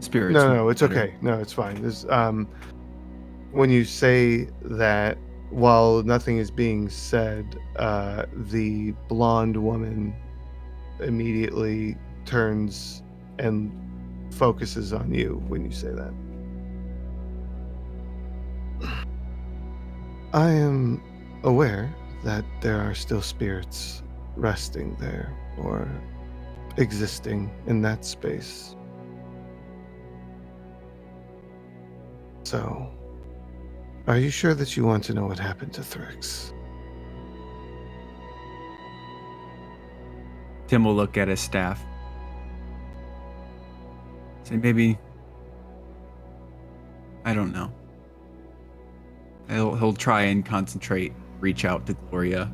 spirits. No, it's okay. No, it's fine. There's, when you say that, while nothing is being said, the blonde woman immediately turns and focuses on you when you say that. I am aware that there are still spirits resting there or existing in that space. So, are you sure that you want to know what happened to Thrix? Tim will look at his staff. Say, maybe. I don't know. He'll try and concentrate, reach out to Gloria,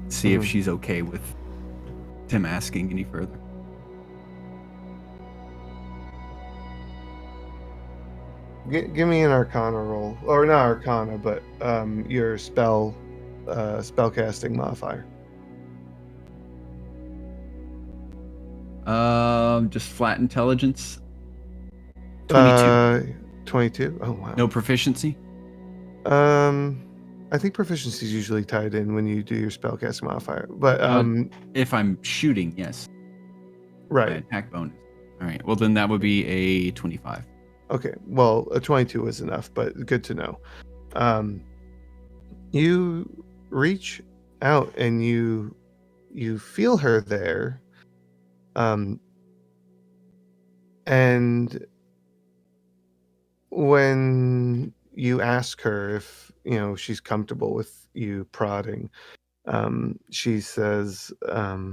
see if she's okay with Tim asking any further. Give me an Arcana roll, or not Arcana, but your spellcasting modifier. Just flat intelligence. 22. 22. Oh wow. No proficiency. I think proficiency is usually tied in when you do your spellcasting modifier, but If I'm shooting, yes. right. Attack bonus. All right. Well, then that would be a 25. Okay. Well, a 22 was enough, but good to know. You reach out and you feel her there. And when you ask her if, she's comfortable with you prodding, she says, I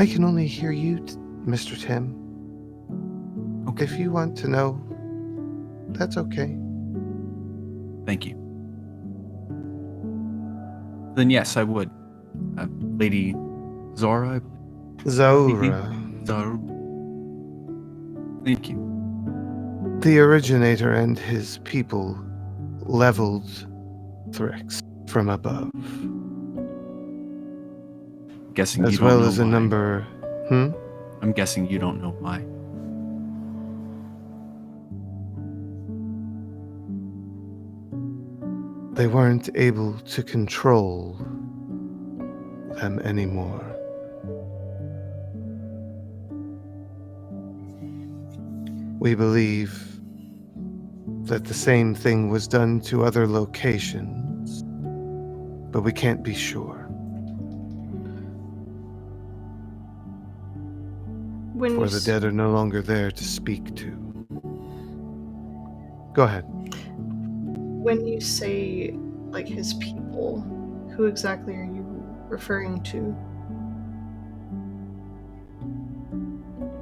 can only hear you, Mr. Tim. Okay. If you want to know, that's okay. Thank you. Then yes, I would. Lady Zora, I believe. Zora, Zora. Thank you. the originator and his people leveled Thrix from above, Guessing as you don't well know as a why. number. I'm guessing you don't know why. They weren't able to control them anymore. We believe that the same thing was done to other locations, but we can't be sure. When For you the s- dead are no longer there to speak to. Go ahead. when you say like his people, who exactly are you referring to?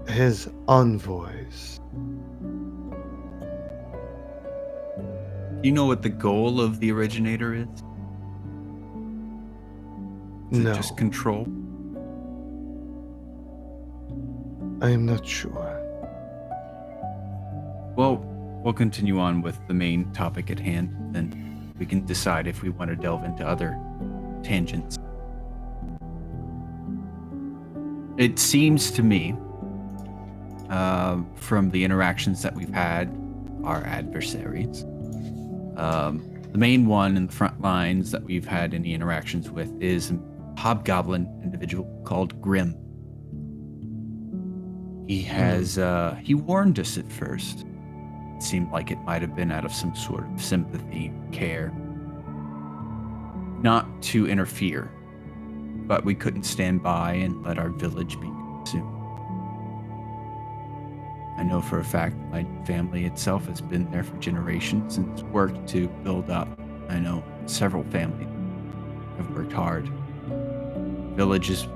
His envoys. Do you know what the goal of the originator is? Is No, it just control? I am not sure. Well, we'll continue on with the main topic at hand, then we can decide if we want to delve into other tangents. It seems to me, from the interactions that we've had, our adversaries, the main one in the front lines that we've had any interactions with is a hobgoblin individual called Grim. He has, he warned us at first It seemed like it might have been out of some sort of sympathy, care. Not to interfere, but we couldn't stand by and let our village be consumed. I know for a fact my family itself has been there for generations and has worked to build up. I know several families have worked hard. Village is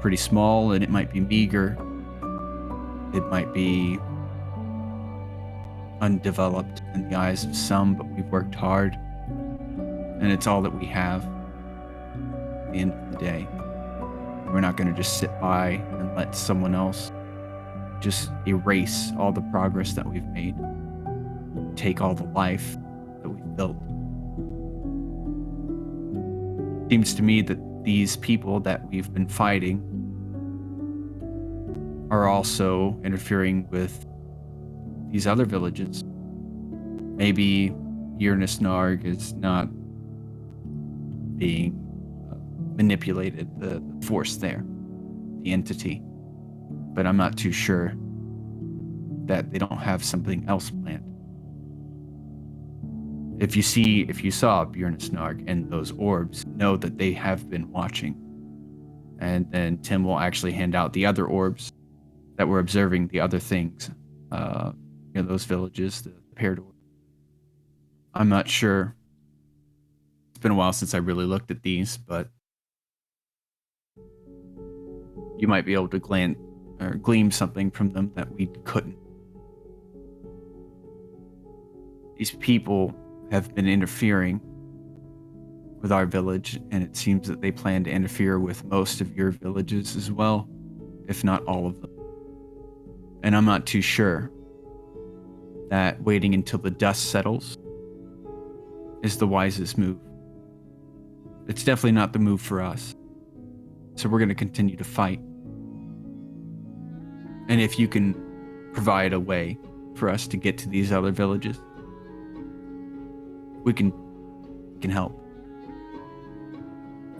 pretty small and it might be meager. It might be undeveloped in the eyes of some, but we've worked hard. And it's all that we have at the end of the day. We're not going to just sit by and let someone else just erase all the progress that we've made, take all the life that we've built. Seems to me that these people that we've been fighting are also interfering with these other villages. Maybe Yirnisnarg is not being manipulated, the force there, the entity. But I'm not too sure that they don't have something else planned. If you saw Bjornisnarg and those orbs, know that they have been watching. And then Tim will actually hand out the other orbs that were observing the other things. Those villages, the paired orbs. I'm not sure. It's been a while since I really looked at these, but you might be able to glean something from them that we couldn't. These people have been interfering with our village, and it seems that they plan to interfere with most of your villages as well, if not all of them. And I'm not too sure that waiting until the dust settles is the wisest move. It's definitely not the move for us. So we're going to continue to fight. And if you can provide a way for us to get to these other villages, we can help.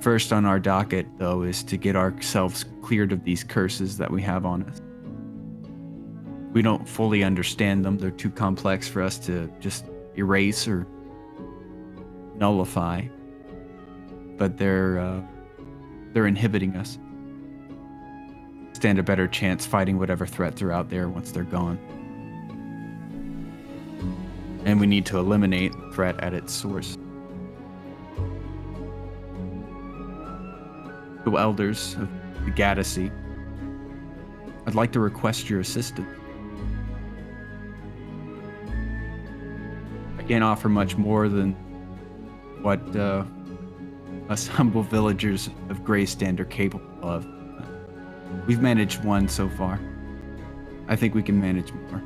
First on our docket, though, is to get ourselves cleared of these curses that we have on us. We don't fully understand them. They're too complex for us to just erase or nullify. But they're inhibiting us. Stand a better chance fighting whatever threats are out there once they're gone. And we need to eliminate the threat at its source. To elders of the Gadassy, I'd like to request your assistance. I can't offer much more than what us humble villagers of Greystand are capable of. We've managed one so far. I think we can manage more.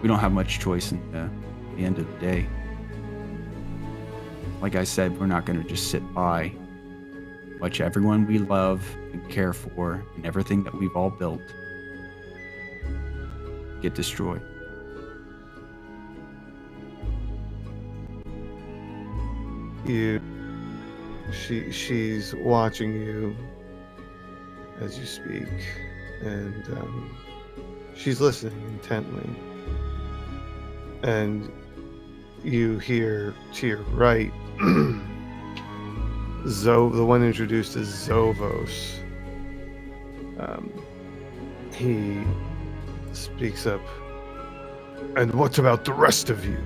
We don't have much choice in the end of the day. Like I said, we're not going to just sit by, watch everyone we love and care for and everything that we've all built get destroyed. She's watching you as you speak, and she's listening intently. And you hear to your right, the one introduced as Zovos. He speaks up. And what about the rest of you?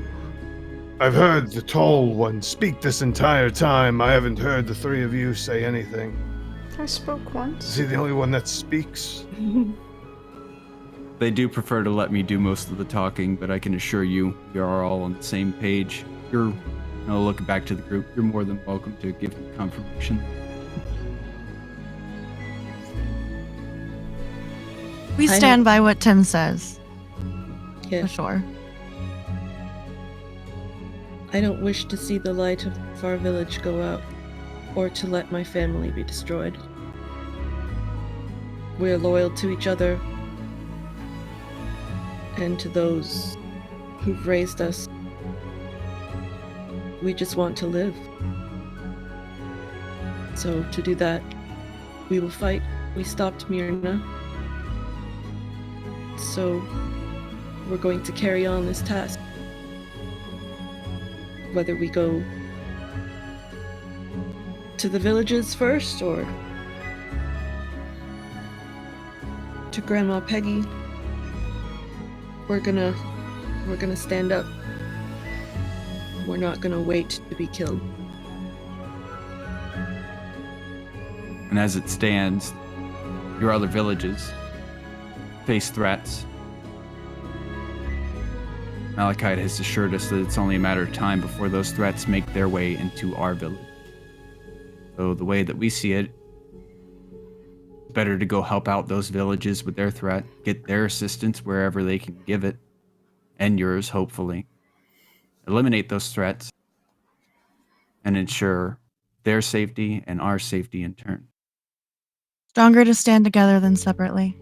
I've heard the tall one speak this entire time. I haven't heard the three of you say anything. I spoke once. Is he the only one that speaks? They do prefer to let me do most of the talking, but I can assure you, we are all on the same page. You're, looking back to the group, you're more than welcome to give me confirmation. We stand by what Tim says. Yeah. For sure. I don't wish to see the light of our village go out, or to let my family be destroyed. We're loyal to each other, and to those who've raised us. We just want to live. So to do that, we will fight. We stopped Myrna. So we're going to carry on this task. Whether we go to the villages first or to Grandma Peggy, we're gonna stand up. We're not gonna wait to be killed. And as it stands, your other villages face threats. Malachite has assured us that it's only a matter of time before those threats make their way into our village. So the way that we see it, it's better to go help out those villages with their threat, get their assistance wherever they can give it, and yours, hopefully. Eliminate those threats and ensure their safety and our safety in turn. Stronger to stand together than separately.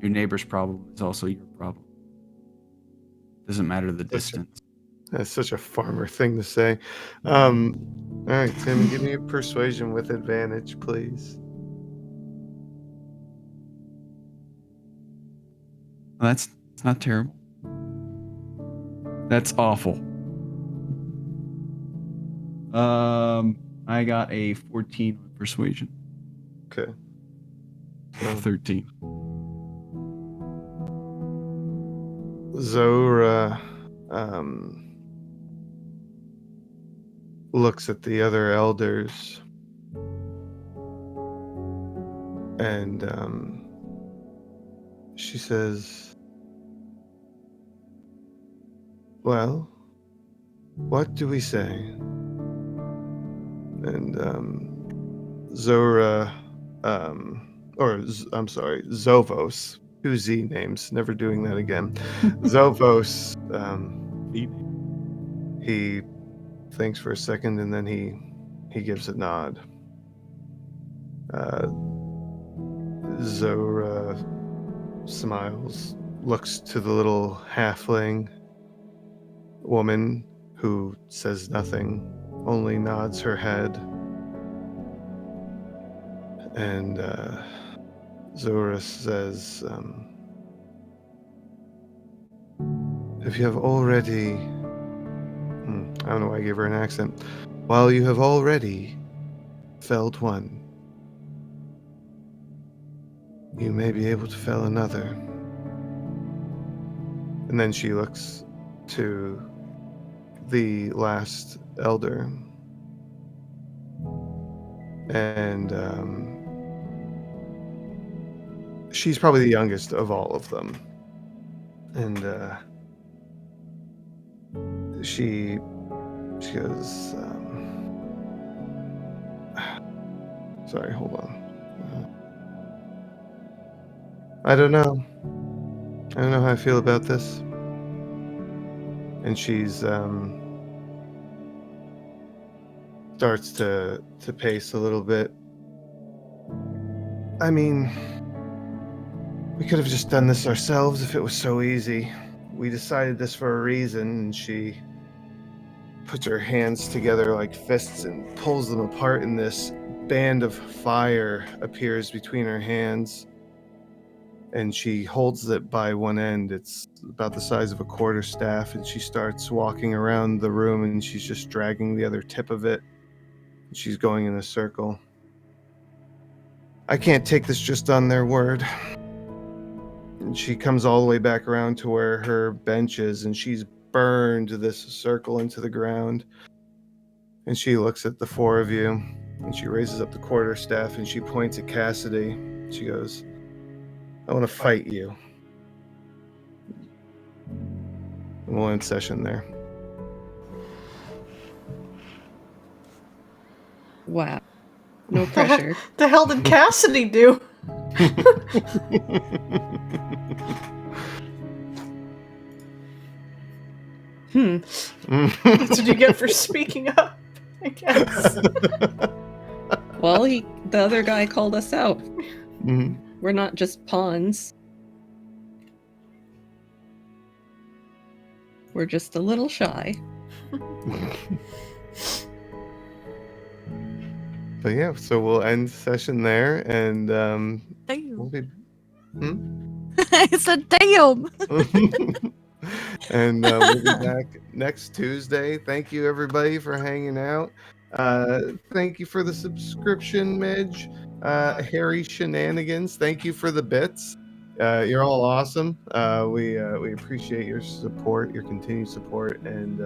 Your neighbor's problem is also your problem. Doesn't matter the distance. That's such a farmer thing to say. All right, Tim, give me a persuasion with advantage, please. That's not terrible. That's awful. I got a 14 on persuasion. Okay. 13. Zora looks at the other elders and she says, well, what do we say? And Zora, I'm sorry, Zovos, 2 Z names, never doing that again. Zovos, he thinks for a second and then he gives a nod. Zora smiles, looks to the little halfling woman who says nothing, only nods her head. And Zora says, if you have already... I don't know why I gave her an accent. While you have already felled one, you may be able to fell another. And then she looks to the last elder. And she's probably the youngest of all of them. And she goes, sorry, hold on. I don't know. I don't know how I feel about this. And she's starts to pace a little bit. I mean, we could have just done this ourselves if it was so easy. We decided this for a reason. And she puts her hands together like fists and pulls them apart, and this band of fire appears between her hands. And she holds it by one end. It's about the size of a quarterstaff, and she starts walking around the room, and she's just dragging the other tip of it. She's going in a circle. I can't take this just on their word. And she comes all the way back around to where her bench is, and she's burned this circle into the ground. And she looks at the 4 of you, and she raises up the quarterstaff, and she points at Cassidy. She goes, I want to fight you. And we'll end session there. Wow. No pressure. The hell did Cassidy do? That's what you get for speaking up, I guess. Well, the other guy called us out. Mhm. We're not just pawns. We're just a little shy. But yeah, so we'll end session there, and we'll be... I said, damn. And we'll be back next Tuesday. Thank you, everybody, for hanging out. Thank you for the subscription, Midge. Harry Shenanigans, thank you for the bits. You're all awesome. We appreciate your support, your continued support, and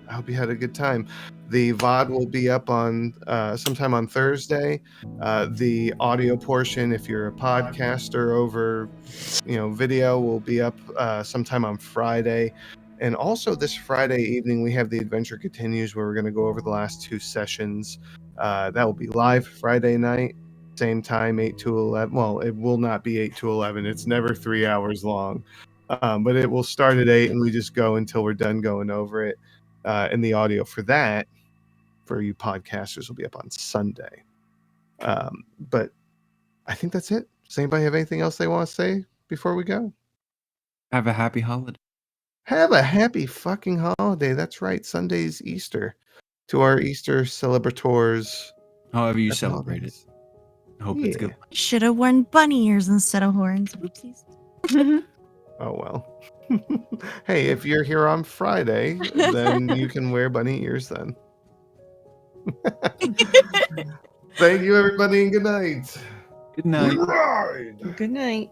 I hope you had a good time. The VOD will be up on sometime on Thursday. The audio portion, if you're a podcaster over, video, will be up sometime on Friday. And also this Friday evening, we have the Adventure Continues, where we're going to go over the last 2 sessions. That will be live Friday night, same time, 8 to 11. Well, it will not be 8 to 11. It's never 3 hours long. But it will start at 8, and we just go until we're done going over it. And the audio for that, for you podcasters, will be up on Sunday. But I think that's it. Does anybody have anything else they want to say before we go? Have a happy holiday. Have a happy fucking holiday. That's right. Sunday's Easter. To our Easter celebrators. However you happy celebrate it. holidays. I hope it's good. Should have worn bunny ears instead of horns. Whoopsies. Oh, well. Hey, if you're here on Friday, then you can wear bunny ears then. Thank you, everybody, and good night. Good night. We ride. Good night.